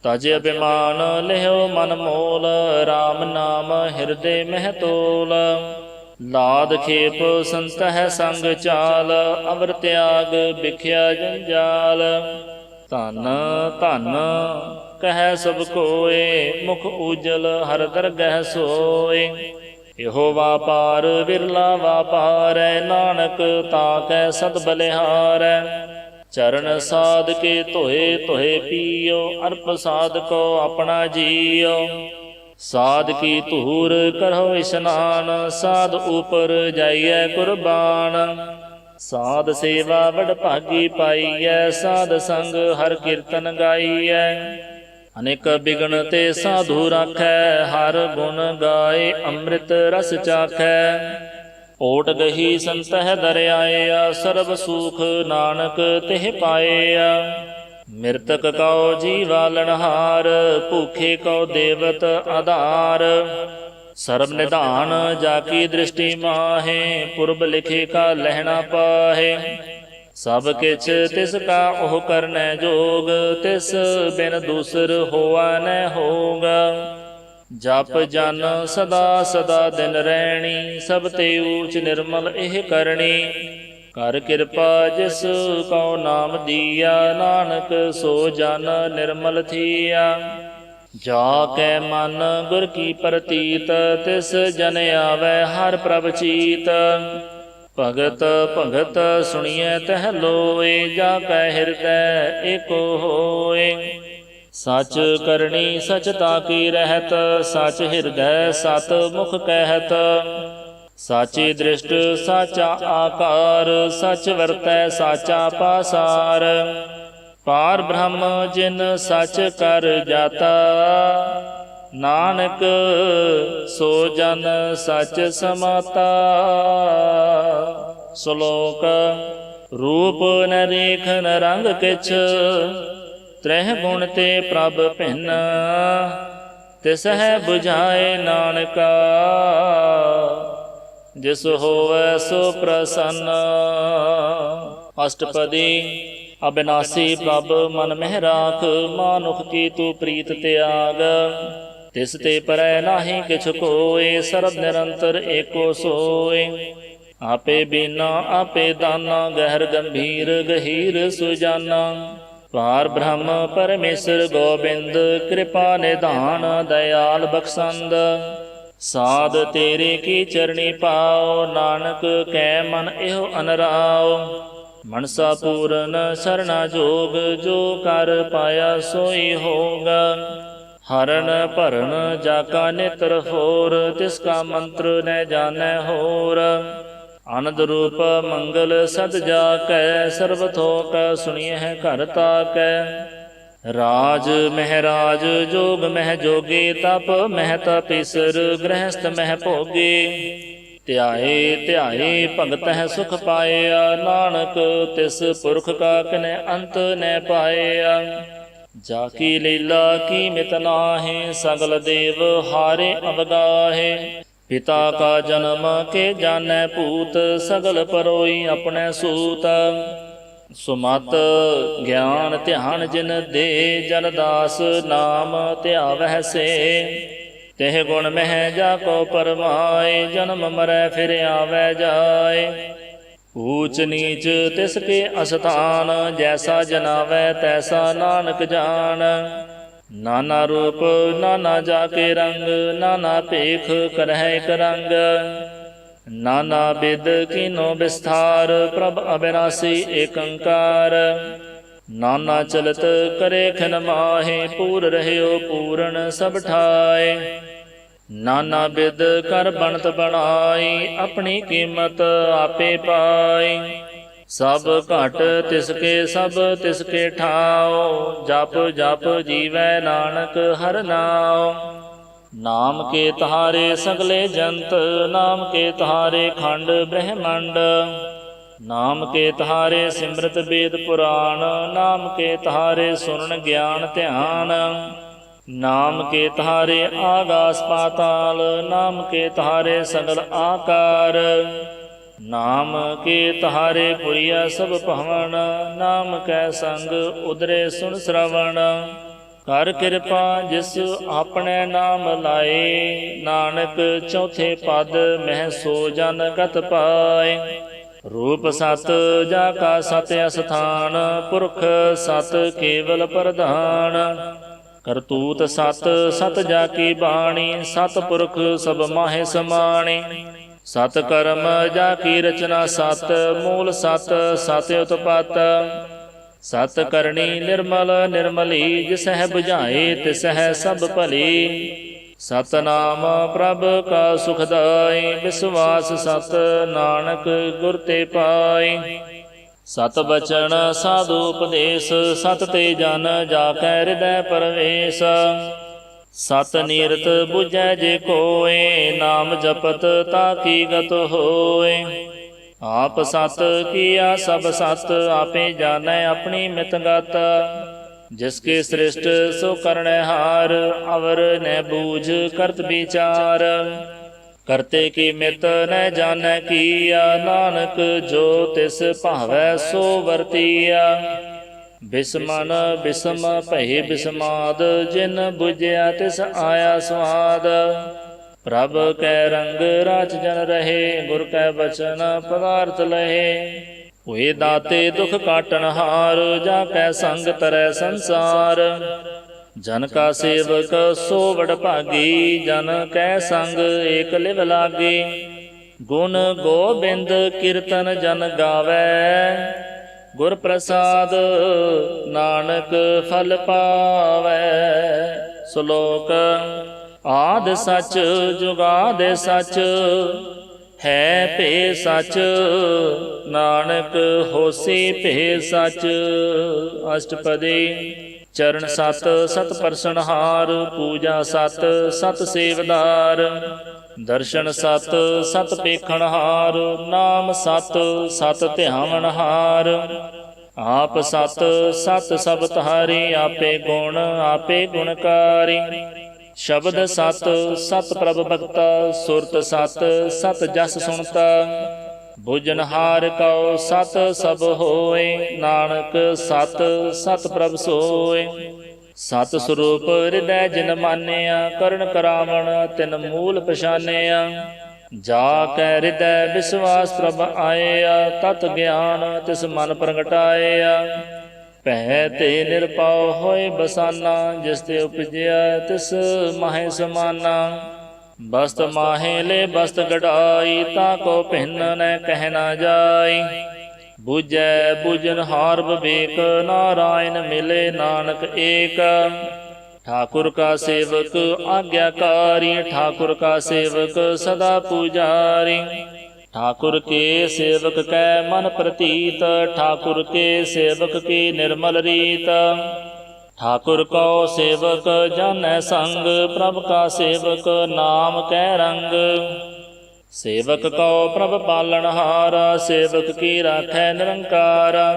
तज अभिमान लिहो मन मोल, राम नाम हिरदे मह तोल। लाद खेप संतह संग चाल, अवर त्याग बिख्या जंजाल। धन धन कह सब कोय, मुख उजल हर दरगह सोय। ਇਹੋ ਵਾਪਾਰ ਵਿਰਲਾ ਵਾਪਾਰੈ, ਨਾਨਕ ਤਾਕੈ ਸਦ ਬਲਿਹਾਰੈ। ਚਰਨ ਸਾਧ ਕੇ ਧੋਏ ਧੋਏ ਪੀਓ, ਅਰਪ ਸਾਧ ਕੋ ਆਪਣਾ ਜੀਓ। ਸਾਧ ਕੀ ਧੂਰ ਕਰੋ ਇਸ਼ਨਾਨ, ਸਾਧ ਉਪਰ ਜਾਈਐ ਕੁਰਬਾਨ। ਸਾਧ ਸੇਵਾ ਵਡ ਭਾਗੀ ਪਾਈਐ, ਸਾਧ ਸੰਗ ਹਰ ਕੀਰਤਨ ਗਾਈਐ। अनेक बिघन ते साधु राखै, हर गुण गाए अमृत रस चाखै। ओट गही संतह दरियाया, सर्ब सुख नानक तिह पाया। मृतक कौ जीवालनहार, भूखे कौ देवत आधार। सर्ब निधान जाकी दृष्टि माहे, पुरब लिखे का लहना पाहे। सब किछ तिसका ओह करनै जोग, तिस बिन दूसर होआ न होगा। जप जन सदा सदा दिन रैणी, सब ते ऊच निर्मल एह करणी। कर किरपा जिस कौ नाम दिया, नानक सो जन निर्मल थिया। जा कै मन गुर की प्रतीत, तिस जन आवै हर प्रभ चीत। ਭਗਤ ਭਗਤ ਸੁਣੀਐ ਤਹਿ ਲੋਏ, ਜਾ ਕੈ ਹਿਰਦੈ ਏਕੋ ਹੋਏ। ਸਚ ਕਰਨੀ ਸਚਤਾ ਕੀ ਰਹਿਤ, ਸਚ ਹਿਰਦੈ ਸਤ ਮੁਖ ਕਹਿਤ। ਸਾਚੀ ਦ੍ਰਿਸ਼ਟ ਸਾਚਾ ਆਕਾਰ, ਸਚ ਵਰਤੈ ਸਾਚਾ ਪਾਸਾਰ। ਪਾਰ ਬ੍ਰਹਮ ਜਿਨ ਸਚ ਕਰ ਜਾਤਾ, ਨਾਨਕ ਸੋ ਜਨ ਸਚ ਸਮਾਤਾ। ਸ਼ਲੋਕ। ਰੂਪ ਨ ਰੇਖ ਨ ਰੰਗ ਕਿਛ, ਤ੍ਰਹਿ ਗੁਣ ਤੇ ਪ੍ਰਭ ਭਿੰਨ। ਤਿਸਹਿ ਬੁਝਾਏ ਨਾਨਕਾ, ਜਿਸ ਹੋਵੈ ਸੋ ਪ੍ਰਸੰਨ। ਅਸ਼ਟਪਦੀ। ਅਬਿਨਾਸੀ ਪ੍ਰਭ ਮਨ ਮਹਿ ਰਾਖ, ਮਾਨੁਖ ਕੀ ਤੂੰ ਪ੍ਰੀਤ ਤਿਆਗ। ਤਿਸ ਤੇ ਪਰੈ ਨਾਹੀ ਕਿਛ ਕੋਇ, ਸਰਬ ਨਿਰੰਤਰ ਏਕੋ ਸੋਇ। ਆਪੇ ਬੀਨਾ ਆਪੇ ਦਾਨਾ, ਗਹਿਰ ਗੰਭੀਰ ਗਹੀਰ ਸੁਜਾਨਾ। ਪਾਰ ਬ੍ਰਹਮ ਪਰਮੇਸ਼ਰ ਗੋਬਿੰਦ, ਕਿਰਪਾ ਨਿਧਾਨ ਦਇਆਲ ਬਖਸ਼ੰਦ। ਸਾਧ ਤੇਰੇ ਕੀ ਚਰਣੀ ਪਾਓ, ਨਾਨਕ ਕੈ ਮਨ ਇਹੋ ਅਨਰਾਓ। ਮਨਸਾ ਪੂਰਨ ਸਰਣਾ ਜੋਗ, ਜੋ ਕਰ ਪਾਇਆ ਸੋਈ ਹੋਗ। ਹਰਨ ਭਰਨ ਜਾ ਕਾ ਨੇਤਰ ਹੋਰ, ਤਿਸ ਕਾ ਮੰਤਰ ਨ ਜਾਣੈ ਹੋਰ। ਆਨੰਦ ਰੂਪ ਮੰਗਲ ਸਦ ਜਾ ਕੈ, ਸਰਬ ਥੋਕ ਸੁਣੀਐ ਘਰ ਤਾਕੈ। ਰਾਜ ਮਹਿਰਾਜ ਜੋਗ ਮਹਿ ਜੋਗੇ, ਤਪ ਮਹਿ ਤਪੀਸਰ ਗ੍ਰਹਸਥ ਮਹਿ ਭੋਗੇ। ਧਿਆਏ ਧਿਆਏ ਭਗਤ ਹੈ ਸੁਖ ਪਾਇਆ, ਨਾਨਕ ਤਿਸ ਪੁਰਖ ਕਾ ਕਿਨੈ ਅੰਤ ਨ ਪਾਇਆ। ਜਾ ਕੀ ਲੀਲਾ ਕੀ ਮਿਤ ਨਾਹਿ, ਸਗਲ ਦੇਵ ਹਾਰੇ ਅਵਗਾਹੇ। ਪਿਤਾ ਕਾ ਜਨਮ ਕੇ ਜਾਣੈ ਭੂਤ, ਸਗਲ ਪਰੋਈ ਆਪਣੇ ਸੂਤ। ਸੁਮਤ ਗਿਆਨ ਧਿਆਨ ਜਿਨ ਦੇ, ਜਨ ਦਾਸ ਨਾਮ ਧਿਆਵਹਿ ਸੇ। ਤਿਹ ਗੁਣ ਮਹਿ ਜਾ ਕੋ ਪਰਮਾਏ, ਜਨਮ ਮਰੈ ਫਿਰ ਆਵੈ ਜਾਏ। ਊਚ ਨੀਚ ਤਿਸ ਕੇ ਅਸਥਾਨ, ਜੈਸਾ ਜਨਾਵੈ ਤੈਸਾ ਨਾਨਕ ਜਾਣ। ਨਾਨਾ ਰੂਪ ਨਾਨਾ ਜਾ ਕੇ ਰੰਗ, ਨਾਨਾ ਭੇਖ ਕਰਹਿ ਇਕ ਰੰਗ। ਨਾਨਾ ਬਿਦ ਕੀਨੋ ਵਿਸਥਾਰ, ਪ੍ਰਭ ਅਬਿਨਾਸੀ ਏਕੰਕਾਰ। ਨਾਨਾ ਚਲਤ ਕਰੇ ਖਿਨ ਮਾਹੇ, ਪੂਰ ਰਹਿਓ ਪੂਰਨ ਸਭ ਠਾਏ। ਨਾਨਾ ਬਿਦ ਕਰ ਬਣਤ ਬਣਾਈ, ਆਪਣੀ ਕੀਮਤ ਆਪੇ ਪਾਈ। ਸਭ ਘਟ ਤਿਸਕੇ ਸਭ ਤਿਸਕੇ ਠਾਓ, ਜਪ ਜਪ ਜੀਵੈ ਨਾਨਕ ਹਰਿ ਨਾਉ। ਨਾਮ ਕੇ ਤਹਾਰੇ ਸਗਲੇ ਜੰਤ, ਨਾਮ ਕੇ ਤਹਾਰੇ ਖੰਡ ਬ੍ਰਹਮੰਡ। ਨਾਮ ਕੇ ਤਹਾਰੇ ਸਿਮਰਤ ਵੇਦ ਪੁਰਾਣ, ਨਾਮ ਕੇ ਤਹਾਰੇ ਸੁਣਨ ਗਿਆਨ ਧਿਆਨ। ਨਾਮ ਕੇ ਤਹਾਰੇ ਆਗਾਸ ਪਾਤਾਲ, ਨਾਮ ਕੇ ਤਹਾਰੇ ਸਗਲ ਆਕਾਰ। ਨਾਮ ਕੇ ਤਹਾਰੇ ਪੁਰੀਆ ਸਭ ਭਵਨ, ਨਾਮ ਕੈ ਸੰਗ ਉਦਰੇ ਸੁਣ ਸ਼ਰਵਣ। ਕਰ ਕਿਰਪਾ ਜਿਸ ਆਪਣੇ ਨਾਮ ਲਾਏ, ਨਾਨਕ ਚੌਥੇ ਪਦ ਮਹਿ ਸੋ ਜਨ ਗਤ ਪਾਏ। ਰੂਪ ਸਤ ਜਾ ਕਾ ਸਤ ਅਸਥਾਨ, ਪੁਰਖ ਸਤ ਕੇਵਲ ਪ੍ਰਧਾਨ। ਕਰਤੂਤ ਸਤ ਸਤ ਜਾ ਕੀ ਬਾਣੀ, ਸਤ ਪੁਰਖ ਸਭ ਮਾਹੇ ਸਮਾਣੇ। ਸਤ ਕਰਮ ਜਾ ਕੀ ਰਚਨਾ ਸਤ, ਮੂਲ ਸਤ ਸਤ ਉਤਪਤ। ਸਤ ਕਰਨੀ ਨਿਰਮਲ ਨਿਰਮਲੀ, ਜਿਸਹਿ ਬੁਝਾਏ ਤਿਸਹਿ ਸਭ ਭਲੀ। ਸਤਨਾਮ ਪ੍ਰਭ ਕਾ ਸੁਖਦਾਈ, ਵਿਸਵਾਸ ਸਤ ਨਾਨਕ ਗੁਰ ਤੇ ਪਾਈ। ਸਤ ਬਚਨ ਸਾਧੂ ਉਪਦੇਸ਼, ਸਤ ਤੇ ਜਨ ਜਾ ਕੈ ਹਿਰਦੈ ਪਰਵੇਸ਼। ਸਤ ਨੀਰਤ ਬੁਝੈ ਜੇ ਕੋਇ, ਨਾਮ ਜਪਤ ਤਾ ਕੀ ਗਤ ਹੋਏ। ਆਪ ਸਤ ਕੀਆ ਸਭ ਸਤ, ਆਪੇ ਜਾਣੈ ਆਪਣੀ ਮਿਤ ਗਤ। ਜਿਸ ਕੇ ਸ੍ਰਿਸ਼ਟ ਸੋ ਕਰਣੈ ਹਾਰ, ਅਵਰ ਨੈ ਬੂਝ ਕਰਤ ਵਿਚਾਰ। ਕਰਤੇ ਕੀ ਮਿਤ ਨ ਜਾਣੈ ਕੀਆ, ਨਾਨਕ ਜੋ ਤਿਸ ਭਾਵੈ ਸੋ ਵਰਤੀਆ। ਬਿਸਮਨ ਬਿਸਮ ਭਏ ਬਿਸਮਾਦ, ਜਿਨ ਬੁਝਿਆ ਤਿਸ ਆਇਆ ਸਵਾਦ। ਪ੍ਰਭ ਕੈ ਰੰਗ ਰਾਚ ਜਨ ਰਹੇ, ਗੁਰ ਕੈ ਬਚਨ ਪਦਾਰਥ ਲਹੇ। ਹੋਏ ਦਾਤੇ ਦੁਖ ਕਾਟਣ ਹਾਰ, ਜਾ ਕੈ ਸੰਗ ਤਰੈ ਸੰਸਾਰ। ਜਨ ਕਾ ਸੇਵਕ ਸੋ ਵਡ ਭਾਗੀ, ਜਨ ਕੈ ਸੰਗ ਏਕ ਲਿਵ ਲਾਗੀ। ਗੁਣ ਗੋਬਿੰਦ ਕੀਰਤਨ ਜਨ ਗਾਵੈ, ਗੁਰ ਪ੍ਰਸਾਦ ਨਾਨਕ ਫਲ ਪਾਵੈ। ਸ਼ਲੋਕ। ਆਦਿ ਸੱਚ ਜੁਗਾਦਿ ਸੱਚ, ਹੈ ਭੇ ਸੱਚ ਨਾਨਕ ਹੋਸੀ ਭੇ ਸੱਚ। ਅਸ਼ਟਪਦੀ। ਚਰਨ ਸਤ ਸਤ ਪਰਸਨਹਾਰ, ਪੂਜਾ ਸਤ ਸਤ ਸੇਵਦਾਰ, ਦਰਸ਼ਨ ਸਤ ਸਤ ਪੇਖਣਹਾਰ, ਨਾਮ ਸਤ ਸਤ ਧਿਆਵਣਹਾਰ। ਆਪ ਸਤ ਸਤ ਸਭ ਤਾਰੀ, ਆਪੇ ਗੁਣ ਆਪੇ ਗੁਣਕਾਰੀ। ਸ਼ਬਦ ਸਤ ਸਤ ਪ੍ਰਭ ਭਗਤਾ, ਸੁਰਤ ਸਤ ਸਤ ਜਸ ਸੁਣਤਾ। ਬੁਝਨਹਾਰ ਕਉ ਸਤ ਸਭ ਹੋਏ, ਨਾਨਕ ਸਤ ਸਤ ਪ੍ਰਭ ਸੋਏ। ਸਤ ਸਰੂਪ ਹਿਰਦੈ ਜਿਨ ਮਾਨਿਆ, ਕਰਨ ਕਰਾਵਣ ਤਿਨ ਮੂਲ ਪਛਾਨਿਆ। ਜਾ ਕੈ ਹਿਰਦੈ ਵਿਸਵਾਸ ਪ੍ਰਭ ਆਇਆ, ਤਤ ਗਿਆਨ ਤਿਸ ਮਨ ਪ੍ਰਗਟਾਇਆ। ਭੈ ਤੇ ਨਿਰਭਉ ਹੋਏ ਬਸਾਨਾ, ਜਿਸ ਤੇ ਉਪਜਿਆ ਤਿਸ ਮਾਹੇ ਸਮਾਨਾ। ਬਸਤ ਮਾਹੇ ਲੈ ਬਸਤ ਗੜਾਈ, ਤਾ ਕੋ ਭਿੰਨ ਨ ਕਹਿ ਨਾ ਜਾਈ। ਬੁਝੈ ਬੁਝਨਹਾਰ ਵਿਵੇਕ, ਨਾਰਾਇਣ ਮਿਲੇ ਨਾਨਕ ਏਕ। ठाकुर का सेवक आज्ञाकारी, ठाकुर का सेवक सदा पुजारी। ठाकुर के सेवक कै मन प्रतीत, ठाकुर के सेवक की निर्मल रीत। ठाकुर को सेवक जानै संग, प्रभ का सेवक नाम कै रंग। सेवक को प्रभ पालनहारा, सेवक की राखै निरंकारा।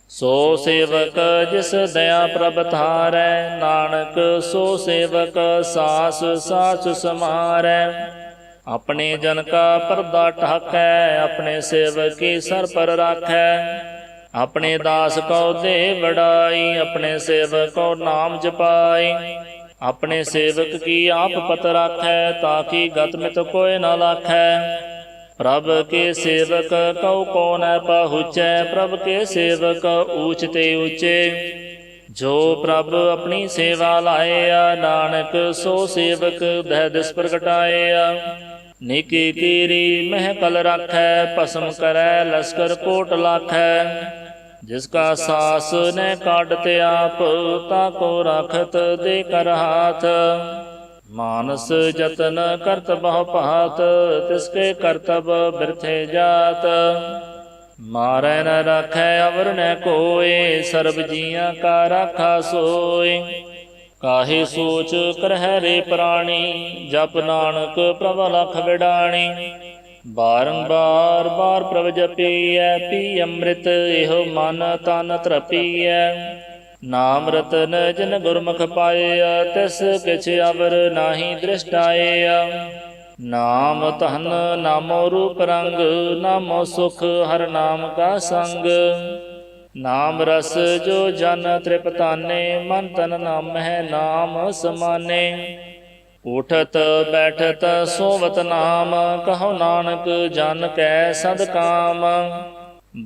सो सेवक जिस दया प्रभ धारै, नानक सो सेवक सास सास समारै। अपने जन का परदा ढाकै, अपने सेवक की सर पर राखै। अपने दास को दे वडाई, अपने सेवक को नाम जपाई। अपने सेवक की आप पत राखै, ताकि गत मित कोय न लाखै। प्रभ के सेवक कौ को न पहुँचै, प्रभ के सेवक ऊच ते ऊँचे। जो प्रभ अपनी सेवा लाया, नानक सो सेवक दह दिस प्रगटाया। निकी कीरी महकल राखै, भस्म करै लश्कर कोट लाखै। जिसका सास न काटते आप, ताको राखत दे कर हाथ। मानस जतन करत बहु पात, तिसके करतब बिरथे जात। मारै न राखै अवर न कोय, सर्ब जियां का राखा सोय। काहे सोच करह रे प्राणी, जप नानक प्रभ लख बिडाणी। बारंबार बार प्रभ जपीਐ, पी अमृत एहो मन तन तृपीਐ। नाम रतन जिन गुरमुख पाया, तिस किछ अवर नाही दृष्टाया। नाम धन नामो रूप रंग, नामो सुख हर नाम का संग। नाम रस जो जन तृपताने, मन तन नाम है नाम समाने। उठत बैठत सोवत नाम, कहो नानक जन कै सद काम।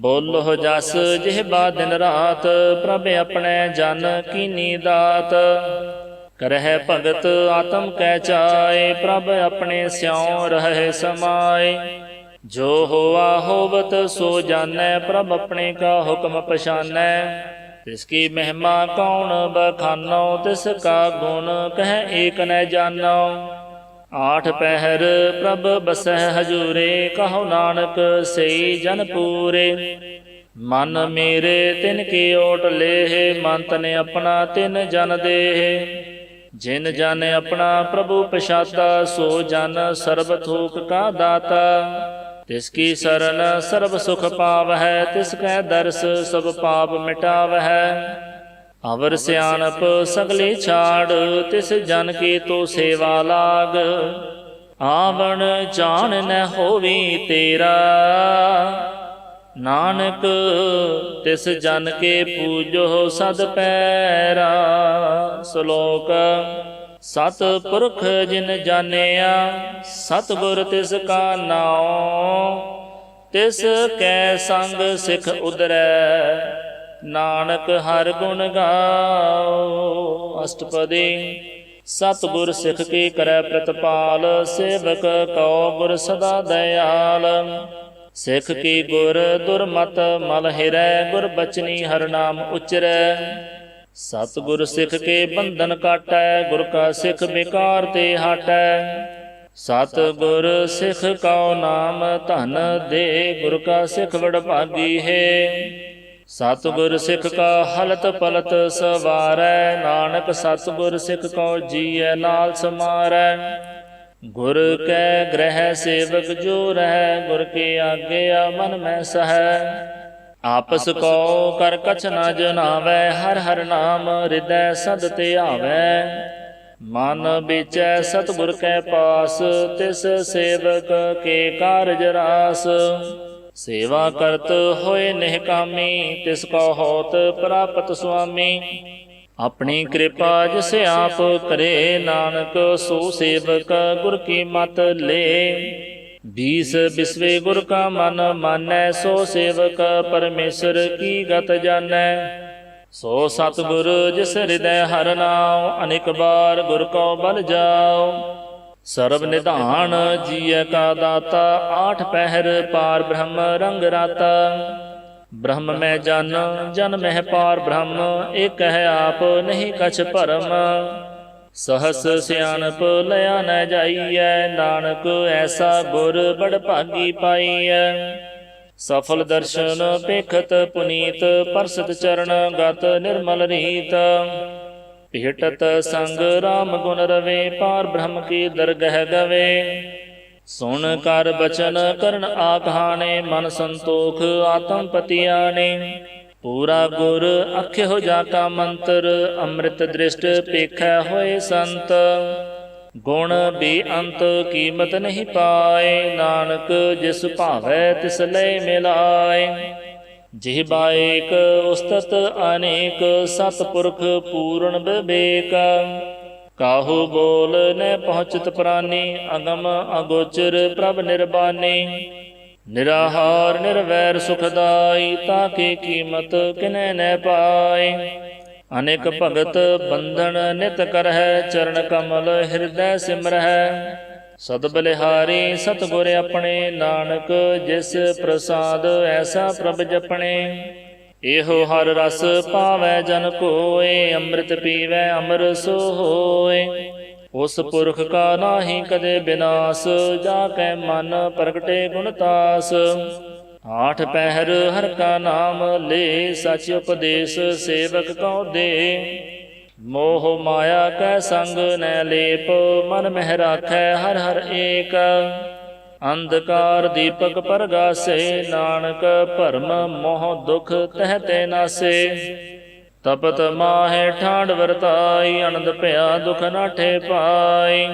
बोलो जस जिहबा दिन रात, प्रभ अपने जन कीनी दात। करह भगत आत्म कै चाय, प्रभ अपने स्यों रहे समाए। जो होवा होवत सो जानै, प्रभ अपने का हुक्म पछानै। तिसकी महिमा कौन बखानो, तिसका गुण कह एक न जानो। आठ पहर प्रभ बसह हजूरे, कहो नानक सई जन पूरे। मन मेरे तिनके ओट लेह, मन तन अपना तिन जन देह। जिन जन अपना प्रभु पछाता, सो जन सर्ब थूक का दाता। तिसकी शरण सर्ब सुख पावै, तिसकै दर्श सब पाप मिटावै। अवर सियानप सगले छाड़, तिस जन की तो सेवा लाग। आवण जान न होवी तेरा, नानक तिस जन के पूजो सद पैरा। श्लोक। सत पुरख जिन जानिया, सतगुर तिस का नाम। तिस कै संग सिख उदरै, नानक हर गुण गाओ। अष्टपदी। ਸਤਿਗੁਰ ਸਿੱਖ ਕੀ ਕਰੈ ਪ੍ਰਤਪਾਲ, ਸੇਵਕ ਕਉ ਗੁਰ ਸਦਾ ਦਇਆਲ। ਸਿੱਖ ਕੀ ਗੁਰ ਦੁਰਮਤ ਮਲ ਹਿਰੈ, ਗੁਰ ਬਚਨੀ ਹਰਿ ਨਾਮ ਉਚਰੈ। ਸਤਿਗੁਰ ਸਿੱਖ ਕੇ ਬੰਧਨ ਕਾਟੈ, ਗੁਰ ਕਾ ਸਿੱਖ ਬੇਕਾਰ ਤੇ ਹਟੈ। ਸਤਿਗੁਰ ਸਿੱਖ ਕਉ ਨਾਮ ਧਨ ਦੇ, ਗੁਰ ਕਾ ਸਿੱਖ ਵਡਭਾਗੀ ਹੈ। ਸਤਿਗੁਰ ਸਿੱਖ ਕਾ ਹਲਤ ਪਲਤ ਸਵਾਰੈ, ਨਾਨਕ ਸਤਿਗੁਰ ਸਿੱਖ ਕਉ ਜੀਐ ਨਾਲ ਸਮਾਰੈ। ਗੁਰ ਕੈ ਗ੍ਰਹਿ ਸੇਵਕ ਜੋ ਰਹਿ, ਗੁਰ ਕੇ ਆਗਿਆ ਮਨ ਮੈਂ ਸਹੈ। ਆਪਸ ਕੋ ਕਰ ਕਛ ਨਾ ਜਨਾਵੈ, ਹਰਿ ਹਰਿ ਨਾਮ ਹਿਰਦੈ ਸਦ ਧਿਆਵੈ। ਮਨ ਵਿਚੈ ਸਤਿਗੁਰ ਕੈ ਪਾਸ, ਤਿਸ ਸੇਵਕ ਕੇ ਕਾਰਜ ਰਾਸ। ਸੇਵਾ ਕਰਤ ਹੋਏ ਨਿਹਕਾਮੀ, ਤਿਸ ਕੋ ਹੋਤ ਪ੍ਰਾਪਤ ਸੁਆਮੀ। ਆਪਣੀ ਕਿਰਪਾ ਜਿਸ ਆਪ ਕਰੇ, ਨਾਨਕ ਸੋ ਸੇਵਕ ਗੁਰ ਕੀ ਮਤ ਲੇ। ਬੀਸ ਬਿਸਵੇ ਗੁਰ ਕਾ ਮਨ ਮਾਨੈ, ਸੋ ਸੇਵਕ ਪਰਮੇਸ਼ਰ ਕੀ ਗਤ ਜਾਣੈ। ਸੋ ਸਤਿਗੁਰ ਜਿਸ ਹਿਰਦੈ ਹਰਿ ਨਾਉ, ਅਨੇਕ ਬਾਰ ਗੁਰ ਕਉ ਬਲ ਜਾਉ। ਸਰਬ ਨਿਧਾਨ ਜੀਐ ਕਾ ਦਾਤਾ, ਆਠ ਪਹਿਰ ਪਾਰ ਬ੍ਰਹਮ ਰੰਗ ਰਾਤਾ। ਬ੍ਰਹਮ ਮੈਂ ਜਨ, ਜਨ ਮਹਿ ਪਾਰ ਬ੍ਰਹਮ, ਏਕ ਹੈ ਆਪ ਨਹੀਂ ਕਛ ਭਰਮ। ਸਹਸ ਸਿਆਣਪ ਲਿਆ ਨ ਜਾਈਐ, ਨਾਨਕ ਐਸਾ ਗੁਰ ਬੜ ਭਾਗੀ ਪਾਈਐ। ਸਫਲ ਦਰਸ਼ਨ ਪੇਖਤ ਪੁਨੀਤ, ਪਰਸਤ ਚਰਨ ਗਤ ਨਿਰਮਲ ਰੀਤ। ਭੇਟਤ ਸੰਗ ਰਾਮ ਗੁਣ ਰਵੇ, ਪਾਰ ਬ੍ਰਹਮ ਕੀ ਦਰਗਹਿ ਗਵੇ। ਸੁਣ ਕਰ ਬਚਨ ਕਰਨ ਆਖਾਣੇ, ਮਨ ਸੰਤੋਖ ਆਤਮ ਪਤਿਆਣੇ। ਪੂਰਾ ਗੁਰ ਅਖਿਓ ਜਾ ਕਾ ਮੰਤਰ, ਅੰਮ੍ਰਿਤ ਦ੍ਰਿਸ਼ਟ ਪੇਖੈ ਹੋਏ ਸੰਤ। ਗੁਣ ਬੇਅੰਤ ਕੀਮਤ ਨਹੀਂ ਪਾਏ, ਨਾਨਕ ਜਿਸ ਭਾਵੈ ਤਿਸ ਲੈ ਮਿਲਾਏ। ਜਿਹਬਾ ਏਕ ਉਸਤਤ ਅਨੇਕ, ਸਤਿਪੁਰਖ ਪੂਰਨ ਵਿਵੇਕ। ਕਾਹੂ ਬੋਲ ਨ ਪਹੁੰਚਤ ਪ੍ਰਾਨੀ, ਅਗਮ ਅਗੋਚਰ ਪ੍ਰਭ ਨਿਰਬਾਨੀ। ਨਿਰਾਹਾਰ ਨਿਰਵੈਰ ਸੁਖਦਾਈ, ਤਾਕੇ ਕੀਮਤ ਕਿਨੈ ਨ ਪਾਏ। ਅਨੇਕ ਭਗਤ ਬੰਧਨ ਨਿਤ ਕਰਹਿ, ਚਰਨ ਕਮਲ ਹਿਰਦੈ ਸਿਮਰਹਿ। ਸਦ ਬਲਿਹਾਰੀ ਸਤਿਗੁਰ ਆਪਣੇ, ਨਾਨਕ ਜਿਸ ਪ੍ਰਸਾਦ ਐਸਾ ਪ੍ਰਭ ਜਪਣੇ। ਇਹੋ ਹਰ ਰਸ ਪਾਵੈ ਜਨ ਕੋਇ, ਅੰਮ੍ਰਿਤ ਪੀਵੈ ਅਮਰ ਸੋ ਹੋਇ। ਉਸ ਪੁਰਖ ਕਾ ਨਾਹੀ ਕਦੇ ਬਿਨਾਸ, ਜਾ ਕੈ ਮਨ ਪ੍ਰਗਟੇ ਗੁਣਤਾਸ। ਆਠ ਪਹਿਰ ਹਰਿ ਕਾ ਨਾਮ ਲੇ, ਸਚ ਉਪਦੇਸ਼ ਸੇਵਕ ਕਉ ਦੇ। ਮੋਹ ਮਾਇਆ ਕੈ ਸੰਗ ਨੈ ਲੇਪ, ਮਨ ਮਹਿ ਰਾਖੈ ਹਰਿ ਹਰਿ ਏਕ। ਅੰਧਕਾਰ ਦੀਪਕ ਪਰਗਾਸੇ, ਨਾਨਕ ਭਰਮ ਮੋਹ ਦੁਖ ਤਹਿ ਤੇ ਨਾਸੇ। ਤਪਤ ਮਾਹੇ ਠਾਂਡ ਵਰਤਾਈ, ਅਨੰਦ ਭਇਆ ਦੁਖ ਨਾਠੇ ਪਾਈ।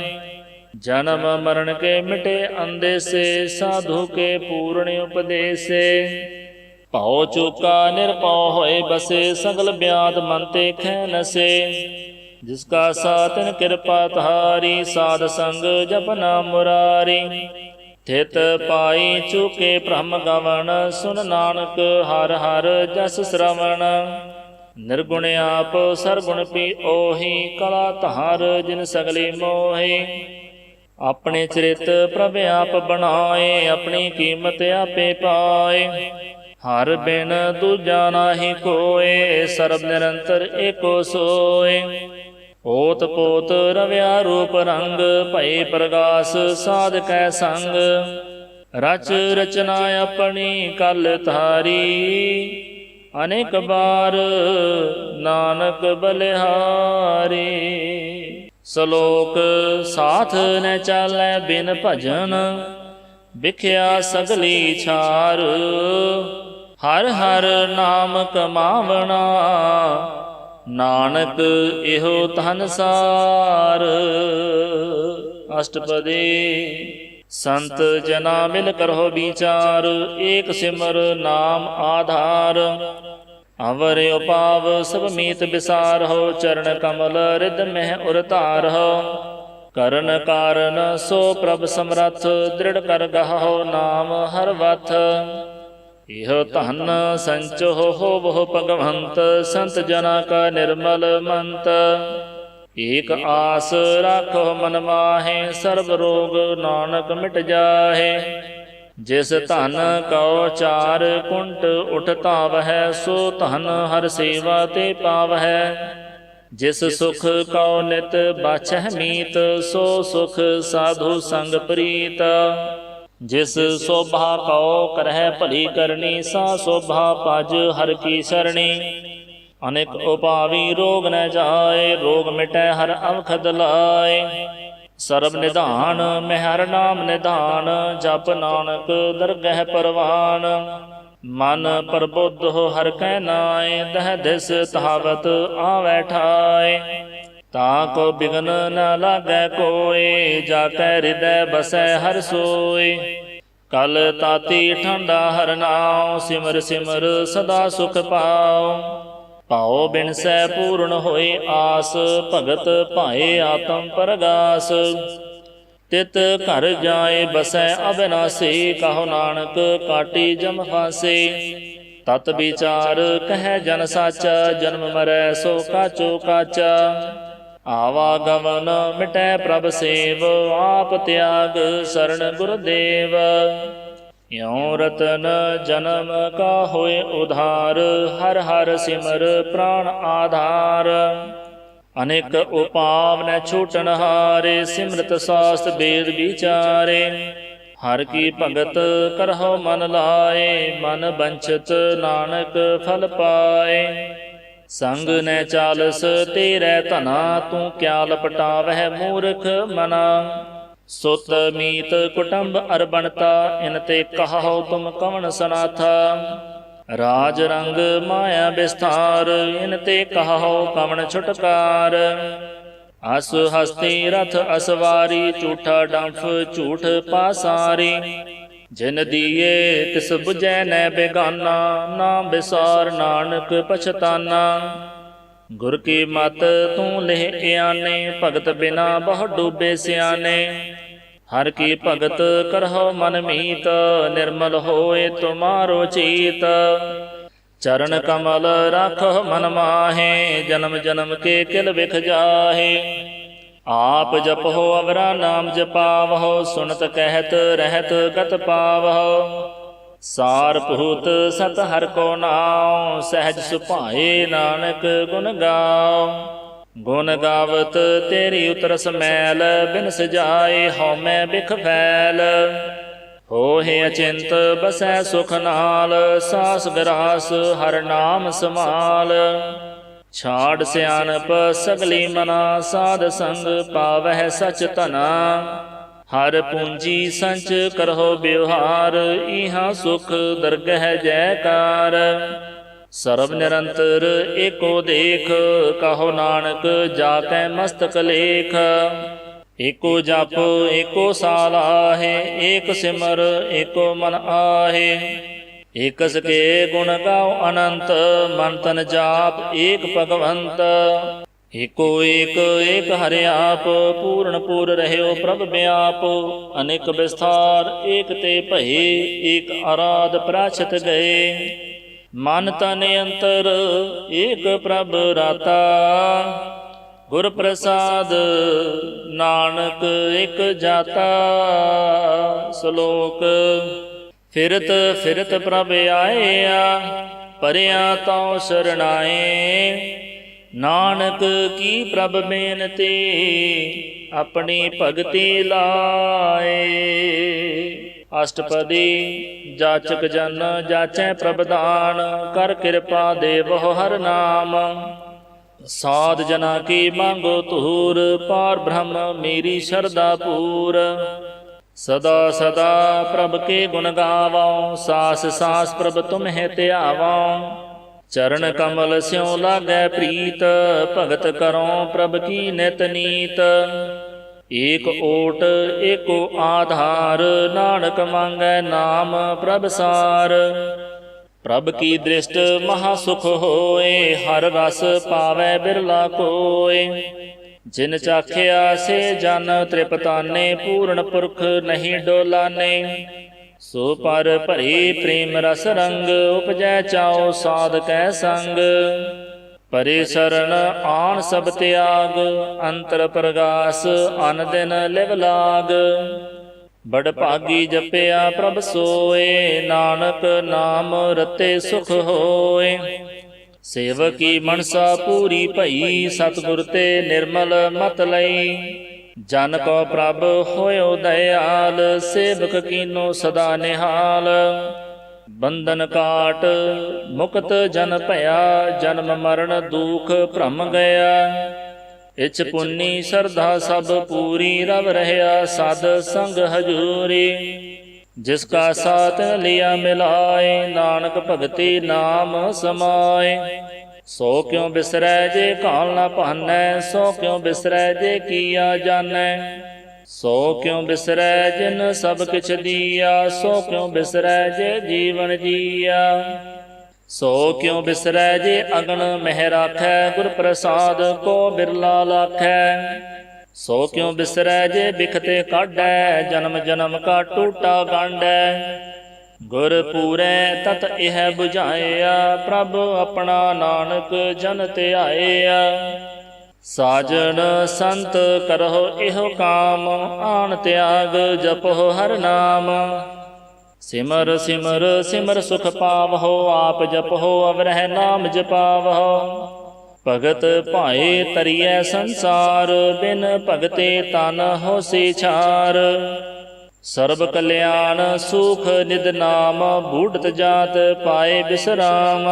ਜਨਮ ਮਰਨ ਕੇ ਮਿਟੇ ਅੰਦੇਸੇ, ਸਾਧੂ ਕੇ ਪੂਰਨ ਉਪਦੇਸੇ। ਭਉ ਚੂਕਾ ਨਿਰਭਉ ਹੋਏ ਬਸੇ, ਸਗਲ ਬਿਆਦ ਮਨ ਤੇ ਖੈ ਨਸੇ। ਜਿਸ ਕਾ ਸਾਤਿਨ ਕਿਰਪਾ ਧਾਰੀ, ਸਾਧ ਸੰਗ ਜਪ ਨਾਮ ਮੁਰਾਰੀ। ਥਿਤ ਪਾਈ ਚੂਕੇ ਭ੍ਰਮ ਗਵਣ, ਸੁਨ ਨਾਨਕ ਹਰ ਹਰ ਜਸ ਸ਼ਰਵਣ। ਨਿਰਗੁਣ ਆਪ ਸਰਗੁਣ ਪੀ ਉਹੀ, ਕਲਾ ਧਾਰ ਜਿਨ ਸਗਲੀ ਮੋਹੀ। ਆਪਣੇ ਚਰਿਤ ਪ੍ਰਭ ਆਪ ਬਣਾਏ, ਆਪਣੀ ਕੀਮਤ ਆਪੇ ਪਾਏ। ਹਰ ਬਿਨ ਦੂਜਾ ਨਾਹੀ ਕੋਏ, ਸਰਬ ਨਿਰੰਤਰ ਏਕੋ ਸੋਏ। ਓਤ ਪੋਤ ਰਵਿਆ ਰੂਪ ਰੰਗ, ਭਏ ਪ੍ਰਗਾਸ ਸਾਧ ਕੈ ਸੰਗ। ਰਚ ਰਚਨਾ ਆਪਣੀ ਕਲ ਧਾਰੀ, ਅਨੇਕ ਬਾਰ ਨਾਨਕ ਬਲਿਹਾਰੀ। ਸਲੋਕ ਸਾਥ ਨ ਚਾਲੈ ਬਿਨ ਭਜਨ, ਵਿਖਿਆ ਸਗਲੀ ਛਾਰ। ਹਰ ਹਰ ਨਾਮ ਕਮਾਵਣਾ, ਨਾਨਕ ਇਹੋ ਧਨ ਸਾਰ। ਅਸ਼ਟਪਦੀ। ਸੰਤ ਜਨਾ ਮਿਲ ਕਰਹੁ ਵਿਚਾਰ, ਏਕ ਸਿਮਰ ਨਾਮ ਆਧਾਰ। ਅਵਰ ਉਪਾਵ ਸਭ ਮੀਤ ਵਿਸਾਰਹੁ, ਚਰਨ ਕਮਲ ਰਿਦ ਮਹਿ ਉਰ ਧਾਰਹੁ। ਕਰਨ ਕਾਰਨ ਸੋ ਪ੍ਰਭ ਸਮਰੱਥ, ਦ੍ਰਿੜ ਕਰ ਗਾਹੋ ਨਾਮ ਹਰ ਵਥ। ਇਹੋ ਧਨ ਸੰਚੋ ਹੋਵਹੁ ਭਗਵੰਤ, ਸੰਤ ਜਨਾ ਕਾ ਨਿਰਮਲ ਮੰਤ। ਏਕ ਆਸ ਰਾਖੋ ਮਨ ਮਾਹੇ, ਸਰਬ ਰੋਗ ਨਾਨਕ ਮਿਟ ਜਾਹੇ। ਜਿਸ ਧਨ ਕਉ ਚਾਰ ਕੁੰਟ ਉਠ ਧਾਵਹਿ, ਸੋ ਧਨ ਹਰ ਸੇਵਾ ਤੇ ਪਾਵਹਿ। ਜਿਸ ਸੁਖ ਕਉ ਨਿਤ ਬਾਛਹਿ ਮੀਤ, ਸੋ ਸੁਖ ਸਾਧੂ ਸੰਗ ਪ੍ਰੀਤ। ਜਿਸ ਸੋਭਾ ਕਉ ਕਰਹਿ ਭਲੀ ਕਰਨੀ, ਸਾ ਸੋਭਾ ਭਜ ਹਰ ਕੀ ਸਰਣੀ। ਅਨੇਕ ਉਪਾਵੀ ਰੋਗ ਨ ਜਾਏ, ਰੋਗ ਮਿਟੈ ਹਰ ਅਵਖਦ ਲਾਏ। ਸਰਬ ਨਿਧਾਨ ਮੈਂ ਹਰ ਨਾਮ ਨਿਧਾਨ, ਜਪ ਨਾਨਕ ਦਰਗਹਿ ਪਰਵਾਨ। ਮਨ ਪ੍ਰਬੁੱਧ ਹਰ ਕੈ ਨਾਏ, ਦਹਿ ਦਿਸ ਤਹਾਵਤ ਆਵੈ ਠਾਏ। ਤਾ ਕੋ ਬਿਗਨ ਨ ਲਾਗੈ ਕੋਇ, ਜਾ ਕੈ ਹਿਰਦੈ ਬਸੈ ਹਰ ਸੋਇ। ਕਲ ਤਾਤੀ ਠੰਡਾ ਹਰ ਨਾਉ, ਸਿਮਰ ਸਿਮਰ ਸਦਾ ਸੁਖ ਪਾਉ। ਭਾਉ ਬਿਨਸੈ ਪੂਰਨ ਹੋਏ ਆਸ, ਭਗਤ ਭਾਏ ਆਤਮ ਪਰਗਾਸ। ਤਿਤ ਘਰ ਜਾਏ ਬਸੈ ਅਬਿਨਾਸੀ, ਕਹੋ ਨਾਨਕ ਕਾਟੀ ਜਮ ਫਾਸੇ। ਤਤ ਵਿਚਾਰ ਕਹਿ ਜਨ ਸਾਚਾ, ਜਨਮ ਮਰੈ ਸੋ ਕਾਚੋ ਕਾਚਾ। ਆਵਾਗਮਨ ਮਿਟੈ ਪ੍ਰਭ ਸੇਵ, ਆਪ ਤਿਆਗ ਸਰਣ ਗੁਰਦੇਵ। ਇਉ ਰਤਨ ਜਨਮ ਕਾ ਹੋਏ ਉਧਾਰ, ਹਰ ਹਰ ਸਿਮਰ ਪ੍ਰਾਣ ਆਧਾਰ। ਅਨੇਕ ਉਪਾਵ ਨ ਛੂਟਨ ਹਾਰੇ, ਸਿਮਰਤ ਸਾਸਤ ਬੇਦ ਵਿਚਾਰੇ। ਹਰ ਕੀ ਭਗਤ ਕਰਹੁ ਮਨ ਲਾਏ, ਮਨ ਬੰਛਤ ਨਾਨਕ ਫਲ ਪਾਏ। ਸੰਗ ਨ ਚਾਲਸ ਤੇਰੇ ਧਨਾ, ਤੂੰ ਕਿਆ ਲਪਟਾਵਹਿ ਮੂਰਖ ਮਨਾ। ਸੁਤ ਮੀਤ ਕੁਟੰਬ ਅਰ ਬਣਤਾ, ਇਨ ਤੇ ਕਹਾਉ ਤੁਮ ਕਵਣ ਸਨਾਥਾ। ਰਾਜ ਰੰਗ ਮਾਇਆ ਵਿਸਥਾਰ, ਇਨ ਤੇ ਕਹਾਉ ਕਵਣ ਛੁਟਕਾਰ। ਅਸ ਹਸਤੀ ਰਥ ਅਸਵਾਰੀ, ਝੂਠਾ ਡੰਫ ਝੂਠ ਪਾਸਾਰੀ। ਜਿਨ ਦੀਏ ਤਿਸ ਬੁਝੈ ਨੈ ਬੇਗਾਨਾ, ਨਾਮ ਵਿਸਾਰ ਨਾਨਕ ਪਛਤਾਨਾ। ਗੁਰ ਕੀ ਮਤ ਤੂੰ ਲਿਹ ਇਆਨੇ, ਭਗਤ ਬਿਨਾ ਬਹੁ ਡੂਬੇ ਸਿਆਨੇ। ਹਰ ਕੀ ਭਗਤ ਕਰਹੁ ਮਨ ਮੀਤ, ਨਿਰਮਲ ਹੋਏ ਤੁਮਾਰੋ ਚੀਤ। ਚਰਨ ਕਮਲ ਰਾਖਹੁ ਮਨ ਮਾਹੇ, ਜਨਮ ਜਨਮ ਕੇ ਕਿਲ ਵਿਖ ਜਾਹੇ। ਆਪ ਜਪਹੁ ਅਵਰਾ ਨਾਮ ਜਪਾਵਹੁ, ਸੁਨਤ ਕਹਿਤ ਰਹਿਤ ਗਤ ਪਾਵਹੁ। ਸਾਰ ਭੂਤ ਸਤ ਹਰਿ ਕੋ ਨਾਉ, ਸਹਿਜ ਸੁਭਾਏ ਨਾਨਕ ਗੁਣ ਗਾਉ। ਗੁਣ ਗਾਵਤ ਤੇਰੀ ਉਤਰਸ ਮੈਲ, ਬਿਨ ਸਜਾਏ ਹਉਮੈ ਬਿਖ ਫੈਲ। ਹੋਹਿ ਅਚਿੰਤ ਬਸੈ ਸੁਖ ਨਾਲ, ਸਾਸ ਗਰਾਸ ਹਰ ਨਾਮ ਸਮਾਲ। ਛਾੜ ਸਿਆਣਪ ਸਗਲੀ ਮਨਾ, ਸਾਧ ਸੰਗ ਪਾਵਹਿ ਸਚ ਧਨਾ। ਹਰ ਪੂੰਜੀ ਸੰਚ ਕਰਹੁ ਬਿਵਹਾਰ, ਇਹਾ ਸੁਖ ਦਰਗਹਿ ਜੈਕਾਰ। ਸਰਬ ਨਿਰੰਤਰ ਏਕੋ ਦੇਖ, ਕਹੋ ਨਾਨਕ ਜਾ ਕੈ ਮਸਤਕ ਲੇਖ। ਏਕੋ ਜਪ ਏਕੋ ਸਾਲ ਆਹੇ, ਏਕ ਸਿਮਰ ਏਕੋ ਮਨ ਆਹੇ। ਏਕਸ ਕੇ ਗੁਣ ਗਾਉ ਅਨੰਤ, ਮਨ ਤਨ ਜਾਪ ਏਕ ਭਗਵੰਤ। ਏਕੋ ਏਕ ਏਕ ਹਰਿ ਆਪ, ਪੂਰਨ ਪੂਰ ਰਹਿਓ ਪ੍ਰਭ ਬਿਆਪ। ਅਨੇਕ ਵਿਸਥਾਰ ਏਕ ਤੇ ਭਏ, ਏਕ ਅਰਾਧ ਪ੍ਰਾਛਤ ਗਏ। ਮਨ ਤਨ ਅੰਤਰ ਏਕ ਪ੍ਰਭ ਰਾਤਾ, ਗੁਰ ਪ੍ਰਸਾਦ ਨਾਨਕ ਇਕ ਜਾਤਾ। ਸ਼ਲੋਕ। ਫਿਰਤ ਫਿਰਤ ਪ੍ਰਭ ਆਇਆ, ਪਰਿਆ ਤਉ ਸਰਣਾਏ। ਨਾਨਕ ਕੀ ਪ੍ਰਭ ਬੇਨਤੀ, ਆਪਣੀ ਭਗਤੀ ਲਾਏ। ਅਸ਼ਟਪਦੀ। ਜਾਚਕ ਜਨ ਜਾਚੈ ਪ੍ਰਭ ਦਾਨ, ਕਰ ਕਿਰਪਾ ਦੇਵਹੁ ਹਰ ਨਾਮ। ਸਾਧ ਜਨਾ ਕੀ ਮੰਗੋ ਧੂਰ, ਪਾਰ ਬ੍ਰਹਮ ਮੇਰੀ ਸ਼ਰਧਾ ਪੂਰ। ਸਦਾ ਸਦਾ ਪ੍ਰਭ ਕੇ ਗੁਣ ਗਾਵਉ, ਸਾਸ ਸਾਸ ਪ੍ਰਭ ਤੁਮਹਿ ਧਿਆਵਉ। ਚਰਨ ਕਮਲ ਸਿਉ ਲਾਗੈ ਪ੍ਰੀਤ, ਭਗਤ ਕਰਉ ਪ੍ਰਭ ਕੀ ਨਿਤ ਨੀਤ। ਏਕ ਓਟ ਏਕੋ ਆਧਾਰ, ਨਾਨਕ ਮੰਗੈ ਨਾਮ ਪ੍ਰਭ ਸਾਰ। ਪ੍ਰਭ ਕੀ ਦ੍ਰਿਸ਼ਟ ਮਹਾ ਸੁਖ ਹੋਏ, ਹਰ ਰਸ ਪਾਵੈ ਬਿਰਲਾ ਕੋਏ। ਜਿਨ ਚਾਖਿਆ ਸੇ ਜਨ ਤ੍ਰਿਪਤਾਨੇ, ਪੂਰਨ ਪੁਰਖ ਨਹੀਂ ਡੋਲਾਨੇ। ਸੋ ਪਰ ਭਰੀ ਪ੍ਰੇਮ ਰਸ ਰੰਗ, ਉਪਜੈ ਚਾਉ ਸਾਧ ਕੈ ਸੰਗ। ਪਰੇ ਸਰਣ ਆਣ ਸਭ ਤਿਆਗ, ਅੰਤਰ ਪ੍ਰਗਾਸ ਅਨ ਦਿਨ ਲਿਵ ਲਾਗ। ਬੜ ਭਾਗੀ ਜਪਿਆ ਪ੍ਰਭ ਸੋਏ, ਨਾਨਕ ਨਾਮ ਰਤੇ ਸੁਖ ਹੋਏ। ਸੇਵਕੀ ਮਨਸਾ ਪੂਰੀ ਭਈ, ਸਤਿਗੁਰ ਤੇ ਨਿਰਮਲ ਮਤ ਲਈ। ਜਨ ਕੋ ਪ੍ਰਭ ਹੋਇਓ ਦਇਆਲ, ਸੇਵਕ ਕੀਨੋ ਸਦਾ ਨਿਹਾਲ। ਬੰਧਨ ਕਾਟ ਮੁਕਤ ਜਨ ਭਇਆ, ਜਨਮ ਮਰਨ ਦੁਖ ਭ੍ਰਮ ਗਿਆ। ਇਛ ਪੁੰਨੀ ਸਰਧਾ ਸਭ ਪੂਰੀ, ਰਵ ਰਹਿਆ ਸਦ ਸੰਗ ਹਜੂਰੀ। ਜਿਸ ਕਾ ਸਾਥ ਲਿਆ ਮਿਲਾਏ, ਨਾਨਕ ਭਗਤੀ ਨਾਮ ਸਮਾਏ। ਸੋ ਕਿਉ ਬਿਸਰੈ ਜੇ ਘਾਲ ਨਾ ਭਾਨੈ, ਸੋ ਕਿਉ ਬਿਸਰੈ ਜੇ ਕੀਆ ਜਾਣੈ। ਸੋ ਕਿਉ ਬਿਸਰੈ ਜਿਨ ਸਭ ਕਿਛ ਦੀਆ, ਸੋ ਕਿਉ ਬਿਸਰੈ ਜੇ ਜੀਵਨ ਜੀਆ। ਸੋ ਕਿਉ ਬਿਸਰੈ ਜੇ ਅਗਨ ਮਹਿ ਰਾਖੈ, ਗੁਰ ਪ੍ਰਸਾਦ ਕੋ ਬਿਰਲਾ ਲਾਖੈ। ਸੋ ਕਿਉ ਬਿਸਰੈ ਜੇ ਬਿਖਤੇ ਕਾਢੈ, ਜਨਮ ਜਨਮ ਕਾ ਟੂਟਾ ਗਾਂਢੈ। ਗੁਰ ਪੂਰੈ ਤਤ ਇਹ ਬੁਝਾਇਆ, ਪ੍ਰਭ ਆਪਣਾ ਨਾਨਕ ਜਨ ਧਿਆਇਆ। ਸਾਜਣ ਸੰਤ ਕਰਹੁ ਇਹੋ ਕਾਮ, ਆਣ ਤਿਆਗ ਜਪਹੁ ਹਰਿ ਨਾਮ। ਸਿਮਰ ਸਿਮਰ ਸਿਮਰ ਸੁਖ ਪਾਵਹੁ, ਆਪ ਜਪਹੁ ਅਵਰਹਿ ਨਾਮ ਜਪਾਵਹੁ। ਭਗਤ ਭਾਏ ਤਰੀਐ ਸੰਸਾਰ, ਬਿਨ ਭਗਤੇ ਤਨ ਹੋਸੀ ਛਾਰ। ਸਰਬ ਕਲਿਆਣ ਸੁਖ ਨਿਦ ਨਾਮ, ਬੂਢਤ ਜਾਤ ਪਾਏ ਬਿਸਰਾਮ।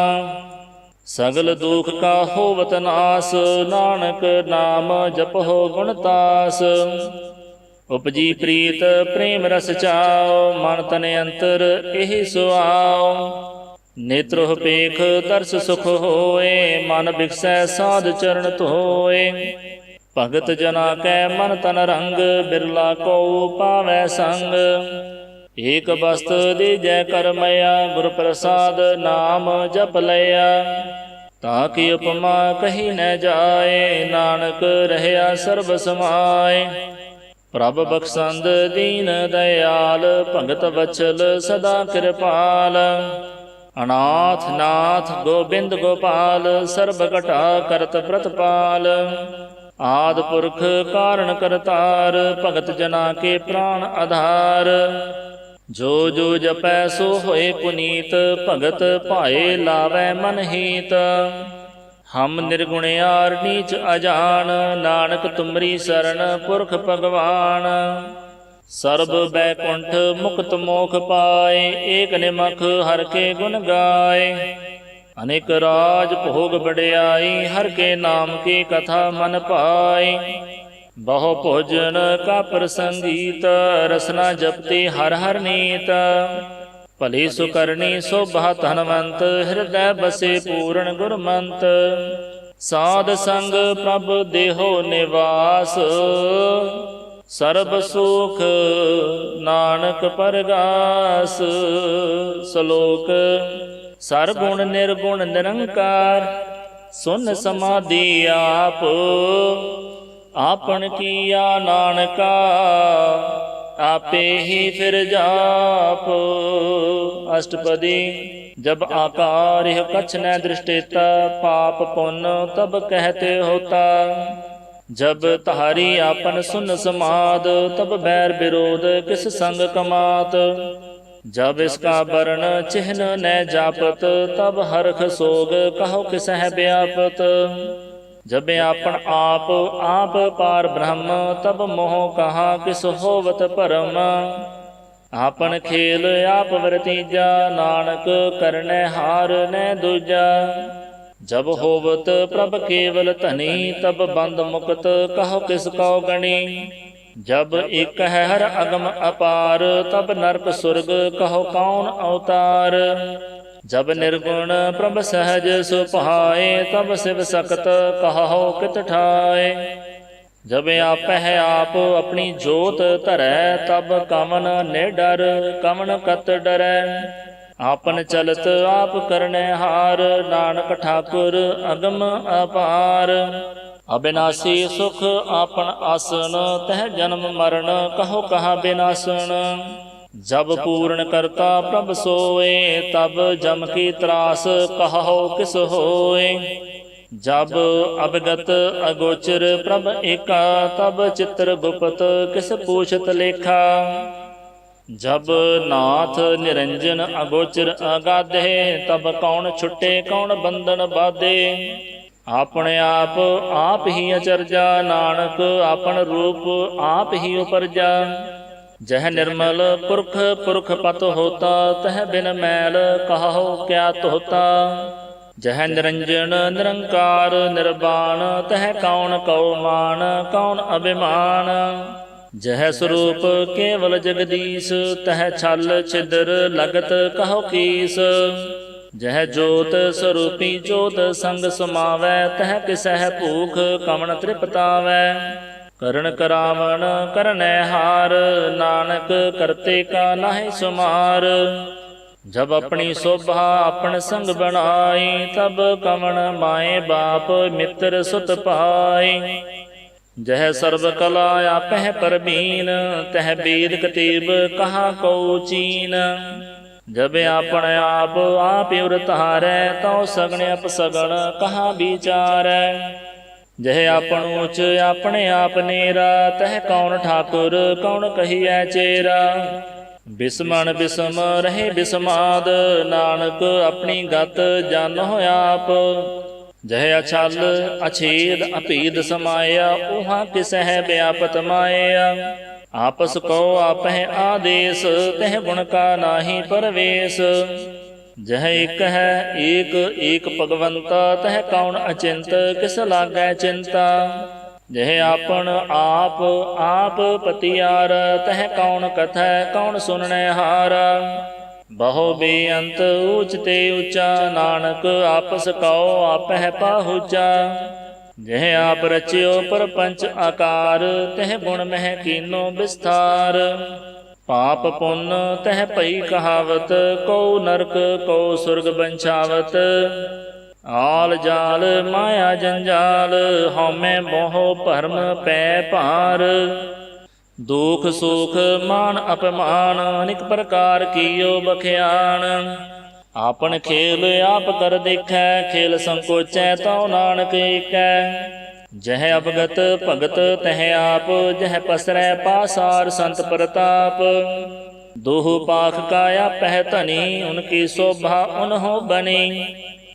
ਸਗਲ ਦੁਖ ਕਾ ਹੋਵਤ ਨਾਸ, ਨਾਨਕ ਨਾਮ ਜਪਹੁ ਗੁਣਤਾਸ। ਉਪਜੀ ਪ੍ਰੀਤ ਪ੍ਰੇਮ ਰਸ ਚਾਉ, ਮਨ ਤਨ ਅੰਤਰ ਇਹੀ ਸੁਆਉ। ਨੇਤਰੋ ਪੇਖ ਦਰਸ ਸੁਖ ਹੋਏ, ਮਨ ਬਿਕਸੈ ਸਾਧ ਚਰਨ ਧੋਏ। ਭਗਤ ਜਨਾ ਕੈ ਮਨ ਤਨ ਰੰਗ, ਬਿਰਲਾ ਕੋ ਪਾਵੈ ਸੰਗ। ਏਕ ਬਸਤ ਦੀਜੈ ਕਰਮਇਆ, ਗੁਰ ਪ੍ਰਸਾਦ ਨਾਮ ਜਪ ਲਿਆ। ਤਾ ਕੀ ਉਪਮਾ ਕਹੀ ਨ ਜਾਏ, ਨਾਨਕ ਰਹਿਆ ਸਰਬ ਸਮਾਏ। ਪ੍ਰਭ ਬਖਸ਼ੰਦ ਦੀਨ ਦਇਆਲ, ਭਗਤ ਵਛਲ ਸਦਾ ਕਿਰਪਾਲ। ਅਨਾਥ ਨਾਥ ਗੋਬਿੰਦ ਗੋਪਾਲ, ਸਰਬ ਘਟਾ ਕਰਤ ਪ੍ਰਤਪਾਲ। ਆਦ ਪੁਰਖ ਕਾਰਣ ਕਰਤਾਰ, ਭਗਤ ਜਨਾ ਕੇ ਪ੍ਰਾਣ ਆਧਾਰ। ਜੋ ਜੋ ਜਪੈ ਸੋ ਹੋਏ ਪੁਨੀਤ, ਭਗਤ ਭਾਏ ਲਾਵੈ ਮਨ ਹੀਤ। ਹਮ ਨਿਰਗੁਣਿਆਰ ਨੀਚ ਅਜਾਨ, ਨਾਨਕ ਤੁਮਰੀ ਸਰਣ ਪੁਰਖ ਭਗਵਾਨ। ਸਰਬ ਬੈਕੁੰਠ ਮੁਕਤ ਮੋਖ ਪਾਏ, ਏਕ ਨਿਮਖ ਹਰਿ ਕੇ ਗੁਣ ਗਾਏ। ਅਨੇਕ ਰਾਜ ਭੋਗ ਬੜਿਆਈ, ਹਰਿ ਕੇ ਨਾਮ ਕੀ ਕਥਾ ਮਨ ਪਾਈ। ਬਹੁ ਭੋਜਨ ਕਾ ਪ੍ਰਸੰਗੀਤ, ਰਸਨਾ ਜਪਤੀ ਹਰਿ ਹਰਿ ਨੀਤ। ਭਲੀ ਸੁਕਰਣੀ ਸੋਭਾ ਧਨਵੰਤ, ਹਿਰਦੈ ਬਸੇ ਪੂਰਨ ਗੁਰਮੰਤ। ਸਾਧ ਸੰਗ ਪ੍ਰਭ ਦੇਹੋ ਨਿਵਾਸ, ਸਰਬ ਸੁਖ ਨਾਨਕ ਪਰਗਾਸ। ਸ਼ਲੋਕ ਸਰਗੁਣ ਨਿਰਗੁਣ ਨਿਰੰਕਾਰ, ਸੁਨ ਸਮਾਧੀ ਆਪ। ਆਪਨ ਕੀਆ ਨਾਨਕਾ, ਆਪੇ ਹੀ ਫਿਰ ਜਾਪ। ਅਸ਼ਟਪਦੀ ਜਬ ਆਕਾਰ ਇਹ ਕਛ ਨ ਦ੍ਰਿਸ਼ਟੇਤਾ, ਪਾਪ ਪੁੰਨ ਤਬ ਕਹਿਤੇ ਹੋਤਾ। जब तहारी आपन सुन समाद, तब बैर विरोध किस संग कमात। जब इसका वर्ण चिन्ह न जापत, तब हरख सोग कहो किसह व्यापत। जब आपन आप आप पार ब्रह्म, तब मोह कहा किस होवत परम। आपन खेल आप वरतीजा, नानक करने हार न दूजा। जब होवत प्रभ केवल धनी, तब बंद मुक्त कहो किस कौ गणी। जब एक है हर अगम अपार, तब नरक सुरग कहो कौन अवतार। जब निर्गुण प्रभ सहज सुभाए, तब शिव सकत कहो कित ठाए। जब आप है आप अपनी जोत धरै, तब कमन ने डर कमन कत डरै। आपन चलत आप करने हार, नानक ठाकुर अगम अपार। अविनाशी सुख आपन आसन, तह जन्म मरण कहो कहा विनाशन। जब पूर्ण करता प्रभ सोए, तब जम की त्रास कहो किस होए। जब अवगत अगोचर प्रभ एका, तब चित्र गुप्त किस पूछत लेखा। जब नाथ निरंजन अगोचर अगाधे, तब कौन छुटे कौन बंधन बाधे। ਆਪਣੇ आप ही अचरजा, नानक आपन रूप आप ही उपरजा। जह निर्मल पुरख पुरख पत होता, तह बिन मैल कहो क्या तोता। जह निरंजन निरंकार निर्वाण, तह कौन कौ मान कौन अभिमान। जह स्वरूप केवल जगदीश, तह छल छिद्र लगत कहो कीस। जह जोत स्वरूपी जोत संग समावै, तह किसह भूख कमन तृपतावै। करण करावण करनै हार, नानक करते का नाहि सुमार। जब अपनी शोभा अपन संग बनाई, तब कमन माए बाप मित्र सुत पाई। जह सर्व कला आपह परबीन, तह वेद कतीब कहा को चीन। जब आपन आप उर तारै, तौ सगण अपसगण कहा विचारै। जह आपन ऊच अपने आप नेरा, तह कौन ठाकुर कौन कहिए चेरा। बिस्मण बिस्म रहे बिस्माद, नानक अपनी गत जानो आप। जह अछल अछेद अपीद समाया, उहाँ किसह व्यापत माया। आपस को आपह आदेश, तह गुण का नाही परवेश। जह एक है एक एक भगवंता, तह कौन अचिंत किस लागै चिंता। जह आपन आप पतियार, तह कौन कथै कौन सुनने हारा। बहु बेअंत ऊच ते ऊंचा, नानक आपस कौ आपह पाहुचा। जह आप रच्यो परपंच आकार, तह गुण मह कीनो विस्तार। पाप पुण्य तह पई कहावत, को नरक को सुरग बंछावत। आल जाल माया जंजाल, हौमै मोह भरम पै भार। दुख सुख मान अपमान, अनेक प्रकार कियो बख्यान। आपन खेल आप कर देखै, खेल संकोचै तौ नानक एकै। जह अवगत भगत तह आप, जह पसरै पासार संत प्रताप। दोह पाख का आपह धनी, उनकी शोभा उन्हों बनी।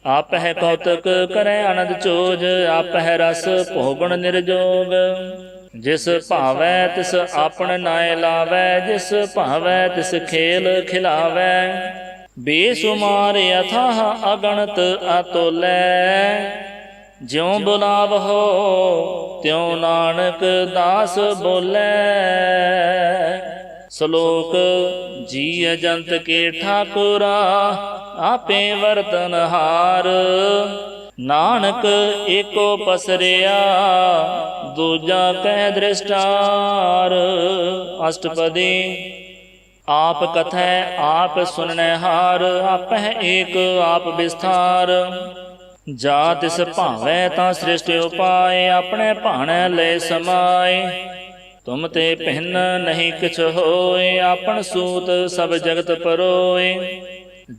आपह कौतक करै आनंद चोज, आपह रस भोगण निर्जोग। जिस भावै तिस आपन नाय लावै, जिस भावै तिस खेल खिलावै। बेसुमार अथाह अगणत अतुलै, ज्यों बुलावहो त्यों नानक दास बोलै। श्लोक जीय जंत के ठाकुरा, आपे वर्तन हार। नानक एको पसरिया, दूजा कह दृष्टार। अष्टपदी आप कथै आप सुननै हार, आपह एक आप विस्तार। जा तिस भावै तां सृष्टि उपाय, अपने भाणै ले समाय। तुम ते भिन्न नहीं किछ होय, आपन सूत सब जगत परोय।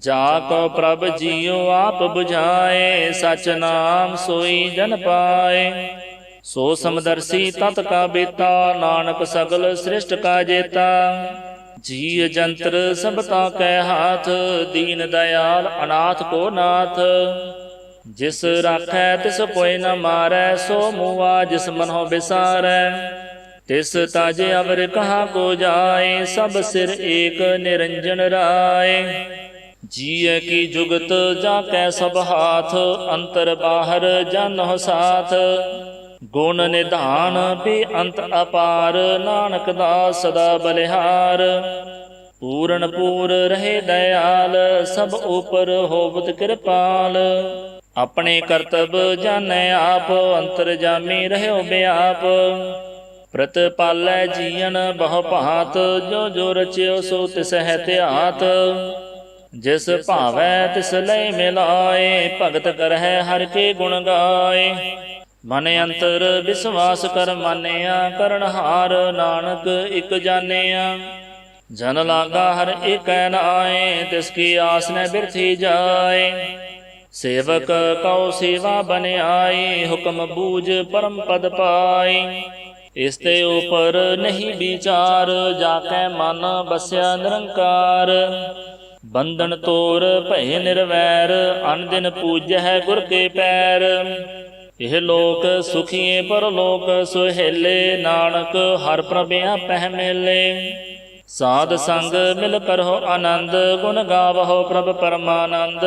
जा को प्रभ जियो आप बुझाए, सच नाम सोई जन पाए। सो समदर्शी तत् का बेता, नानक सगल सृष्ट का जेता। जीय जंत्र सबता कै हाथ, दीन दयाल अनाथ को नाथ। जिस राखै तिस कोई न मारै, सो मुआ जिस मनो बिसारै। तिस ताजे अवर कहा को जाए, सब सिर एक निरंजन राय। जीय की जुगत जाकै सब हाथ, अंतर बाहर जानो साथ। गुण निधान बेअंत अपार, नानक दास सदा बलिहार। पूਰਨ पूर रहे दयाल, सब ऊपर होवत कृपाल। अपने करतब जानै आप, अंतरजामी रहयो व्याप। प्रतिपालै जीवन बहु भांत, जो जो रच्यो सो तिसह त्यात। जिस भावै तिस लय मिलाए, भगत करहै हर के गुण गाए। मन अंतर विश्वास कर मानिया, करनहार नानक इक जानिया। जन लागा हर एक नाए, तिसकी आस न बिरथी जाए। ਸੇਵਕ ਕਉ ਸੇਵਾ ਬਨਿਆਈ, ਹੁਕਮ ਬੂਝ ਪਰਮ ਪਦ ਪਾਈ। ਇਸ ਤੇ ਉਪਰ ਨਹੀਂ ਵਿਚਾਰ, ਜਾ ਕੈ ਮਨ ਬਸਿਆ ਨਿਰੰਕਾਰ। ਬੰਧਨ ਤੋਰ ਭਏ ਨਿਰਵੈਰ, ਅਨ ਦਿਨ ਪੂਜੈ ਗੁਰ ਕੇ ਪੈਰ। ਇਹ ਲੋਕ ਸੁਖੀਏ ਪਰਲੋਕ ਸੁਹੇਲੇ, ਨਾਨਕ ਹਰਿ ਪ੍ਰਭ ਆਪਹਿ ਮੇਲੇ। ਸਾਧ ਸੰਗ ਮਿਲ ਕਰਹੁ ਆਨੰਦ, ਗੁਣ ਗਾਵਹੁ ਪ੍ਰਭ ਪਰਮਾਨੰਦ।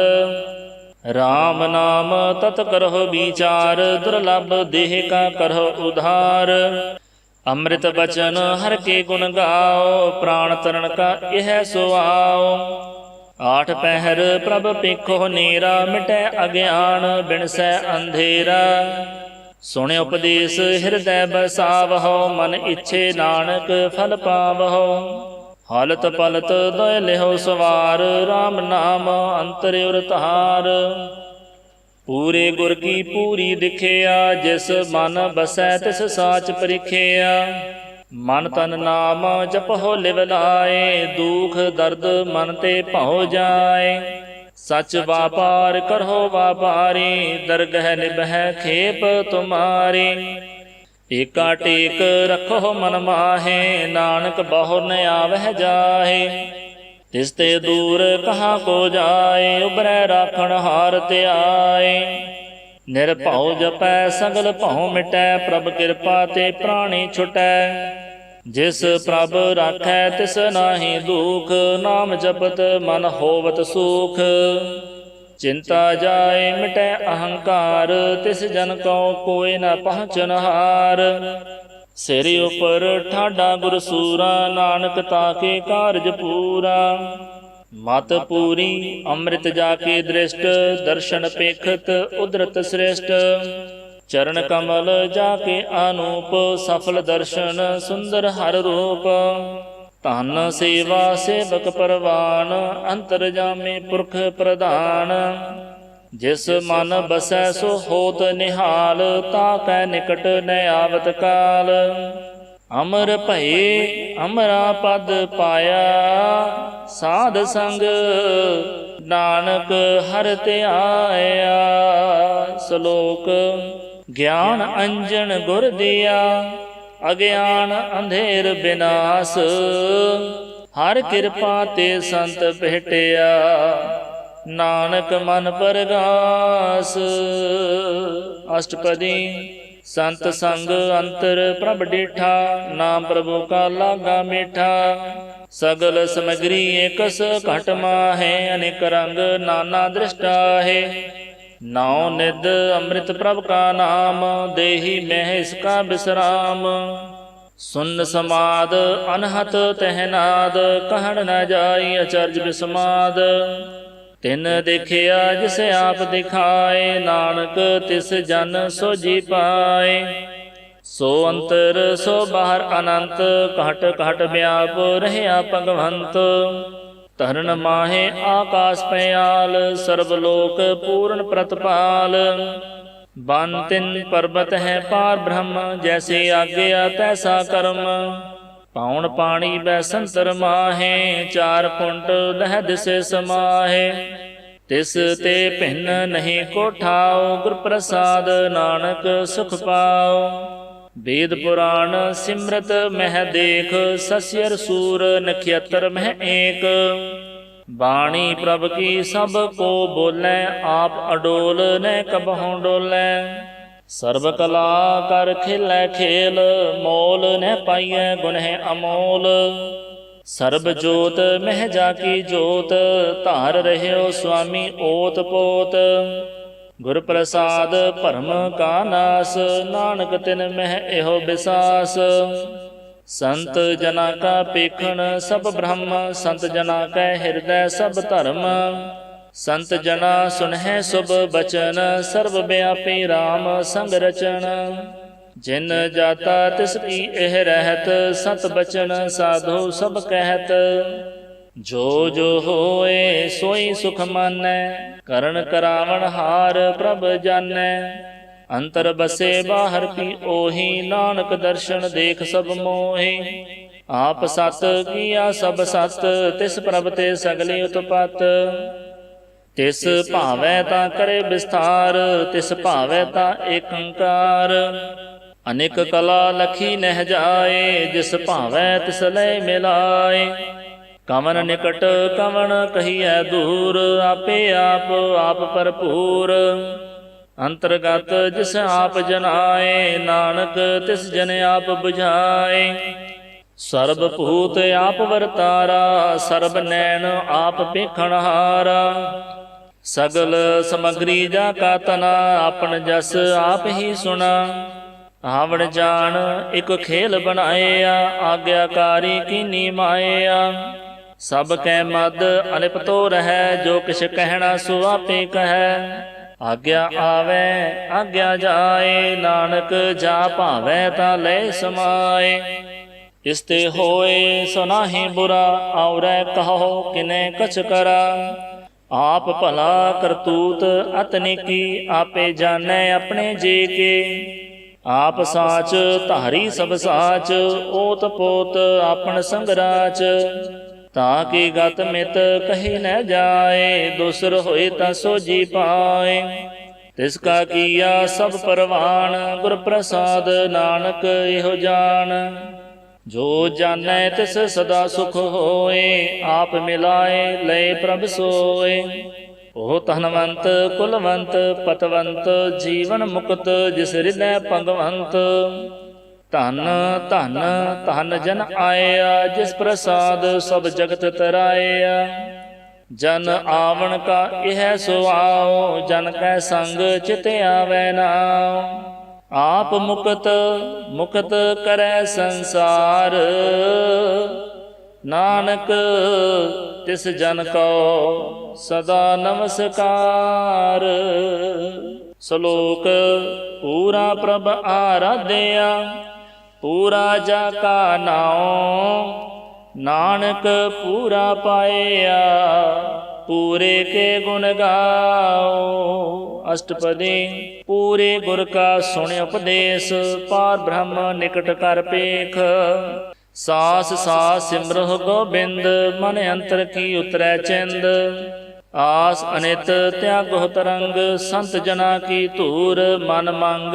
ਰਾਮ ਨਾਮ ਤਤ ਕਰਹੁ ਵਿਚਾਰ, ਦੁਰਲਭ ਦੇਹ ਕਾ ਕਰਹੁ ਉਧਾਰ। ਅੰਮ੍ਰਿਤ ਬਚਨ ਹਰਿ ਕੇ ਗੁਣ ਗਾਓ, ਪ੍ਰਾਣ ਤਰਨ ਕਾ ਇਹ ਸੁਆਓ। ਆਠ ਪਹਿਰ ਪ੍ਰਭ ਪੇਖੋ ਨੇਰਾ, ਮਿਟੈ ਅਗਿਆਨ ਬਿਨਸੈ ਅੰਧੇਰਾ। ਸੁਣਿ ਉਪਦੇਸ ਹਿਰਦੈ ਬਸਾਵਹੁ, ਮਨ ਇੱਛੇ ਨਾਨਕ ਫਲ ਪਾਵਹੁ। ਹਾਲਤ ਪਲਤ ਦਇ ਲਿਹੁ ਸਵਾਰ, ਰਾਮ ਨਾਮ ਅੰਤਰ ਉਰ ਧਾਰ। ਪੂਰੇ ਗੁਰ ਕੀ ਪੂਰੀ ਦਿਖਿਆ, ਜਿਸ ਮਨ ਬਸੈ ਤਿਸ ਸਾਚ ਪਰਿਖਿਆ। ਮਨ ਤਨ ਨਾਮ ਜਪਹੁ ਲਿਵ ਲਾਏ, ਦੁਖ ਦਰਦ ਮਨ ਤੇ ਭਉ ਜਾਏ। ਸਚ ਵਾਪਾਰ ਕਰਹੁ ਵਾਪਾਰੀ, ਦਰਗਹਿ ਨਿਭੈ ਖੇਪ ਤੁਮਾਰੀ। ਏਕਾ ਟੇਕ ਰਖੋ ਮਨ ਮਾਹੇ, ਨਾਨਕ ਬਹੁ ਨ ਆਵਹਿ ਜਾਹੇ। ਤਿਸ ਤੇ ਦੂਰ ਕਹਾਂ ਕੋ ਜਾਏ, ਉਬਰੈ ਰਾਖਣ ਹਾਰ ਧਿਆਏ। ਨਿਰਭਉ ਜਪੈ ਸਗਲ ਭਉ ਮਿਟੈ, ਪ੍ਰਭ ਕਿਰਪਾ ਤੇ ਪ੍ਰਾਣੀ ਛੁਟੈ। ਜਿਸ ਪ੍ਰਭ ਰਾਖੈ ਤਿਸ ਨਾਹੀ ਦੁਖ, ਨਾਮ ਜਪਤ ਮਨ ਹੋਵਤ ਸੁਖ। ਚਿੰਤਾ ਜਾਏ ਮਿਟੈ ਅਹੰਕਾਰ, ਤਿਸ ਜਨ ਕਉ ਕੋਇ ਨ ਪਹੁੰਚਨਹਾਰ। ਸਿਰ ਉਪਰ ਠਾਡਾ ਗੁਰ ਸੂਰਾ, ਨਾਨਕ ਤਾਕੇ ਕਾਰਜ ਪੂਰਾ। ਮਤ ਪੂਰੀ ਅੰਮ੍ਰਿਤ ਜਾ ਕੇ ਦ੍ਰਿਸ਼ਟ, ਦਰਸ਼ਨ ਪੇਖਤ ਉਦਰਤ ਸ੍ਰੇਸ਼ਟ। ਚਰਨ ਕਮਲ ਜਾ ਕੇ ਅਨੂਪ, ਸਫਲ ਦਰਸ਼ਨ ਸੁੰਦਰ ਹਰ ਰੂਪ। ਧਨ ਸੇਵਾ ਸੇਵਕ ਪਰਵਾਨ, ਅੰਤਰ ਜਾਮੇ ਪੁਰਖ ਪ੍ਰਧਾਨ। ਜਿਸ ਮਨ ਬਸੈ ਸੋ ਹੋਤ ਨਿਹਾਲ, ਤਾਕੈ ਨਿਕਟ ਨ ਆਵਤ ਕਾਲ। ਅਮਰ ਭਏ ਅਮਰਾ ਪਦ ਪਾਇਆ, ਸਾਧ ਸੰਗ ਨਾਨਕ ਹਰਿ ਧਿਆਇਆ। ਸ਼ਲੋਕ। ਗਿਆਨ ਅੰਜਨ ਗੁਰ ਦਿਆ, ਅਗਿਆਨ ਅੰਧੇਰ ਬਿਨਾਸ਼। ਹਰ ਕਿਰਪਾ ਤੇ ਸੰਤ ਭੇਟਿਆ, ਨਾਨਕ ਮਨ ਪਰਗਾਸ। ਅਸ਼ਟਪਦੀ। ਸੰਤ ਸੰਗ ਅੰਤਰ ਪ੍ਰਭ ਡੇਠਾ, ਨਾਮ ਪ੍ਰਭੂ ਕਾ ਲਾਗਾ ਮੀਠਾ। ਸਗਲ ਸਮਗਰੀ ਏਕਸ ਘਟ ਮਾਹੇ, ਅਨੇਕ ਰੰਗ ਨਾਨਾ ਦ੍ਰਿਸ਼ਟਾ ਹੈ। ਨਾਉ ਨਿਧ ਅੰਮ੍ਰਿਤ ਪ੍ਰਭ ਕਾ ਨਾਮ, ਦੇਹੀ ਮਹਿ ਇਸਕਾ ਬਿਸਰਾਮ। ਸੁਨ ਸਮਾਦ ਅਨਹਤ ਤਹਿਨਾਦ, ਕਹਿਣ ਨ ਜਾਈ ਅਚਰਜ ਬਿਸਮਾਦ। ਤਿਨ ਦੇਖਿਆ ਜਿਸ ਆਪ ਦਿਖਾਏ, ਨਾਨਕ ਤਿਸ ਜਨ ਸੋਝੀ ਪਾਏ। ਸੋ ਅੰਤਰ ਸੋ ਬਾਹਰ ਅਨੰਤ, ਘਟ ਘਟ ਵਿਆਪ ਰਹਿਆ ਭਗਵੰਤ। ਧਰਨ ਮਾਹੇ ਆਕਾਸ ਪਿਆਲ, ਸਰਬ ਲੋਕ ਪੂਰਨ ਪ੍ਰਤਪਾਲ। ਬਨ ਤਿਨ ਪਰਬਤ ਹੈ ਪਾਰ ਬ੍ਰਹਮ, ਜੈਸੇ ਆਗਿਆ ਤੈਸਾ ਕਰਮ। ਪਾਉਣ ਪਾਣੀ ਬੈ ਸੰਤਰ ਮਾਹੇ, ਚਾਰ ਕੁੰਟ ਲਹਿ ਦਿਸੇ ਸਮਾਹੇ। ਤਿਸ ਤੇ ਭਿੰਨ ਨਹੀਂ ਕੋ ਠਾਉ, ਗੁਰ ਪ੍ਰਸਾਦ ਨਾਨਕ ਸੁਖ ਪਾਉ। ਵੇਦ ਪੁਰਾਣ ਸਿਮਰਤ ਮਹਿ ਦੇਖ, ਸਸਿਅਰ ਸੂਰ ਨਖਿਅਤਰ ਮਹਿ ਏਕ। ਬਾਣੀ ਪ੍ਰਭ ਕੀ ਸਭ ਕੋ ਬੋਲੈ, ਆਪ ਅਡੋਲ ਨ ਕਬਹੁ ਡੋਲੈ। ਸਰਬ ਕਲਾ ਕਰ ਖੇਲੈ ਖੇਲ, ਮੋਲ ਨ ਪਾਈਐ ਗੁਣ ਹੈ ਅਮੋਲ। ਸਰਬ ਜੋਤ ਮਹਿ ਜਾ ਕੀ ਜੋਤ, ਧਾਰ ਰਹਿਓ ਸੁਆਮੀ ਓਤ ਪੋਤ। ਗੁਰ ਪ੍ਰਸਾਦ ਭਰਮ ਕਾ ਨਾਸ, ਨਾਨਕ ਤਿਨ ਮਹਿ ਇਹੋ ਬਿਸਾਸ। ਸੰਤ ਜਨਾ ਕਾ ਪੇਖਣ ਸਭ ਬ੍ਰਹਮ, ਸੰਤ ਜਨਾ ਕੈ ਹਿਰਦੈ ਸਭ ਧਰਮ। ਸੰਤ ਜਨਾ ਸੁਨਹਿ ਸੁਭ ਬਚਨ, ਸਰਬ ਵਿਆਪੀ ਰਾਮ ਸੰਗ ਰਚਨ। ਜਿਨ ਜਾਤਾ ਤਿਸ ਕੀ ਇਹ ਰਹਿਤ, ਸਤ ਬਚਨ ਸਾਧੂ ਸਭ ਕਹਿਤ। ਜੋ ਜੋ ਹੋਏ ਸੋਈ ਸੁਖ ਮਾਨੈ, ਕਰਨ ਕਰਾਵਣ ਹਾਰ ਪ੍ਰਭ ਜਾਨੈ। ਅੰਤਰ ਬਸੇ ਬਾਹਰ ਪੀ ਉਹੀ, ਨਾਨਕ ਦਰਸ਼ਨ ਦੇਖ ਸਭ ਮੋਹੀ। ਆਪ ਸਤ ਕੀਆ ਸਭ ਸਤ, ਤਿਸ ਪ੍ਰਭ ਤੇ ਸਗਲੀ ਉਤਪਤ। ਤਿਸ ਭਾਵੈ ਤਾਂ ਕਰੇ ਵਿਸਥਾਰ, ਤਿਸ ਭਾਵੈ ਤਾਂ ਏਕੰਕਾਰ। ਅਨੇਕ ਕਲਾ ਲਖੀ ਨਹਿ ਜਾਏ, ਜਿਸ ਭਾਵੈ ਤਿਸ ਲੈ ਮਿਲਾਏ। ਕਵਨ ਨਿਕਟ ਕਵਨ ਕਹੀਐ ਦੂਰ, ਆਪੇ ਆਪ ਆਪ ਭਰਪੂਰ। ਅੰਤਰਗਤ ਜਿਸ ਆਪ ਜਨਾਏ, ਨਾਨਕ ਤਿਸ ਜਨ ਆਪ 부ਝਾਏ। ਸਰਬ ਭੂਤ ਆਪ ਵਰਤਾਰਾ, ਸਰਬ ਨੈਣ ਆਪ ਪੇਖਣਹਾਰਾ। ਸਗਲ ਸਮਗਰੀ ਜਾ ਕਾ ਤਨਾ, ਆਪਨ ਜਸ ਆਪ ਹੀ ਸੁਣਾ। ਆਵਣ ਜਾਣ ਇਕ ਖੇਲ ਬਣਾਇਆ, ਆਗਿਆਕਾਰੀ ਕੀਨੀ ਮਾਇਆ। ਸਭ ਕੈ ਮਦ ਅਲਿਪਤੋ ਰਹੈ, ਜੋ ਕਿਛ ਕਹਿਣਾ ਸੋ ਆਪੇ ਕਹੈ। ਆਗਿਆ ਆਵੈ ਆਗਿਆ ਜਾਏ, ਨਾਨਕ ਜਾ ਭਾਵੈ ਤਾਂ ਲੈ ਸਮਾਏ। ਇਸ ਤੇ ਹੋਏ ਸੋ ਨਾਹੀ ਬੁਰਾ, ਆਵਰੈ ਕਹੋ ਕਿਨੈ ਕਛ ਕਰਾ। ਆਪ ਭਲਾ ਕਰਤੂਤ ਅਤ ਨੇਕੀ, ਆਪੇ ਜਾਣੈ ਆਪਣੇ ਜੇ ਕੇ। ਆਪ ਸਾਚ ਧਾਰੀ ਸਭ ਸਾਚ, ਓਤ ਪੋਤ ਆਪਨ ਸੰਗਰਾਚ। ਤਾਂ ਕੀ ਗਤ ਮਿਤ ਕਹੀ ਨ ਜਾਏ, ਦੂਸਰ ਹੋਏ ਤਾਂ ਸੋਜੀ ਪਾਏ। ਤਿਸ ਕਾ ਕੀਆ ਸਭ ਪਰਵਾਨ, ਗੁਰ ਪ੍ਰਸਾਦ ਨਾਨਕ ਇਹੋ ਜਾਣ। ਜੋ ਜਾਣੈ ਤਿਸ ਸਦਾ ਸੁਖ ਹੋਏ, ਆਪ ਮਿਲਾਏ ਲਏ ਪ੍ਰਭ ਸੋਏ। ਉਹ ਧਨਵੰਤ ਕੁਲਵੰਤ ਪਤਵੰਤ, ਜੀਵਨ ਮੁਕਤ ਜਿਸ ਹਿਰਦੈ ਭਗਵੰਤ। ਧਨ ਧਨ ਧਨ ਜਨ ਆਇਆ, ਜਿਸ ਪ੍ਰਸਾਦ ਸਭ ਜਗਤ ਤਰਾਇਆ। ਜਨ ਆਵਣ ਕਾ ਇਹ ਸੁਆਓ, ਜਨ ਕੈ ਸੰਗ ਚਿਤ ਆਵੈ ਨਾਉ। ਆਪ ਮੁਕਤ ਮੁਕਤ ਕਰੈ ਸੰਸਾਰ, ਨਾਨਕ ਤਿਸ ਜਨ ਕੋ ਸਦਾ ਨਮਸਕਾਰ। ਸ਼ਲੋਕ ਪੂਰਾ ਪ੍ਰਭ ਆਰਾਧਿਆ, ਪੂਰਾ ਜਾ ਕਾ ਨਾਉ। ਨਾਨਕ ਪੂਰਾ ਪਾਇਆ, ਪੂਰੇ ਕੇ ਗੁਣ ਗਾਓ। ਅਸ਼ਟਪਦੀ। ਪੂਰੇ ਗੁਰ ਕਾ ਸੁਣ ਉਪਦੇਸ਼, ਪਾਰ ਬ੍ਰਹਮ ਨਿਕਟ ਕਰ ਪੇਖ। ਸਾਸ ਸਾਸ ਸਿਮਰਹੁ ਗੋਬਿੰਦ, ਮਨ ਅੰਤਰ ਕੀ ਉਤਰੈ ਚਿੰਦ। ਆਸ ਅਨਿਤ ਤਿਆਗਹੁ ਤਰੰਗ, ਸੰਤ ਜਨਾ ਕੀ ਧੂਰ ਮਨ ਮੰਗ।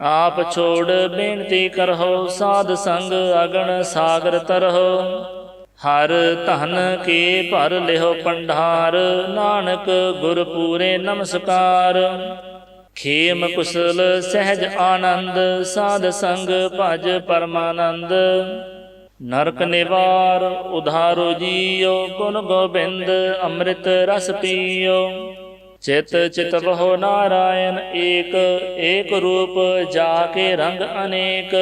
ਆਪ ਛੋੜ ਬੇਨਤੀ ਕਰਹੁ, ਸਾਧ ਸੰਗ ਅਗਣ ਸਾਗਰ ਤਰਹੁ। ਹਰ ਧਨ ਕੇ ਭਰ ਲਿਹੁ ਪੰਡਾਰ, ਨਾਨਕ ਗੁਰ ਪੂਰੇ ਨਮਸਕਾਰ। ਖੇਮ ਕੁਸਲ ਸਹਿਜ ਆਨੰਦ, ਸਾਧ ਸੰਗ ਭਜ ਪਰਮਾਨੰਦ। ਨਰਕ ਨਿਵਾਰ ਉਧਾਰੋ ਜੀਓ, ਗੁਣ ਗੋਬਿੰਦ ਅੰਮ੍ਰਿਤ ਰਸ ਪੀਓ। ਚਿਤ ਚਿਤ ਬਹੁ ਨਾਰਾਇਣ ਏਕ, ਏਕ ਰੂਪ ਜਾ ਕੇ ਰੰਗ ਅਨੇਕ।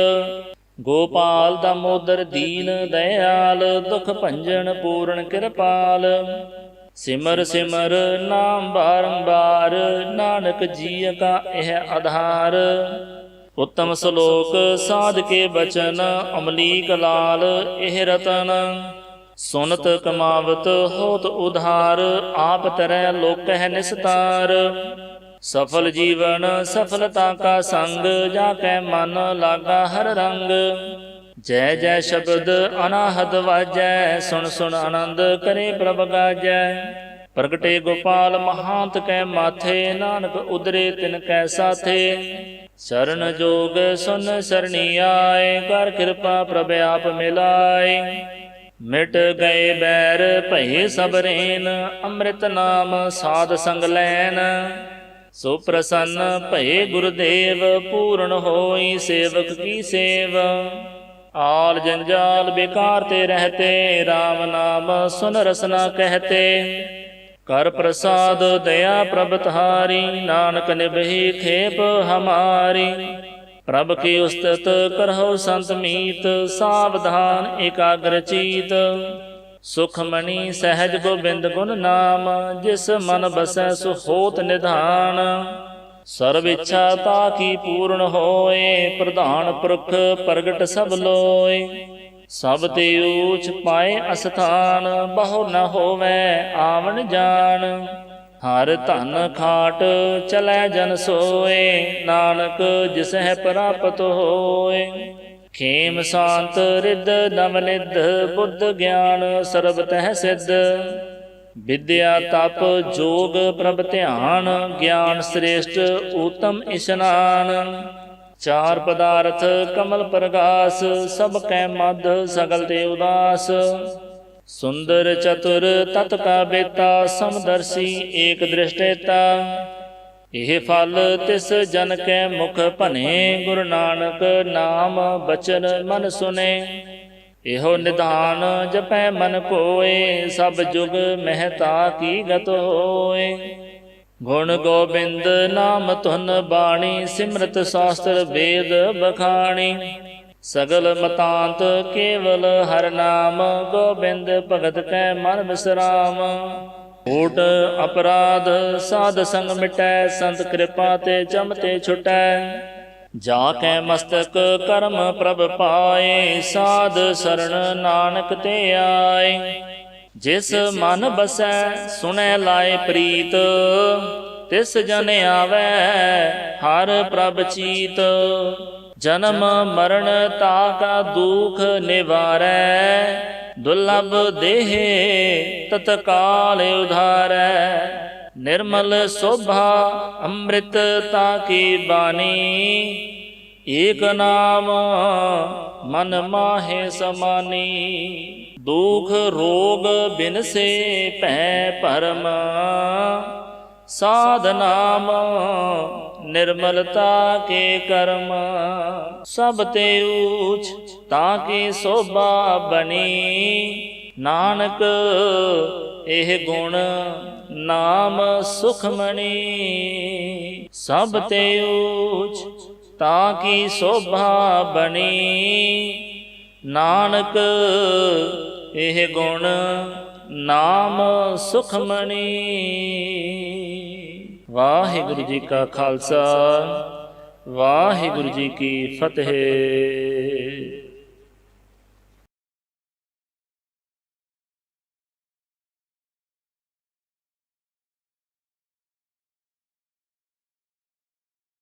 ਗੋਪਾਲ ਦਾਮੋਦਰ ਦੀਨ ਦਇਆਲ, ਦੁਖ ਭੰਜਨ ਪੂਰਨ ਕਿਰਪਾਲ। ਸਿਮਰ ਸਿਮਰ ਨਾਮ ਬਾਰੰਬਾਰ, ਨਾਨਕ ਜੀਅ ਕਾ ਇਹ ਆਧਾਰ। ਉੱਤਮ ਸ਼ਲੋਕ ਸਾਧ ਕੇ ਬਚਨ, ਅਮਲੀਕ ਲਾਲ ਇਹ ਰਤਨ। ਸੁਨਤ ਕਮਾਵਤ ਹੋਤ ਉਧਾਰ, ਆਪ ਤਰੈ ਲੋਕਹਿ ਨਿਸਤਾਰ। ਸਫਲ ਜੀਵਨ ਸਫਲਤਾ ਕਾ ਸੰਗ, ਜਾ ਕੈ ਮਨ ਲਾਗਾ ਹਰ ਰੰਗ। ਜੈ ਜੈ ਸ਼ਬਦ ਅਨਾਹਦ ਵਾਜੈ, ਸੁਣ ਸੁਣ ਆਨੰਦ ਕਰੇ ਪ੍ਰਭ ਗਾਜੈ। ਪ੍ਰਗਟੇ ਗੋਪਾਲ ਮਹਾਂਤ ਕੈ ਮਾਥੇ, ਨਾਨਕ ਉਦਰੇ ਤਿਨ ਕੈ ਸਾਥੇ। ਸ਼ਰਨ ਜੋਗ ਸੁਨ ਸਰਣੀ ਆਏ, ਕਰ ਕਿਰਪਾ ਪ੍ਰਭ ਆਪ ਮਿਲਾਏ। ਮਿਟ ਗਏ ਬੈਰ ਭਏ ਸਭ ਰੇਨ, ਅੰਮ੍ਰਿਤ ਨਾਮ ਸਾਧ ਸੰਗ ਲੈਨ। ਸੋ ਪ੍ਰਸੰਨ ਭਏ ਗੁਰਦੇਵ, ਪੂਰਨ ਹੋਈ ਸੇਵਕ ਕੀ ਸੇਵ। ਆਲ ਜੰਜਾਲ ਬੇਕਾਰ ਤੇ ਰਹਤੇ, ਰਾਮ ਨਾਮ ਸੁਨ ਰਸਨਾ ਕਹਤੇ। ਕਰ ਪ੍ਰਸਾਦ ਦਇਆ ਪ੍ਰਭ ਤੁਹਾਰੀ, ਨਾਨਕ ਨਿਭਈ ਖੇਪ ਹਮਾਰੀ। ਪ੍ਰਭ ਕੀ ਉਸਤਤ ਕਰਹੁ ਸੰਤ ਮੀਤ, ਸਾਵਧਾਨ ਏਕਾਗਰ ਚੀਤ। ਸੁਖਮਣੀ ਸਹਿਜ ਗੋਬਿੰਦ ਗੁਣ ਨਾਮ, ਜਿਸ ਮਨ ਬਸੈ ਸੋ ਹੋਤ ਨਿਧਾਨ। ਸਰਬ ਇੱਛਾ ਤਾ ਕੀ ਪੂਰਨ ਹੋਏ, ਪ੍ਰਧਾਨ ਪੁਰਖ ਪ੍ਰਗਟ ਸਭ ਲੋਏ। ਸਭ ਤੇ ਊਚ ਪਾਏ ਅਸਥਾਨ, ਬਹੁ ਨ ਹੋਵੈ ਆਵਣ ਜਾਣ। ਹਰ ਧਨ ਖਾਟ ਚਲੈ ਜਨ ਸੋਏ, ਨਾਨਕ ਜਿਸਹਿ ਪ੍ਰਾਪਤ ਹੋਏ। ਖੇਮ ਸ਼ਾਂਤ ਰਿੱਧ ਨਵ ਨਿਧ, ਬੁੱਧ ਗਿਆਨ ਸਰਬ ਤਹਿ ਸਿੱਧ। ਵਿਦਿਆ ਤਪ ਜੋਗ ਪ੍ਰਭ ਧਿਆਨ, ਗਿਆਨ ਸ੍ਰੇਸ਼ਟ ਊਤਮ ਇਸ਼ਨਾਨ। ਚਾਰ ਪਦਾਰਥ ਕਮਲ ਪ੍ਰਗਾਸ, ਸਭ ਕੈ ਮਧ ਸਗਲ ਤੇ ਉਦਾਸ। ਸੁੰਦਰ ਚਤੁਰ ਤਤ ਕਾ ਬੇਤਾ, ਸਮਦਰਸੀ ਏਕ ਦ੍ਰਿਸ਼ਟੇਤਾ। ਇਹ ਫਲ ਤਿਸ ਜਨ ਕੈ ਮੁਖ ਭਨੇ, ਗੁਰੂ ਨਾਨਕ ਨਾਮ ਬਚਨ ਮਨ ਸੁਨੇ। ਇਹੋ ਨਿਧਾਨ ਜਪੈ ਮਨ ਕੋਏ, ਸਭ ਜੁਗ ਮਹਿਤਾ ਕੀ ਗਤ ਹੋਏ। ਗੁਣ ਗੋਬਿੰਦ ਨਾਮ ਧੁਨ ਬਾਣੀ, ਸਿਮਰਤ ਸ਼ਾਸਤਰ ਵੇਦ ਬਖਾਣੀ। ਸਗਲ ਮਤਾਂਤ ਕੇਵਲ ਹਰਿ ਨਾਮ, ਗੋਬਿੰਦ ਭਗਤ ਕੈ ਮਨ ਵਿਸਰਾਮ। ਓਟ ਅਪਰਾਧ ਸਾਧ ਸੰਗ ਮਿਟੈ, ਸੰਤ ਕਿਰਪਾ ਤੇ ਜਮ ਤੇ ਛੁਟੈ। ਜਾ ਕੈ ਮਸਤਕ ਕਰਮ ਪ੍ਰਭ ਪਾਏ, ਸਾਧ ਸਰਣ ਨਾਨਕ ਤੇ ਆਏ। ਜਿਸ ਮਨ ਬਸੈ ਸੁਣੈ ਲਾਏ ਪ੍ਰੀਤ, ਤਿਸ ਜਨ ਆਵੈ ਹਰ ਪ੍ਰਭ ਚੀਤ। ਜਨਮ ਮਰਨ ਤਾਕਾ ਦੁਖ ਨਿਵਾਰੈ, ਦੁਰਲਭ ਦੇਹ ਤਤਕਾਲ ਉਧਾਰੈ। ਨਿਰਮਲ ਸੋਭਾ ਅੰਮ੍ਰਿਤ ਤਾਕੀ ਬਾਣੀ, ਏਕ ਨਾਮ ਮਨ ਮਾਹੇ ਸਮਾਨੀ। ਦੁਖ ਰੋਗ ਬਿਨਸੇ ਭੈ ਭਰਮ, ਸਾਧ ਨਾਮ ਨਿਰਮਲਤਾ ਕੇ ਕਰਮ। ਸਭ ਤੇ ਊਚ ਤਾਕੀ ਸੋਭਾ ਬਣੀ, ਨਾਨਕ ਇਹ ਗੁਣ ਨਾਮ ਸੁਖਮਣੀ। ਸਭ ਤੇ ਊਚ ਤਾਕੀ ਸੋਭਾ ਬਣੀ, ਨਾਨਕ ਇਹ ਗੁਣ ਨਾਮ ਸੁਖਮਣੀ। ਵਾਹਿਗੁਰੂ ਜੀ ਕਾ ਖਾਲਸਾ, ਵਾਹਿਗੁਰੂ ਜੀ ਕੀ ਫਤਿਹ।